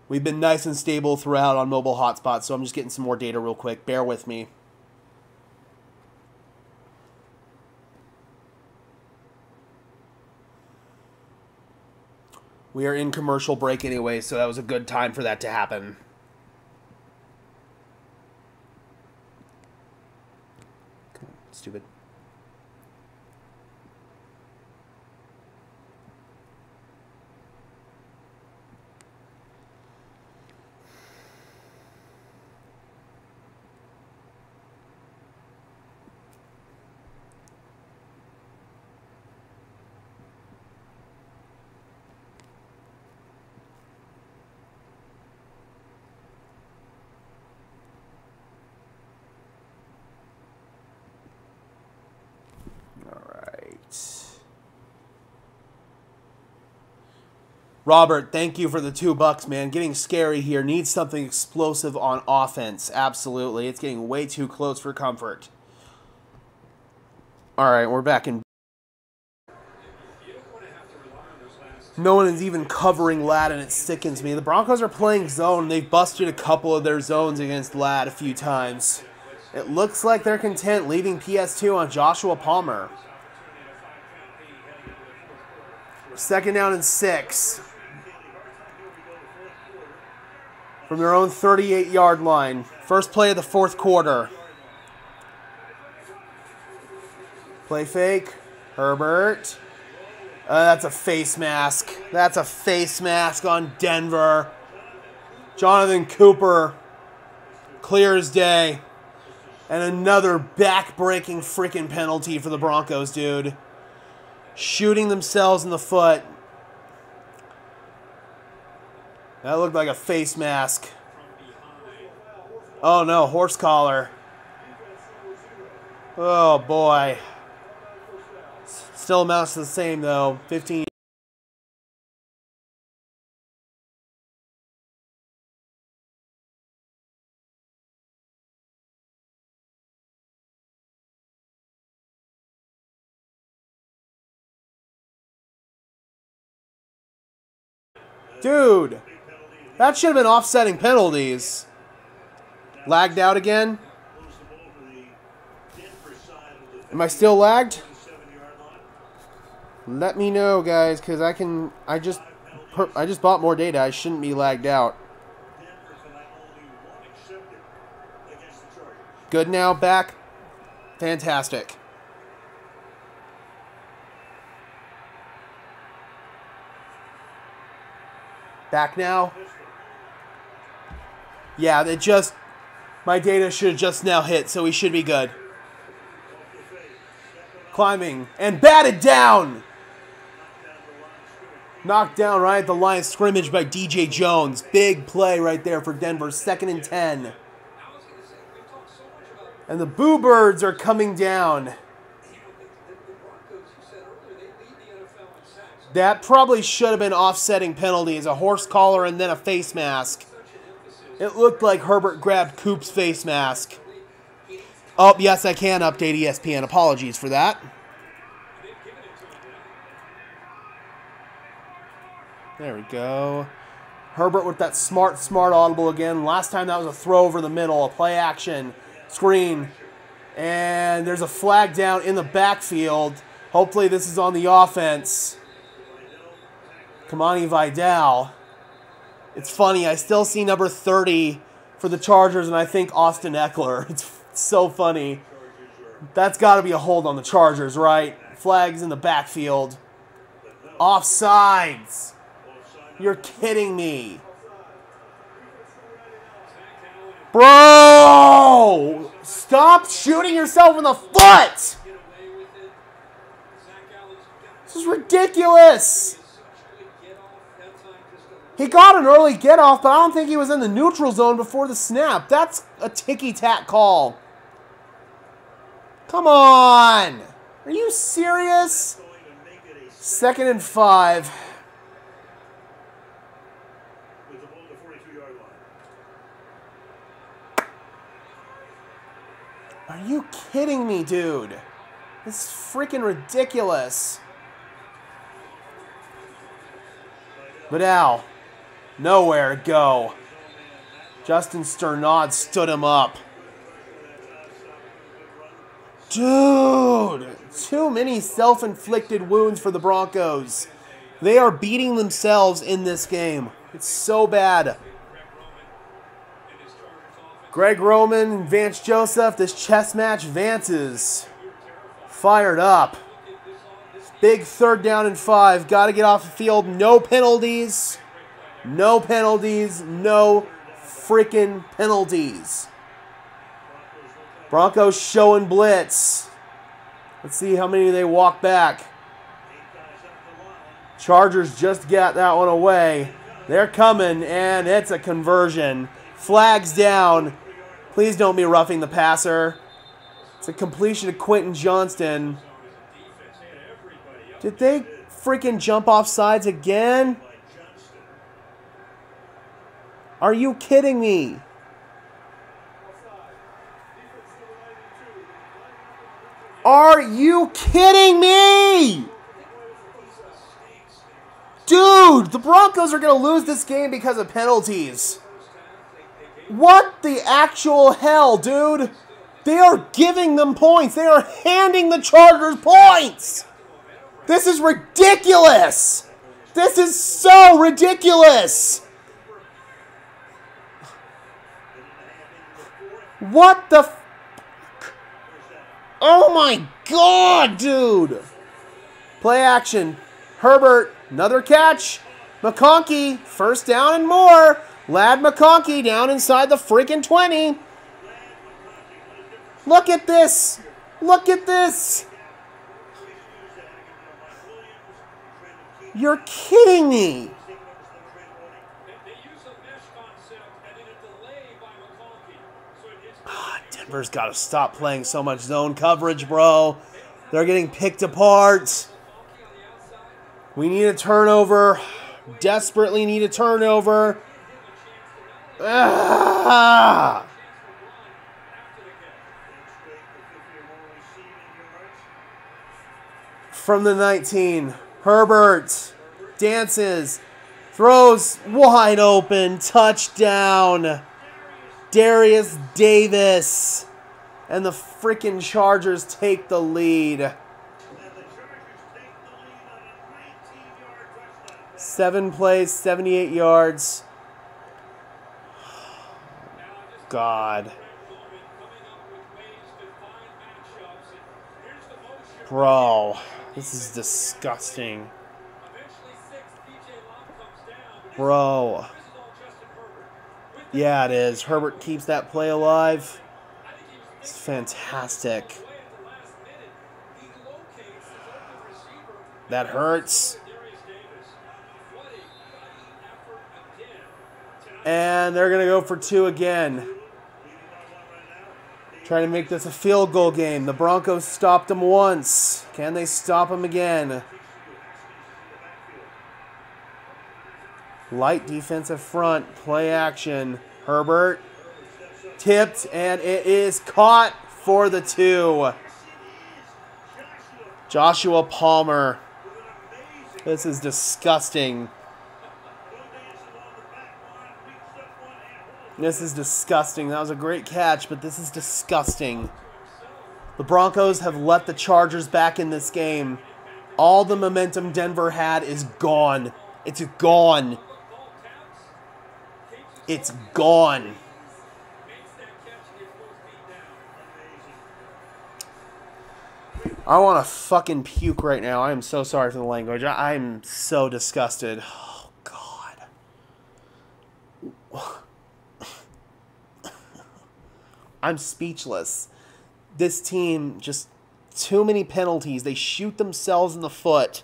We've been nice and stable throughout on mobile hotspot, so I'm just getting some more data real quick. Bear with me. We are in commercial break anyway, so that was a good time for that to happen. Come on, stupid. Robert, thank you for the $2, man. Getting scary here. Needs something explosive on offense. Absolutely. It's getting way too close for comfort. All right, we're back in. No one is even covering Ladd, and it sickens me. The Broncos are playing zone. They've busted a couple of their zones against Ladd a few times. It looks like they're content leaving PS2 on Joshua Palmer. 2nd down and 6. From their own 38-yard line. First play of the 4th quarter. Play fake. Herbert. That's a face mask. That's a face mask on Denver. Jonathan Cooper. Clear as day. And another back-breaking freaking penalty for the Broncos, dude. Shooting themselves in the foot. That looked like a face mask. Oh no, horse collar. Oh boy. Still amounts to the same though. 15. Dude, that should have been offsetting penalties. Lagged out again? Am I still lagged? Let me know, guys, because I just bought more data. I shouldn't be lagged out. Denver tonight, only one accepted against the Chargers. Good now, back. Fantastic. Back now. Yeah, my data should have just now hit, so we should be good. Climbing and batted down. Knocked down right at the line of scrimmage by DJ Jones. Big play right there for Denver. 2nd and 10. And the Boo Birds are coming down. That probably should have been offsetting penalties. A horse collar and then a face mask. It looked like Herbert grabbed Coop's face mask. Oh, yes, I can update ESPN. Apologies for that. There we go. Herbert with that smart audible again. Last time that was a throw over the middle, a play action, screen. And there's a flag down in the backfield. Hopefully this is on the offense. Kamani Vidal. It's funny, I still see number 30 for the Chargers, and I think Austin Eckler. It's so funny. That's got to be a hold on the Chargers, right? Flags in the backfield. Offsides. You're kidding me. Bro! Stop shooting yourself in the foot! This is ridiculous! He got an early get-off, but I don't think he was in the neutral zone before the snap. That's a ticky-tack call. Come on! Are you serious? 2nd and 5. With the ball at the 42-yard line. Are you kidding me, dude? This is freaking ridiculous. Vidal. Nowhere to go. Justin Sternod stood him up. Dude! Too many self-inflicted wounds for the Broncos. They are beating themselves in this game. It's so bad. Greg Roman and Vance Joseph. This chess match, Vance is fired up. Big 3rd down and 5. Got to get off the field. No penalties. No penalties. No freaking penalties. Broncos showing blitz. Let's see how many they walk back. Chargers just got that one away. They're coming, and it's a conversion. Flags down. Please don't be roughing the passer. It's a completion to Quentin Johnston. Did they freaking jump off sides again? Are you kidding me? Are you kidding me? Dude, the Broncos are going to lose this game because of penalties. What the actual hell, dude? They are giving them points. They are handing the Chargers points. This is ridiculous. This is so ridiculous. What the f... Oh my god, dude. Play action. Herbert, another catch. McConkey, 1st down and more. Lad McConkey down inside the freaking 20. Look at this. Look at this. You're kidding me. Denver's got to stop playing so much zone coverage, bro. They're getting picked apart. We need a turnover. Desperately need a turnover. Ah! From the 19, Herbert dances, throws wide open, touchdown. Darius Davis, and the freaking Chargers take the lead. 7 plays, 78 yards. God. Bro, this is disgusting. Bro. Yeah, it is. Herbert keeps that play alive. It's fantastic. That hurts. And they're going to go for 2 again. Trying to make this a field goal game. The Broncos stopped them once. Can they stop them again? Light defensive front. Play action. Herbert. Tipped. And it is caught for the 2. Joshua Palmer. This is disgusting. This is disgusting. That was a great catch, but this is disgusting. The Broncos have let the Chargers back in this game. All the momentum Denver had is gone. It's gone. It's gone. I want to fucking puke right now. I am so sorry for the language. I'm so disgusted. Oh, God. I'm speechless. This team, just too many penalties. They shoot themselves in the foot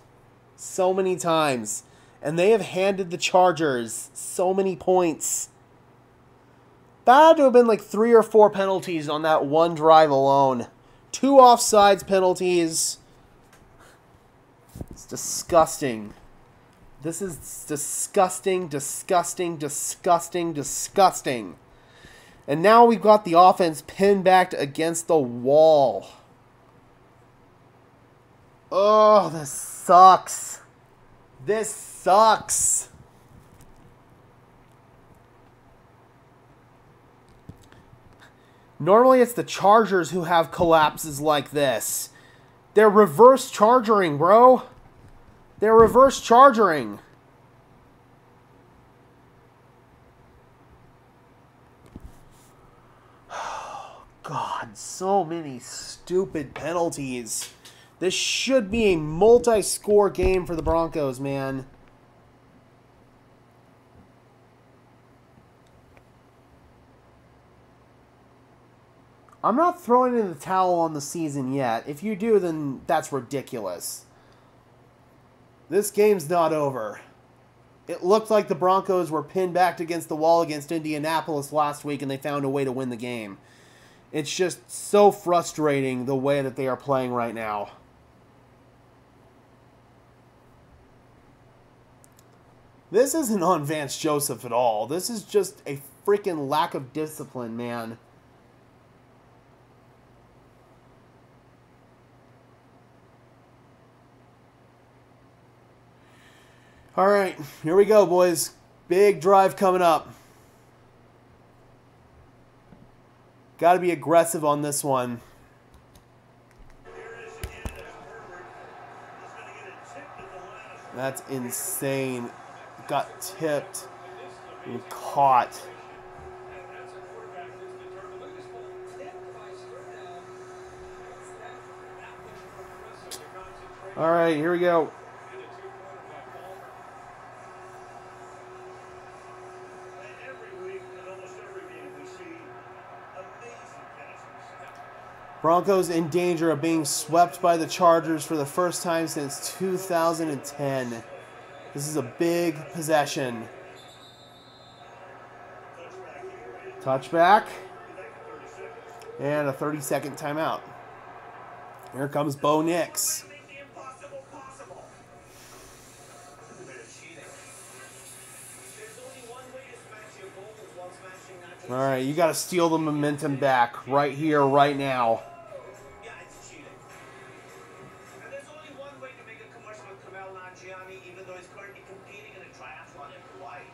so many times. And they have handed the Chargers so many points. That had to have been like 3 or 4 penalties on that one drive alone. 2 offsides penalties. It's disgusting. This is disgusting, disgusting, disgusting, disgusting. And now we've got the offense pinned back against the wall. Oh, this sucks. This sucks. Normally it's the Chargers who have collapses like this. They're reverse chargering, bro. They're reverse chargering. God, so many stupid penalties. This should be a multi-score game for the Broncos, man. I'm not throwing in the towel on the season yet. If you do, then that's ridiculous. This game's not over. It looked like the Broncos were pinned back against the wall against Indianapolis last week, and they found a way to win the game. It's just so frustrating the way that they are playing right now. This isn't on Vance Joseph at all. This is just a freaking lack of discipline, man. All right, here we go, boys. Big drive coming up. Got to be aggressive on this one. That's insane. Got tipped and caught. All right, here we go. Broncos in danger of being swept by the Chargers for the first time since 2010. This is a big possession. Touchback. And a 30-second timeout. Here comes Bo Nix. All right, you got to steal the momentum back right here, right now. Yeah, it's cheating. And there's only one way to make a commercial with Kamel Nanjiani, even though he's currently competing in a triathlon in Hawaii.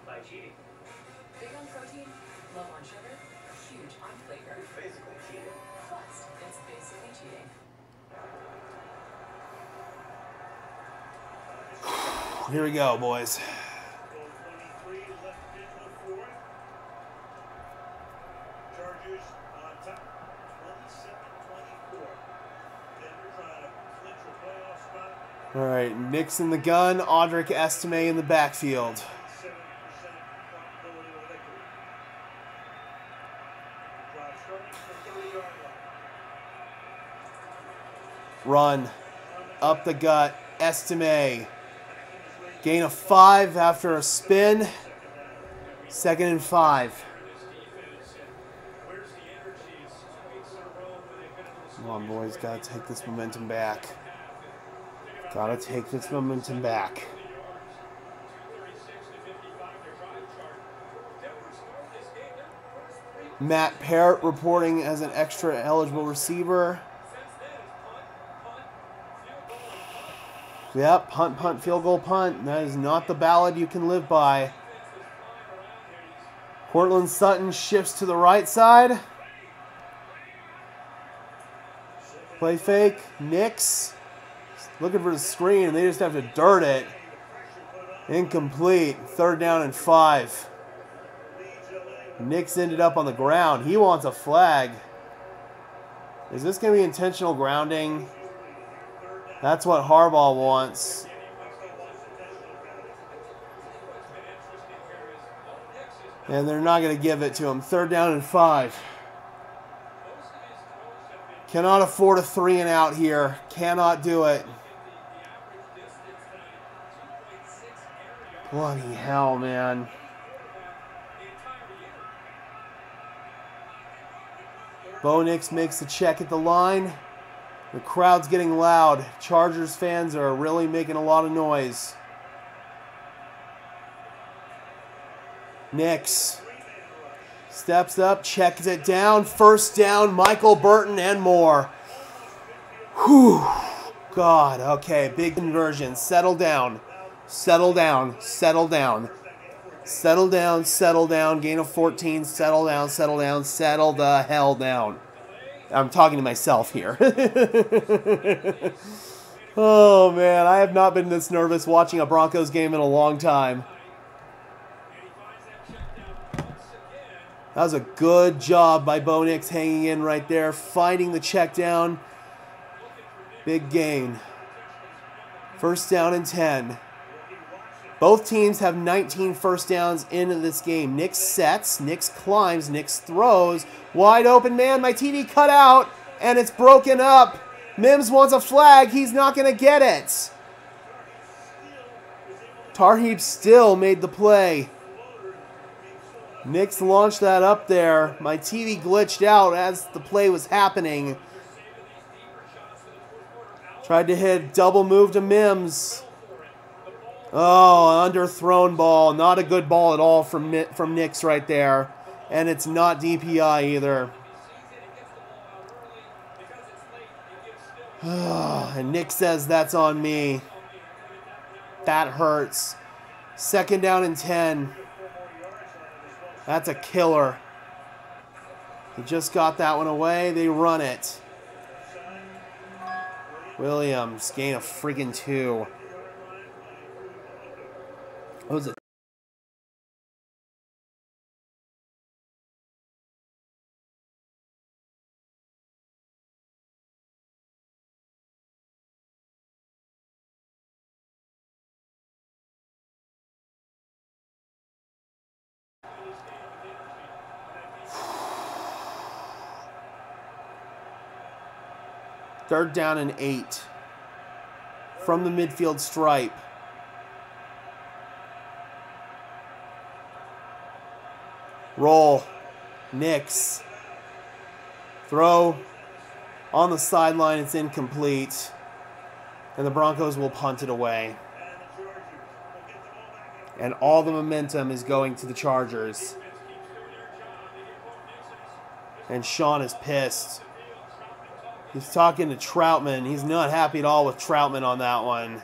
By cheating. Big on protein, low on sugar, huge on flavor. Basically cheating. Plus, it's basically cheating. Here we go, boys. 23 left in the fourth. Chargers on top, 27-24. Denver trying to clinch a playoff spot. All right, Nick's in the gun. Audric Estime in the backfield. 7% probability of victory. Drive starting from the 30-yard line. Run. Up the gut. Estime. Gain of 5 after a spin. 2nd and 5. Come on, boys. Gotta take this momentum back. Gotta take this momentum back. Matt Parrott reporting as an extra eligible receiver. Yep, punt, field goal, punt. That is not the ballad you can live by. Cortland Sutton shifts to the right side. Play fake. Nix looking for the screen, and they just have to dirt it. Incomplete. 3rd down and 5. Nix ended up on the ground. He wants a flag. Is this going to be intentional grounding? That's what Harbaugh wants. And they're not going to give it to him. 3rd down and 5. Cannot afford a 3 and out here. Cannot do it. Bloody hell, man. Bo Nix makes the check at the line. The crowd's getting loud. Chargers fans are really making a lot of noise. Nix steps up, checks it down. 1st down, Michael Burton and more. Whew. God, okay, big conversion. Settle down. Settle down. Settle down. Settle down. Settle down. Gain of 14. Settle down. Settle down. Settle the hell down. I'm talking to myself here. Oh, man. I have not been this nervous watching a Broncos game in a long time. That was a good job by Bo Nix hanging in right there, finding the check down. Big gain. 1st down and 10. Both teams have 19 first downs in this game. Nix sets, Nix climbs, Nix throws. Wide open man, my TV cut out, and it's broken up. Mims wants a flag. He's not going to get it. Tarheeb still made the play. Nix launched that up there. My TV glitched out as the play was happening. Tried to hit double move to Mims. Oh, underthrown ball. Not a good ball at all from Nix right there. And it's not DPI either. And Nick says that's on me. That hurts. 2nd down and 10. That's a killer. He just got that one away. They run it. Williams, gain of freaking 2. What was it? Third down and 8 from the midfield stripe. Roll. Nix. Throw on the sideline. It's incomplete. And the Broncos will punt it away. And all the momentum is going to the Chargers. And Sean is pissed. He's talking to Troutman. He's not happy at all with Troutman on that one.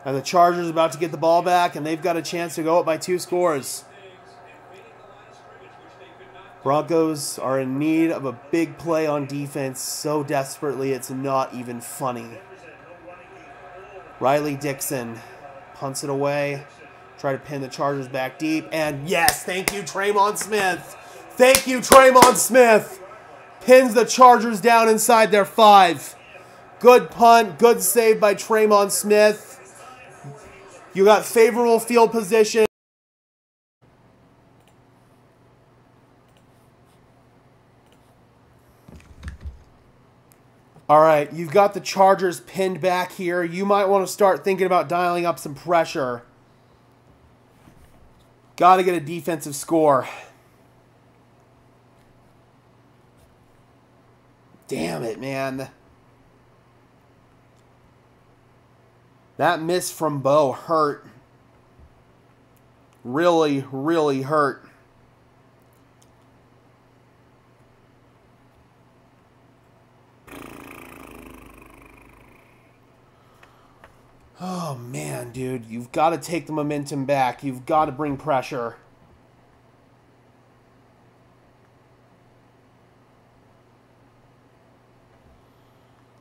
And the Chargers about to get the ball back, and they've got a chance to go up by 2 scores. Broncos are in need of a big play on defense so desperately it's not even funny. Riley Dixon punts it away. Try to pin the Chargers back deep. And yes, thank you, Tremon Smith. Thank you, Tremon Smith. Pins the Chargers down inside their 5. Good punt. Good save by Tremon Smith. You got favorable field position. All right, you've got the Chargers pinned back here. You might want to start thinking about dialing up some pressure. Got to get a defensive score. Damn it, man. That miss from Bo hurt. Really, really hurt. Oh, man, dude. You've got to take the momentum back. You've got to bring pressure.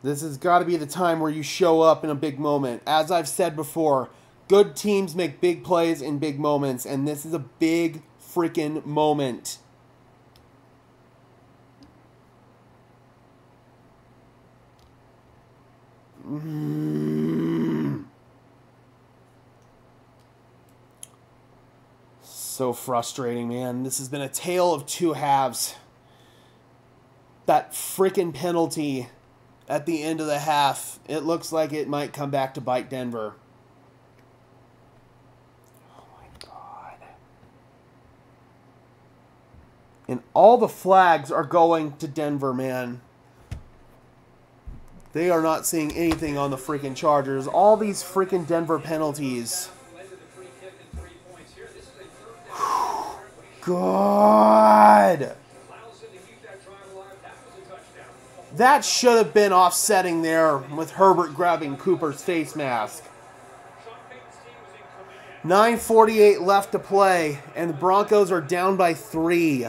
This has got to be the time where you show up in a big moment. As I've said before, good teams make big plays in big moments, and this is a big freaking moment. So frustrating, man. This has been a tale of two halves. That freaking penalty at the end of the half, it looks like it might come back to bite Denver. Oh my God. And all the flags are going to Denver, man. They are not seeing anything on the freaking Chargers. All these freaking Denver penalties. God. That should have been offsetting there with Herbert grabbing Cooper's face mask. 9:48 left to play, and the Broncos are down by 3.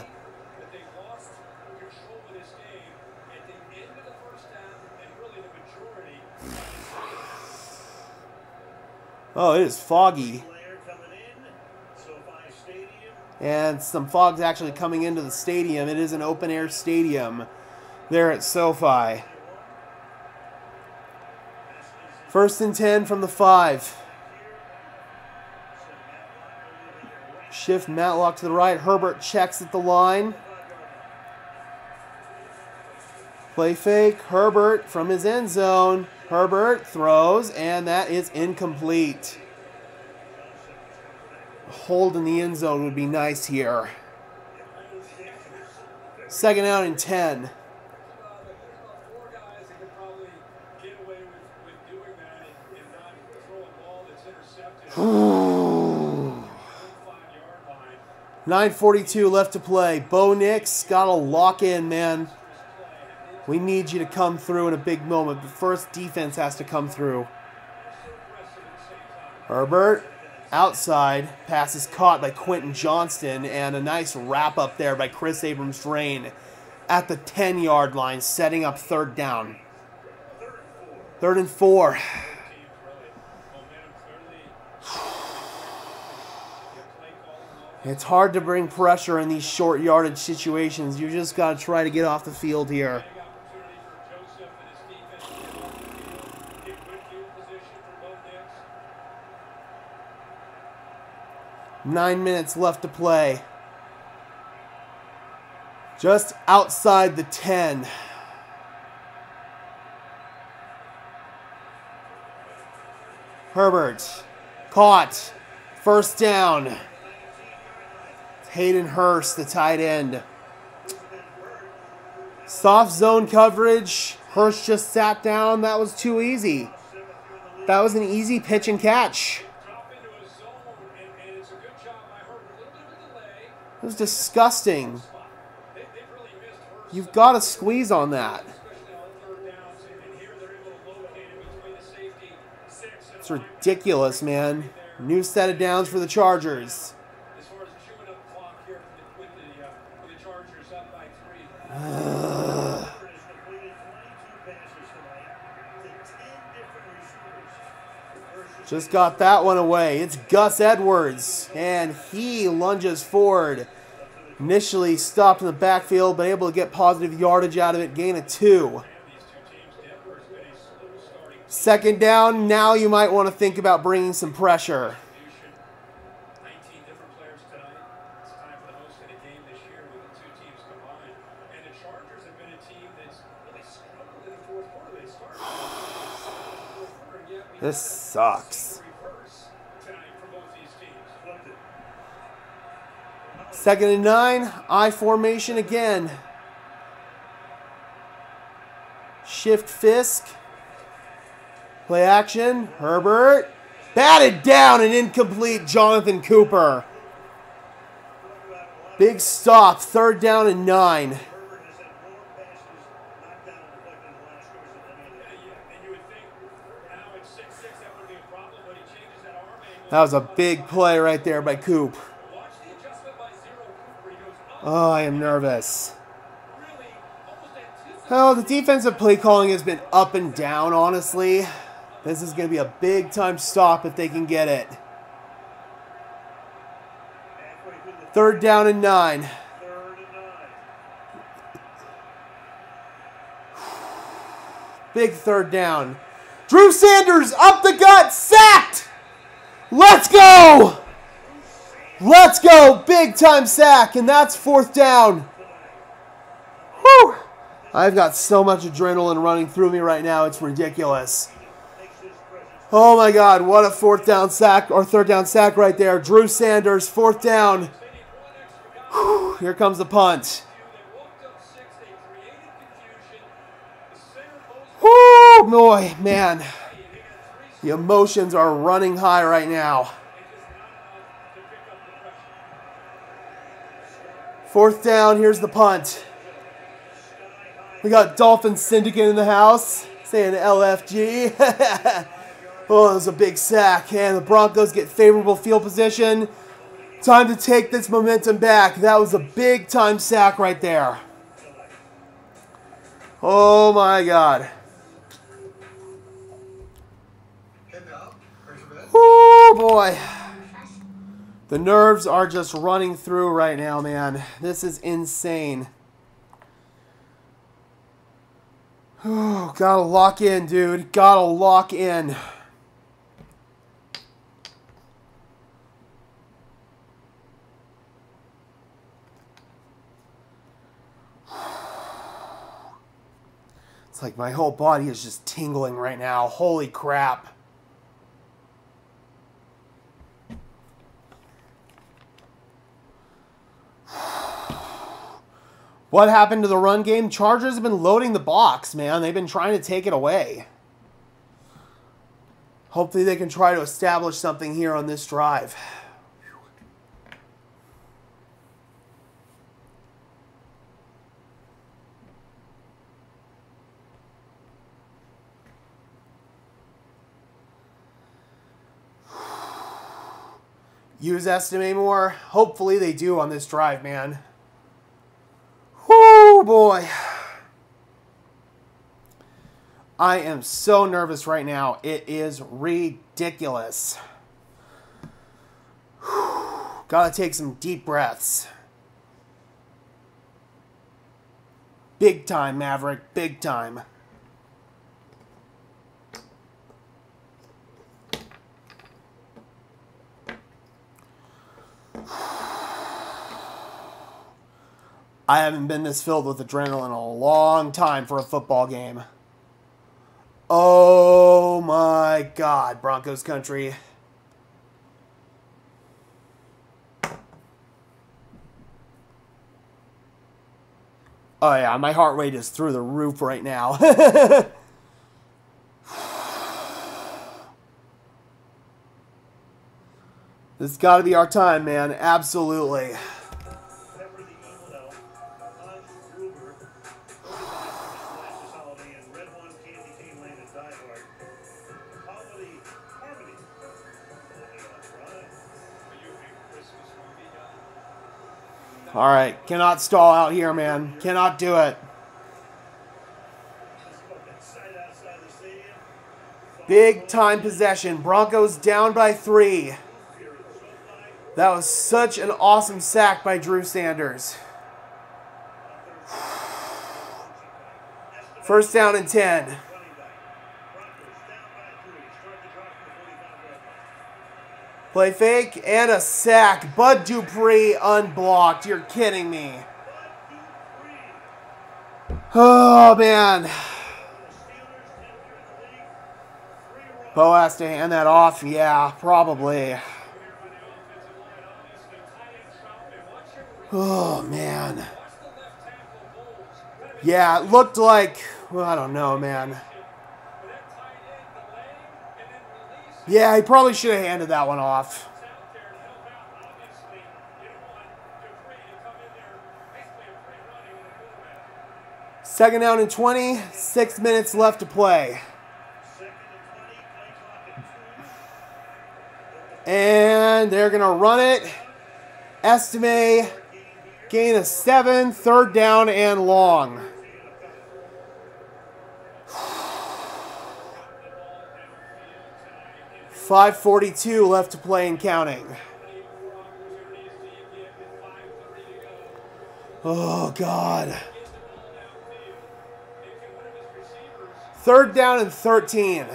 Oh, it is foggy. And some fog's actually coming into the stadium. It is an open-air stadium there at SoFi. 1st and 10 from the 5. Shift Matlock to the right. Herbert checks at the line. Play fake. Herbert from his end zone. Herbert throws, and that is incomplete. A hold in the end zone would be nice here. 2nd out and 10. 9:42 left to play. Bo Nix got to lock in, man. We need you to come through in a big moment, but first defense has to come through. Herbert outside. Pass is caught by Quentin Johnston, and a nice wrap up there by Chris Abrams-Drain at the 10-yard line, setting up 3rd down. 3rd and 4. It's hard to bring pressure in these short yardage situations. You just got to try to get off the field here. Nine minutes left to play. Just outside the 10. Herbert caught. 1st down. Hayden Hurst, the tight end. Soft zone coverage. Hurst just sat down. That was too easy. That was an easy pitch and catch. It was disgusting. You've got to squeeze on that. It's ridiculous, man. New set of downs for the Chargers. Just got that one away. It's Gus Edwards, and he lunges forward. Initially stopped in the backfield, but able to get positive yardage out of it. Gain of 2. Second down. Now you might want to think about bringing some pressure. 19 different players tonight. It's time for the most in a game this year with the two teams combined. And the Chargers have been a team that's really struggled in the fourth quarter. They started in the fourth quarter, and yet we This sucks. reverse tonight for both these teams. Second and 9. I formation again. Shift Fisk. Play action. Herbert. Batted down and incomplete. Jonathan Cooper. Big stop. Third down and 9. Herbert has had more passes knocked down and deflected in the last scrimmage than any other. And you would think now at 6'6", that would be a problem, but he changes that arm angle. That was a big play right there by Coop. Watch the adjustment by Zero Cooper. He goes up. Oh, I am nervous. Really almost anticipates. Oh, the defensive play calling has been up and down, honestly. This is going to be a big-time stop if they can get it. Third down and 9. 3rd and 9. Big third down. Drew Sanders up the gut, sacked! Let's go! Let's go! Big-time sack, and that's 4th down. Whew! I've got so much adrenaline running through me right now, it's ridiculous. Oh my God, what a 4th down sack, or 3rd down sack right there. Drew Sanders, 4th down. Whew, here comes the punt. Whoo, boy, man. The emotions are running high right now. 4th down, here's the punt. We got Dolphin Syndicate in the house, saying LFG. Oh, it was a big sack, and the Broncos get favorable field position. Time to take this momentum back. That was a big-time sack right there. Oh, my God. Oh, boy. The nerves are just running through right now, man. This is insane. Oh, gotta lock in, dude. Gotta lock in. It's like my whole body is just tingling right now. Holy crap. What happened to the run game? Chargers have been loading the box, man. They've been trying to take it away. Hopefully they can try to establish something here on this drive. Use estimate more. Hopefully they do on this drive, man. Whoo, boy. I am so nervous right now. It is ridiculous. Gotta take some deep breaths. Big time, Maverick. Big time. I haven't been this filled with adrenaline in a long time for a football game. Oh my God, Broncos country. Oh yeah, my heart rate is through the roof right now. This has got to be our time, man. Absolutely. All right, cannot stall out here, man. Cannot do it. Big time possession. Broncos down by 3. That was such an awesome sack by Drew Sanders. First down and 10. Play fake and a sack. Bud Dupree unblocked. You're kidding me. Oh, man. Bo has to hand that off. Yeah, probably. Oh, man. Yeah, it looked like... Well, I don't know, man. Yeah, he probably should have handed that one off. Second down and 20. 6 minutes left to play. And they're going to run it. Estimate gain of 7. Third down and long. .542 left to play and counting. Oh, God. Third down and 13.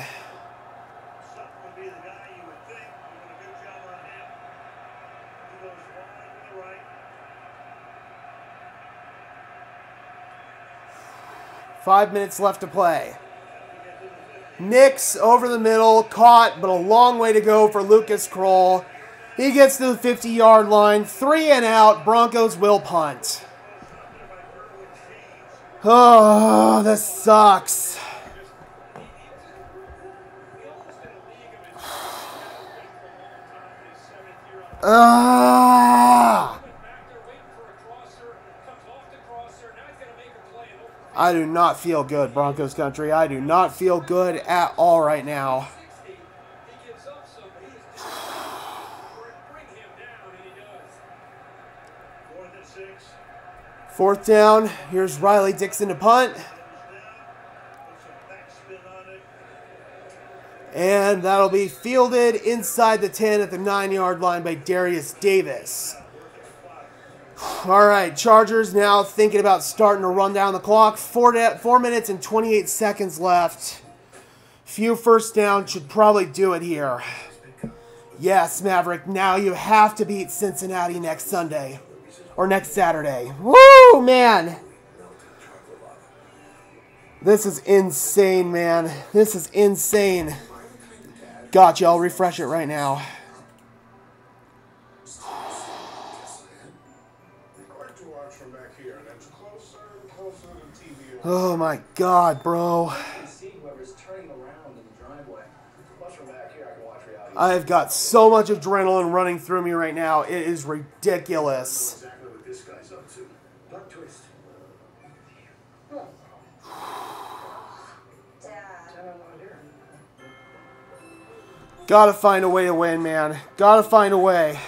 Five minutes left to play. Nix over the middle, caught, but a long way to go for Lucas Kroll. He gets to the 50-yard line, 3 and out. Broncos will punt. Oh, this sucks. I do not feel good, Broncos country. I do not feel good at all right now. Fourth down. Here's Riley Dixon to punt. And that'll be fielded inside the 10 at the 9-yard line by Darius Davis. All right, Chargers now thinking about starting to run down the clock. 4 minutes and 28 seconds left. Few first downs should probably do it here. Yes, Maverick, now you have to beat Cincinnati next Sunday. Or next Saturday. Woo, man. This is insane, man. This is insane. Gotcha, I'll refresh it right now. Oh my God, bro. I've got so much adrenaline running through me right now. It is ridiculous. Gotta find a way to win, man. Gotta find a way.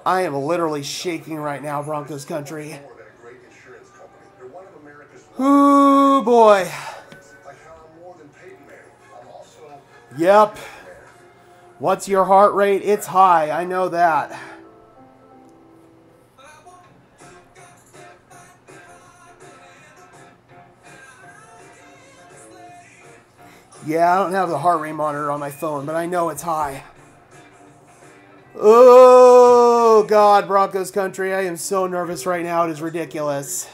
I am literally shaking right now, Broncos country. Ooh, boy. Yep. What's your heart rate? It's high. I know that. Yeah, I don't have the heart rate monitor on my phone, but I know it's high. Oh, God, Broncos country. I am so nervous right now. It is ridiculous.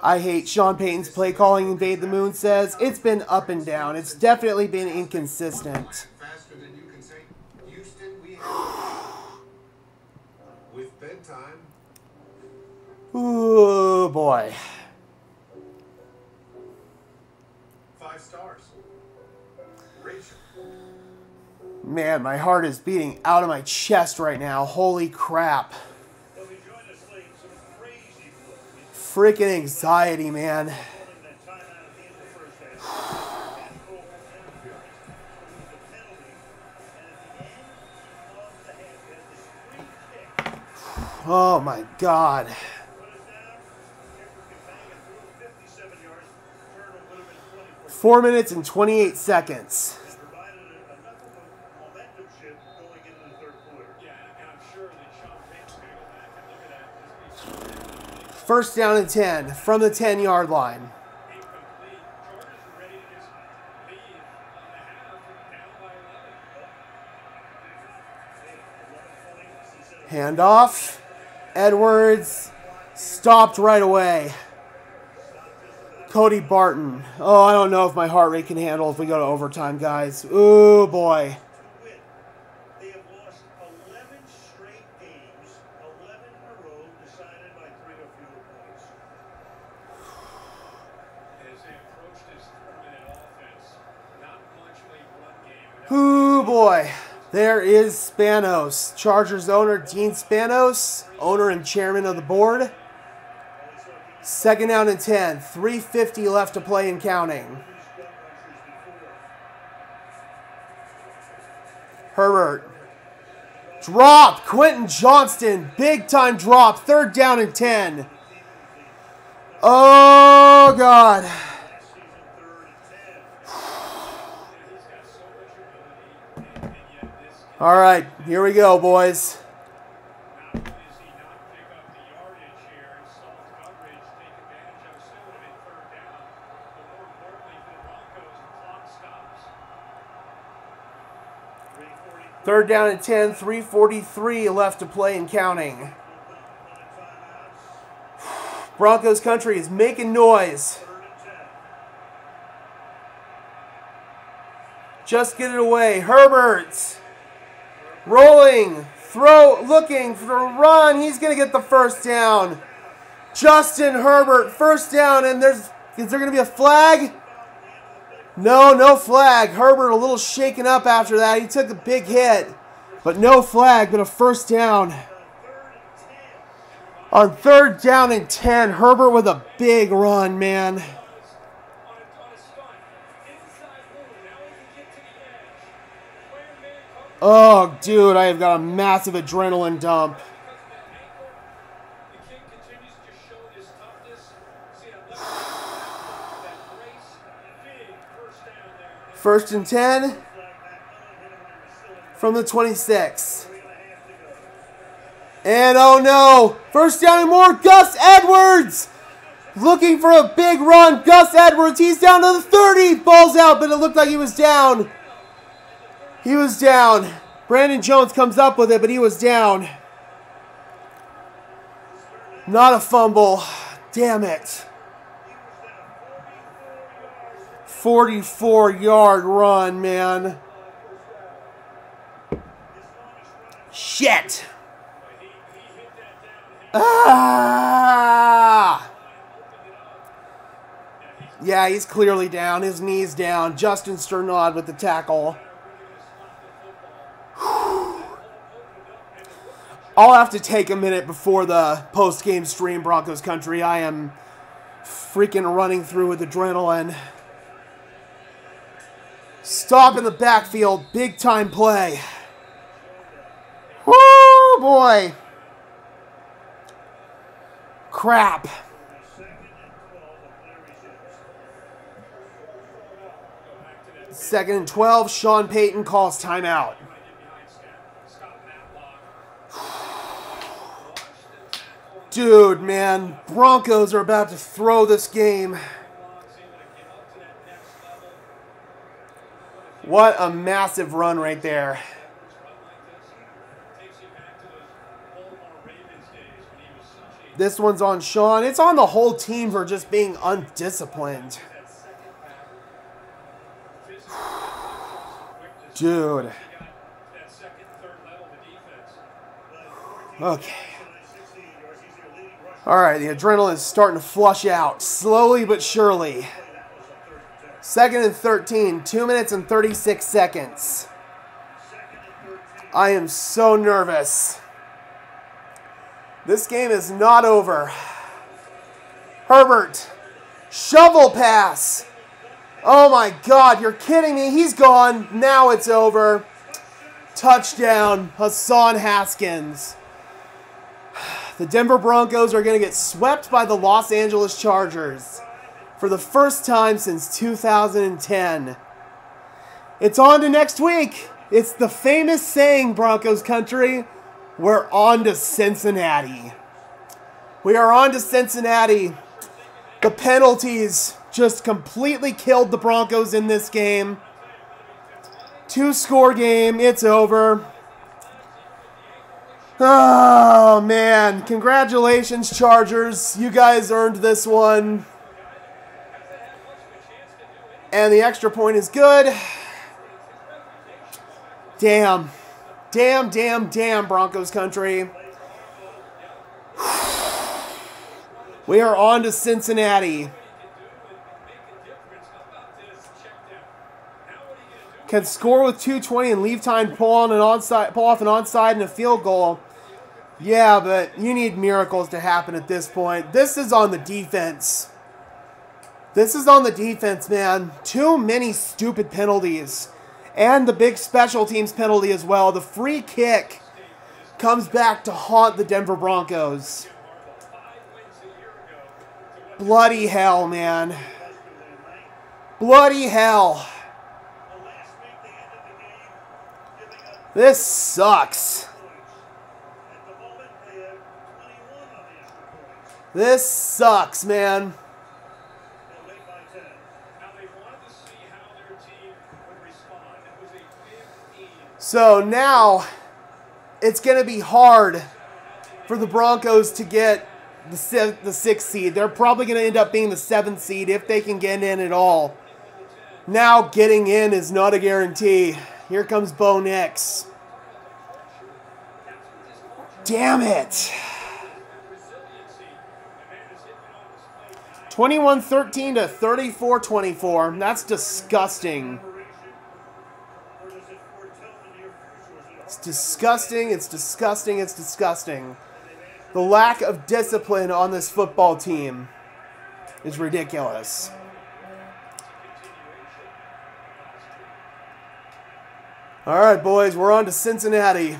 I hate Sean Payton's play calling. Invade the Moon says it's been up and down. It's definitely been inconsistent. Ooh, boy. 5 stars. Man, my heart is beating out of my chest right now. Holy crap. Freaking anxiety, man. Oh my God. 4 minutes and 28 seconds. First down and 10 from the 10-yard line. Handoff. Edwards stopped right away. Cody Barton. Oh, I don't know if my heart rate can handle if we go to overtime, guys. Ooh, boy. They have lost 11 straight games, 11 in a row, decided by 3 or fewer points. As they approach this 4-minute offense, not much of a run game. Ooh, boy. There is Spanos. Chargers owner Dean Spanos, owner and chairman of the board. Second down and 10. 3:50 left to play and counting. Herbert. Drop. Quentin Johnston. Big time drop. Third down and 10. Oh, God. All right. Here we go, boys. Third down and 10, 3:43 left to play and counting. Broncos country is making noise. Just get it away. Herbert. Rolling. Throw. Looking for a run. He's going to get the first down. Justin Herbert. First down. And is there going to be a flag? No, no flag. Herbert a little shaken up after that. He took a big hit. But no flag, but a first down. On third down and 10, Herbert with a big run, man. Oh, dude, I have got a massive adrenaline dump. First and 10 from the 26. And oh no, first down and more. Gus Edwards looking for a big run. Gus Edwards, he's down to the 30. Ball's out, but it looked like he was down. He was down. Brandon Jones comes up with it, but he was down. Not a fumble. Damn it. 44-yard run, man. Shit. Ah! Yeah, he's clearly down. His knee's down. Justin Sternod with the tackle. I'll have to take a minute before the post-game stream, Broncos country. I am freaking running through with adrenaline. Stop in the backfield. Big time play. Woo, boy. Crap. Second and 12. Sean Payton calls timeout. Dude, man. Broncos are about to throw this game. What a massive run right there. This one's on Sean. It's on the whole team for just being undisciplined. Dude. Okay. All right, the adrenaline is starting to flush out. Slowly but surely. Second and 13, 2 minutes and 36 seconds. I am so nervous. This game is not over. Herbert, shovel pass. Oh my God, you're kidding me. He's gone. Now it's over. Touchdown, Hassan Haskins. The Denver Broncos are going to get swept by the Los Angeles Chargers for the first time since 2010. It's on to next week. It's the famous saying, Broncos country, we're on to Cincinnati. We are on to Cincinnati. The penalties just completely killed the Broncos in this game. 2-score game. It's over. Oh, man. Congratulations, Chargers. You guys earned this one. And the extra point is good. Damn. Damn, damn, damn, Broncos country. We are on to Cincinnati. Can score with 2:20 and leave time, pull off an onside and a field goal. Yeah, but you need miracles to happen at this point. This is on the defense. This is on the defense, man. Too many stupid penalties. And the big special teams penalty as well. The free kick comes back to haunt the Denver Broncos. Bloody hell, man. Bloody hell. This sucks. This sucks, man. So now it's going to be hard for the Broncos to get the 6th seed. They're probably going to end up being the 7th seed if they can get in at all. Now getting in is not a guarantee. Here comes Bo Nix. Damn it. 21-13 to 34-24. That's disgusting. It's disgusting. It's disgusting. It's disgusting. The lack of discipline on this football team is ridiculous. All right, boys, we're on to Cincinnati.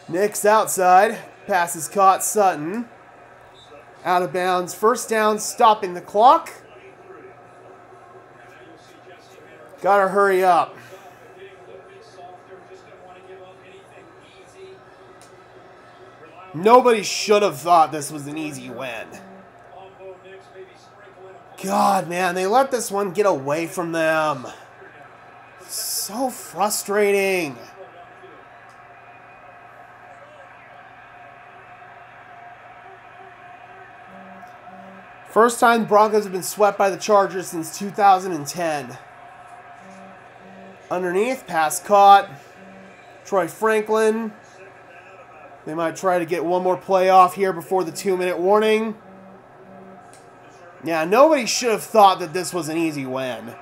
Nick's outside. Pass is caught. Sutton. Out of bounds. First down, stopping the clock. Gotta hurry up. Nobody should have thought this was an easy win. God, man, they let this one get away from them. So frustrating. First time the Broncos have been swept by the Chargers since 2010. Underneath, pass caught. Troy Franklin. They might try to get one more play off here before the 2-minute warning. Yeah, nobody should have thought that this was an easy win.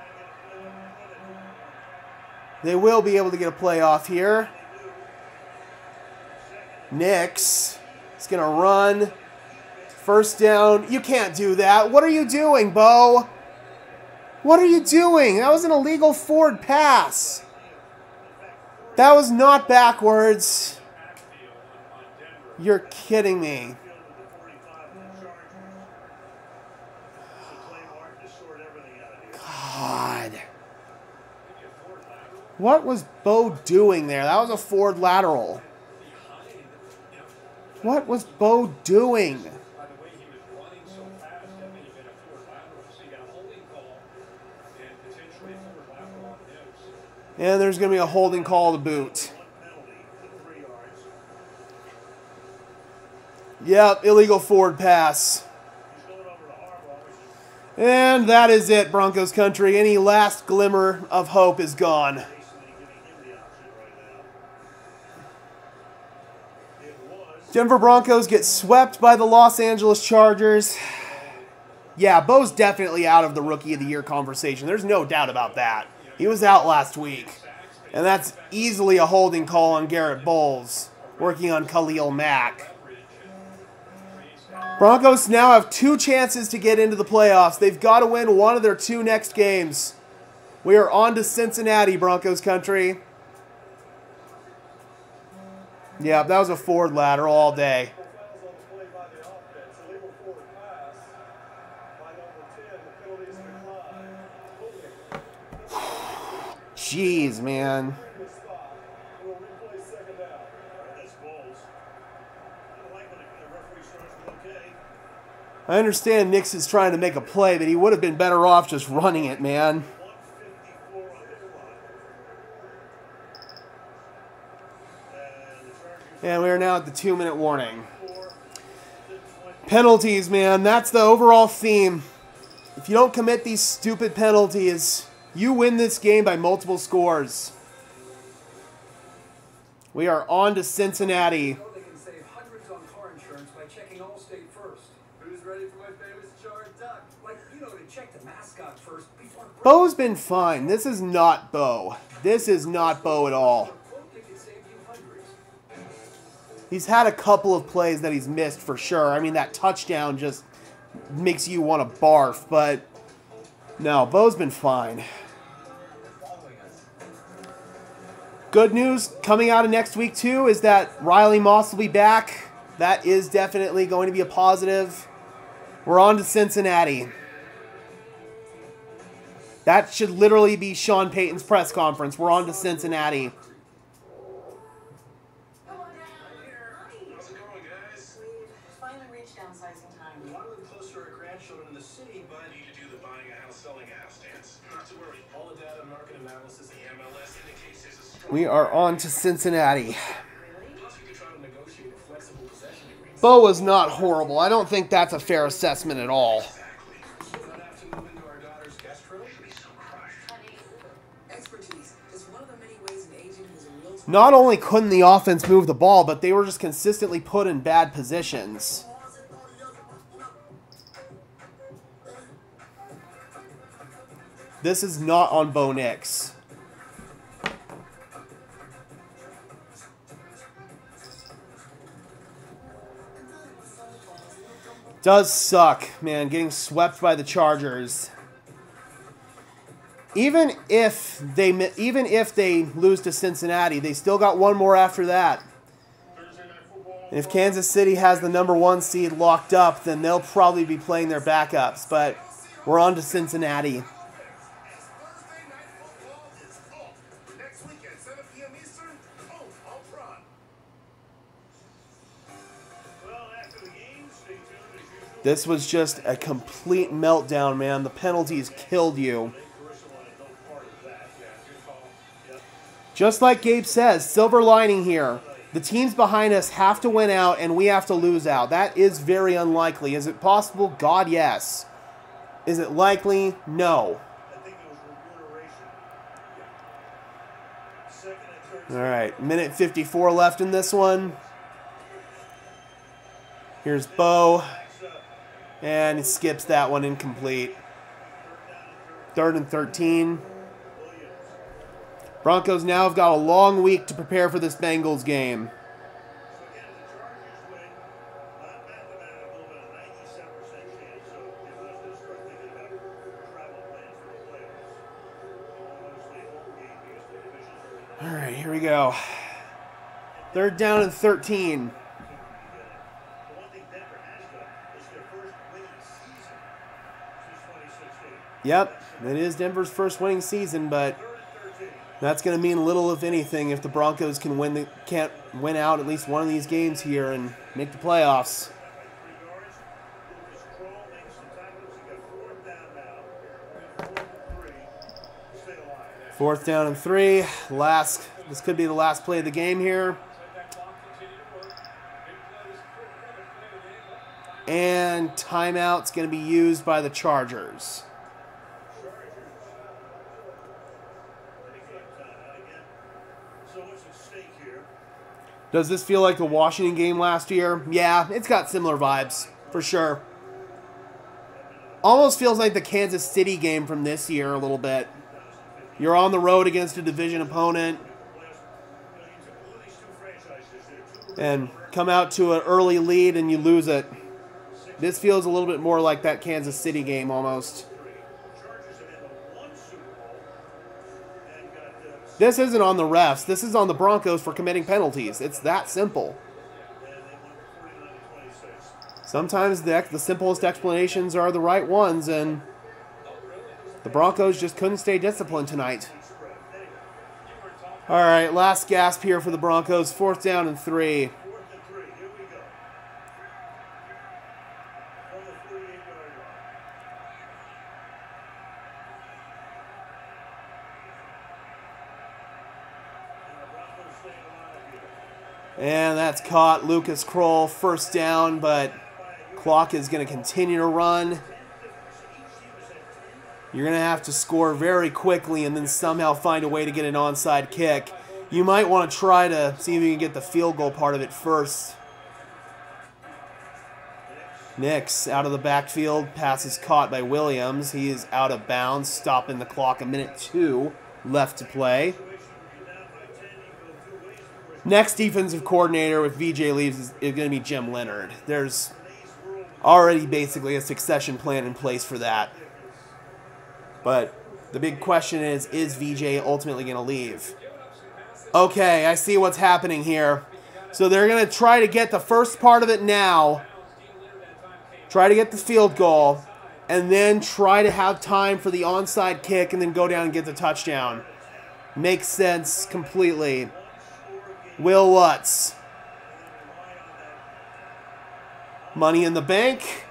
They will be able to get a play off here. Nix is going to run. First down. You can't do that. What are you doing, Bo? What are you doing? That was an illegal forward pass. That was not backwards. You're kidding me. God. What was Bo doing there? That was a forward lateral. What was Bo doing? And there's going to be a holding call to boot. Yep, illegal forward pass. And that is it, Broncos country. Any last glimmer of hope is gone. Denver Broncos get swept by the Los Angeles Chargers. Yeah, Bo's definitely out of the Rookie of the Year conversation. There's no doubt about that. He was out last week. And that's easily a holding call on Garrett Bowles, working on Khalil Mack. Broncos now have 2 chances to get into the playoffs. They've got to win one of their 2 next games. We are on to Cincinnati, Broncos country. Yeah, that was a forward lateral all day. Jeez, man. We'll replay second down. That's balls. I don't like when the referee starts with okay. I understand Nix is trying to make a play, but he would have been better off just running it, man. 154 on the clock. And the Chargers And we are now at the 2-minute warning. Penalties, man. That's the overall theme. If you don't commit these stupid penalties, you win this game by multiple scores. We are on to Cincinnati. They can save hundreds on car insurance by checking Allstate first. Who's ready for my famous jar duck? Like, to check the mascot first before... Bo's been fine. This is not Bo. This is not Bo at all. They can save you hundreds. He's had a couple of plays that he's missed for sure. I mean, that touchdown just makes you want to barf, but no, Bo's been fine. Good news coming out of next week, too, is that Riley Moss will be back. That is definitely going to be a positive. We're on to Cincinnati. That should literally be Sean Payton's press conference. We're on to Cincinnati. How's it going, guys? We've finally reached downsizing time. We want to live close to our grandchildren in the city, but need to do the buying a house, selling a house dance. Not to worry. All the data, market analysis, the MLS indicates there's a strong... We are on to Cincinnati. Plus, we could try to negotiate a flexible possession agreement. Bo was not horrible. I don't think that's a fair assessment at all. Exactly. We'll not have to move into our daughter's guest room. She'll be so crushed. Expertise is one of the many ways an agent who's in real time... Not only couldn't the offense move the ball, but they were just consistently put in bad positions. This is not on Bo Nix. Does suck, man, getting swept by the Chargers. Even if they lose to Cincinnati, they still got one more after that. And if Kansas City has the #1 seed locked up, then they'll probably be playing their backups. But we're on to Cincinnati. Thursday night football is off. Next weekend, 7 p.m. Eastern, on Ultron. Well, after the game, stay tuned as usual. This was just a complete meltdown, man. The penalties killed you. Just like Gabe says, silver lining here. The teams behind us have to win out, and we have to lose out. That is very unlikely. Is it possible? God, yes. Is it likely? No. I think it was remuneration. Second and third. All right, minute 54 left in this one. Here's Bo. And he skips that one, incomplete. 3rd and 13. Broncos now have got a long week to prepare for this Bengals game. So again, if the Chargers win, not mathematical, but a 97% chance. So if let's just start thinking about travel plans for the playoffs. Obviously, home game because the division's very All right, here we go. 3rd down and 13. The one thing Denver has done is their first winning season since 2016. Yep, it is Denver's first winning season, but 3rd and 13. that's going to mean little, if anything, if the Broncos can't win out at least one of these games here and make the playoffs. 3 yards. Lucas Kroll makes the tackles. He got 4th down now. 4th and 3. Stay alive. 4th down and 3. This could be the last play of the game here. And timeout's going to be used by the Chargers. So what's at stake here? Does this feel like the Washington game last year? Yeah, it's got similar vibes, for sure. Almost feels like the Kansas City game from this year a little bit. You're on the road against a division opponent and come out to an early lead and you lose it. This feels a little bit more like that Kansas City game almost. Chargers have been to 1 Super Bowl and got This isn't on the refs. This is on the Broncos for committing penalties. It's that simple. and they won 49-26. Sometimes the simplest explanations are the right ones, and the Broncos just couldn't stay disciplined tonight. Spread. Anyway, All right, last gasp here for the Broncos. 4th down and 3. 4th and 3. Here we go. From the 48-yard line. And the Broncos staying alive here. And that's caught. Lucas Kroll, 1st down, but clock is going to continue to run. You're going to have to score very quickly and then somehow find a way to get an onside kick. You might want to try to see if you can get the field goal part of it first. Nix out of the backfield. Pass is caught by Williams. He is out of bounds, stopping the clock. 1:02 left to play. Next defensive coordinator, if VJ leaves, is going to be Jim Leonard. There's already basically a succession plan in place for that. But the big question is VJ ultimately going to leave? Okay, I see what's happening here. So they're going to try to get the first part of it now. Try to get the field goal. And then try to have time for the onside kick and then go down and get the touchdown. Makes sense completely. Will Lutz. Money in the bank.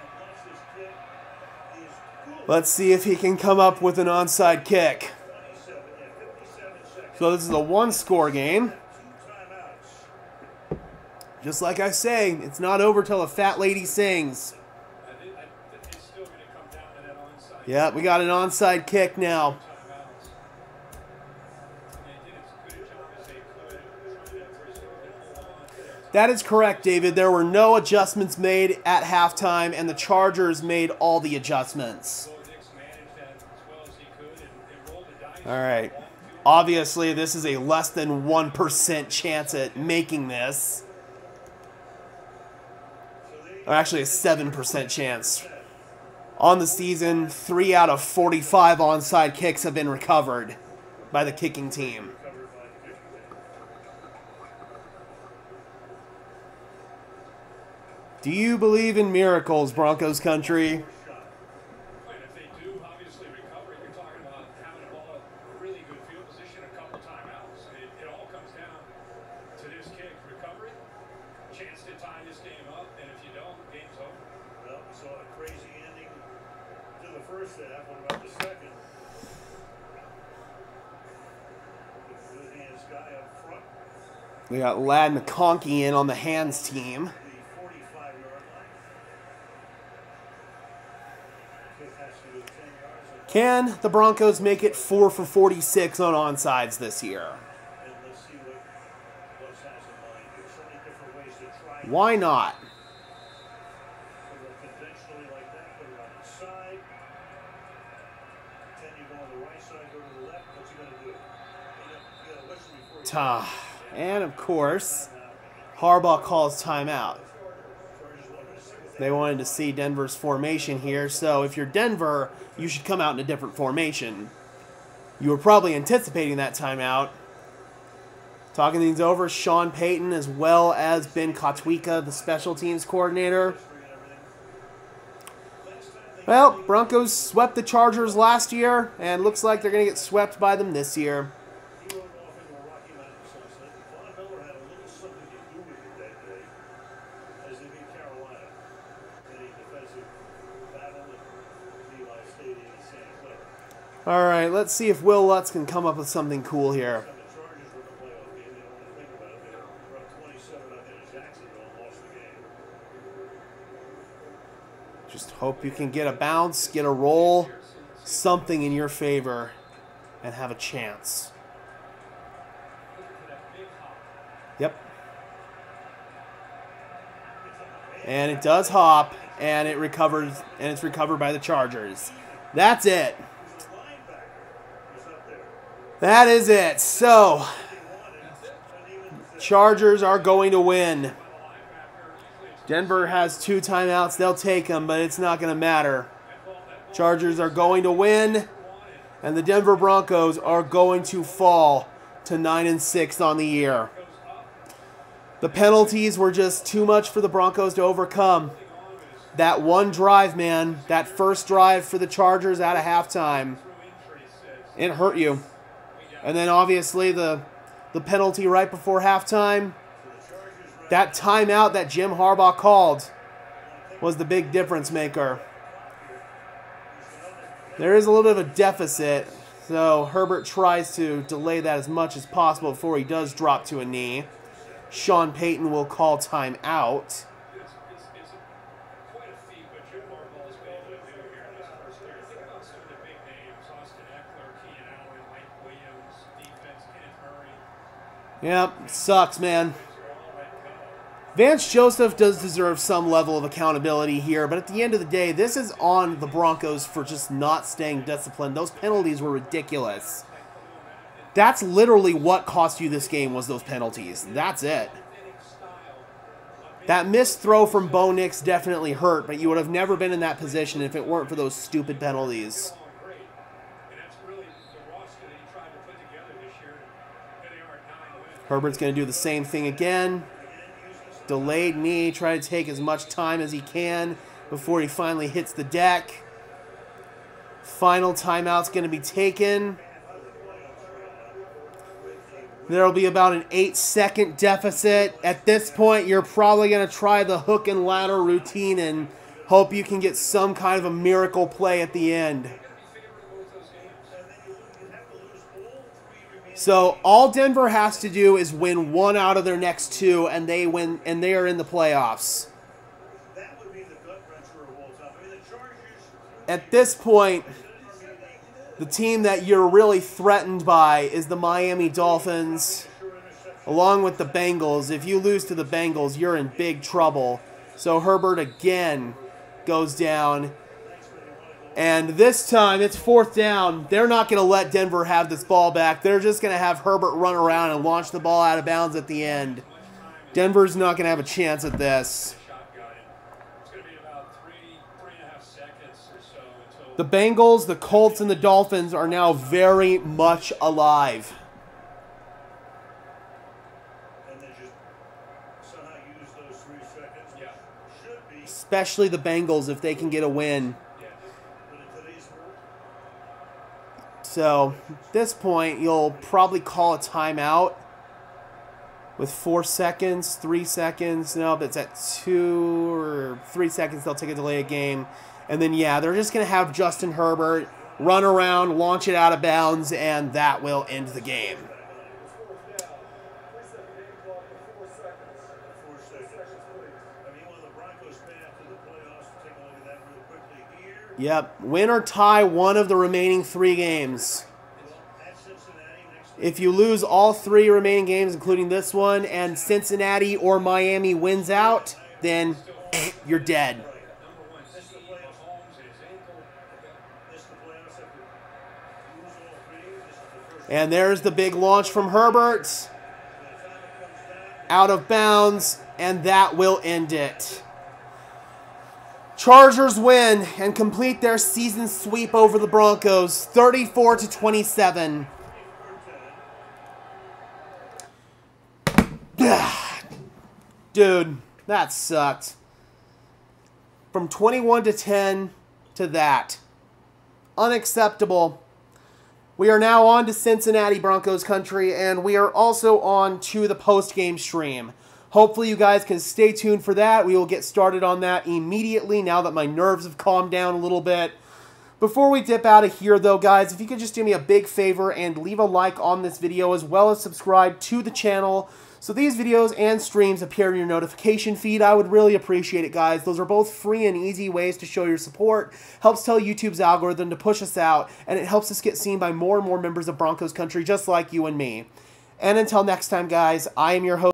Let's see if he can come up with an onside kick. So this is a 1-score game. Just like I say, it's not over till a fat lady sings. Yeah, we got an onside kick now. That is correct, David. There were no adjustments made at halftime, and the Chargers made all the adjustments. All right. Obviously, this is a less than 1% chance at making this. Or actually, a 7% chance. On the season, 3 out of 45 onside kicks have been recovered by the kicking team. Do you believe in miracles, Broncos country? If they do, obviously recover. You're talking about having a ball in a really good field position, a couple timeouts. It all comes down to this kick. Recovery, chance to tie this game up, and if you don't, game's over. Well, we saw a crazy ending to the first half. What about the second? The good hands guy up front. We got Lad McConkey in on the hands team. The 45-yard line. Kick has to go 10 yards. Can the Broncos make it 4 for 46 on onsides this year? And let's see what Wes has in mind here. So many different ways to try. Why not? Put it conventionally like that. Put it on the side. Then you go on the right side, go to the left. What's he going to do? You got to listen before you. And of course, Harbaugh calls timeout. They wanted to see Denver's formation here, so if you're Denver, you should come out in a different formation. You were probably anticipating that timeout. Talking things over, Sean Payton as well as Ben Kotwika, the special teams coordinator. Well, Broncos swept the Chargers last year, and looks like they're going to get swept by them this year. All right, let's see if Will Lutz can come up with something cool here. Just hope you can get a bounce, get a roll, something in your favor, and have a chance. Yep. And it does hop, and it recovers, and it's recovered by the Chargers. That's it. That is it. So, Chargers are going to win. Denver has 2 timeouts. They'll take them, but it's not going to matter. Chargers are going to win, and the Denver Broncos are going to fall to 9-6 on the year. The penalties were just too much for the Broncos to overcome. That one drive, man, that first drive for the Chargers out of halftime, it hurt you. And then obviously the the penalty right before halftime. That timeout that Jim Harbaugh called was the big difference maker. There is a little bit of a deficit, so Herbert tries to delay that as much as possible before he does drop to a knee. Sean Payton will call timeout. It's quite a feat what Jim Harbaugh has been able to do here in his first year. Think about some of the big names: Austin Eckler, Keenan Allen, Mike Williams, defense, Kenneth Murray. Yep, sucks, man. Vance Joseph does deserve some level of accountability here, but at the end of the day, this is on the Broncos for just not staying disciplined. Those penalties were ridiculous. That's literally what cost you this game, was those penalties. That's it. That missed throw from Bo Nix definitely hurt, but you would have never been in that position if it weren't for those stupid penalties. Herbert's going to do the same thing again. Delayed knee, try to take as much time as he can before he finally hits the deck. Final timeout's going to be taken. There will be about an 8-second deficit. At this point, you're probably going to try the hook and ladder routine and hope you can get some kind of a miracle play at the end. So all Denver has to do is win one out of their next two, and they win, and they are in the playoffs. At this point, the team that you're really threatened by is the Miami Dolphins, along with the Bengals. If you lose to the Bengals, you're in big trouble. So Herbert again goes down. And this time, it's 4th down. They're not going to let Denver have this ball back. They're just going to have Herbert run around and launch the ball out of bounds at the end. Denver's not going to have a chance at this. The Bengals, the Colts, and the Dolphins are now very much alive. Especially the Bengals if they can get a win. So, at this point, you'll probably call a timeout with 4 seconds, 3 seconds. No, it's at 2 or 3 seconds. They'll take a delay of game. And then, yeah, they're just going to have Justin Herbert run around, launch it out of bounds, and that will end the game. Yep, win or tie one of the remaining 3 games. If you lose all 3 remaining games, including this one, and Cincinnati or Miami wins out, then you're dead. And there's the big launch from Herbert. Out of bounds, and that will end it. Chargers win and complete their season sweep over the Broncos, 34-27. Dude, that sucked. From 21-10 to that. Unacceptable. We are now on to Cincinnati Broncos country, and we are also on to the post-game stream. Hopefully you guys can stay tuned for that. We will get started on that immediately now that my nerves have calmed down a little bit. Before we dip out of here, though, guys, if you could just do me a big favor and leave a like on this video as well as subscribe to the channel so these videos and streams appear in your notification feed, I would really appreciate it, guys. Those are both free and easy ways to show your support. Helps tell YouTube's algorithm to push us out, and it helps us get seen by more and more members of Broncos country just like you and me. And until next time, guys, I am your host.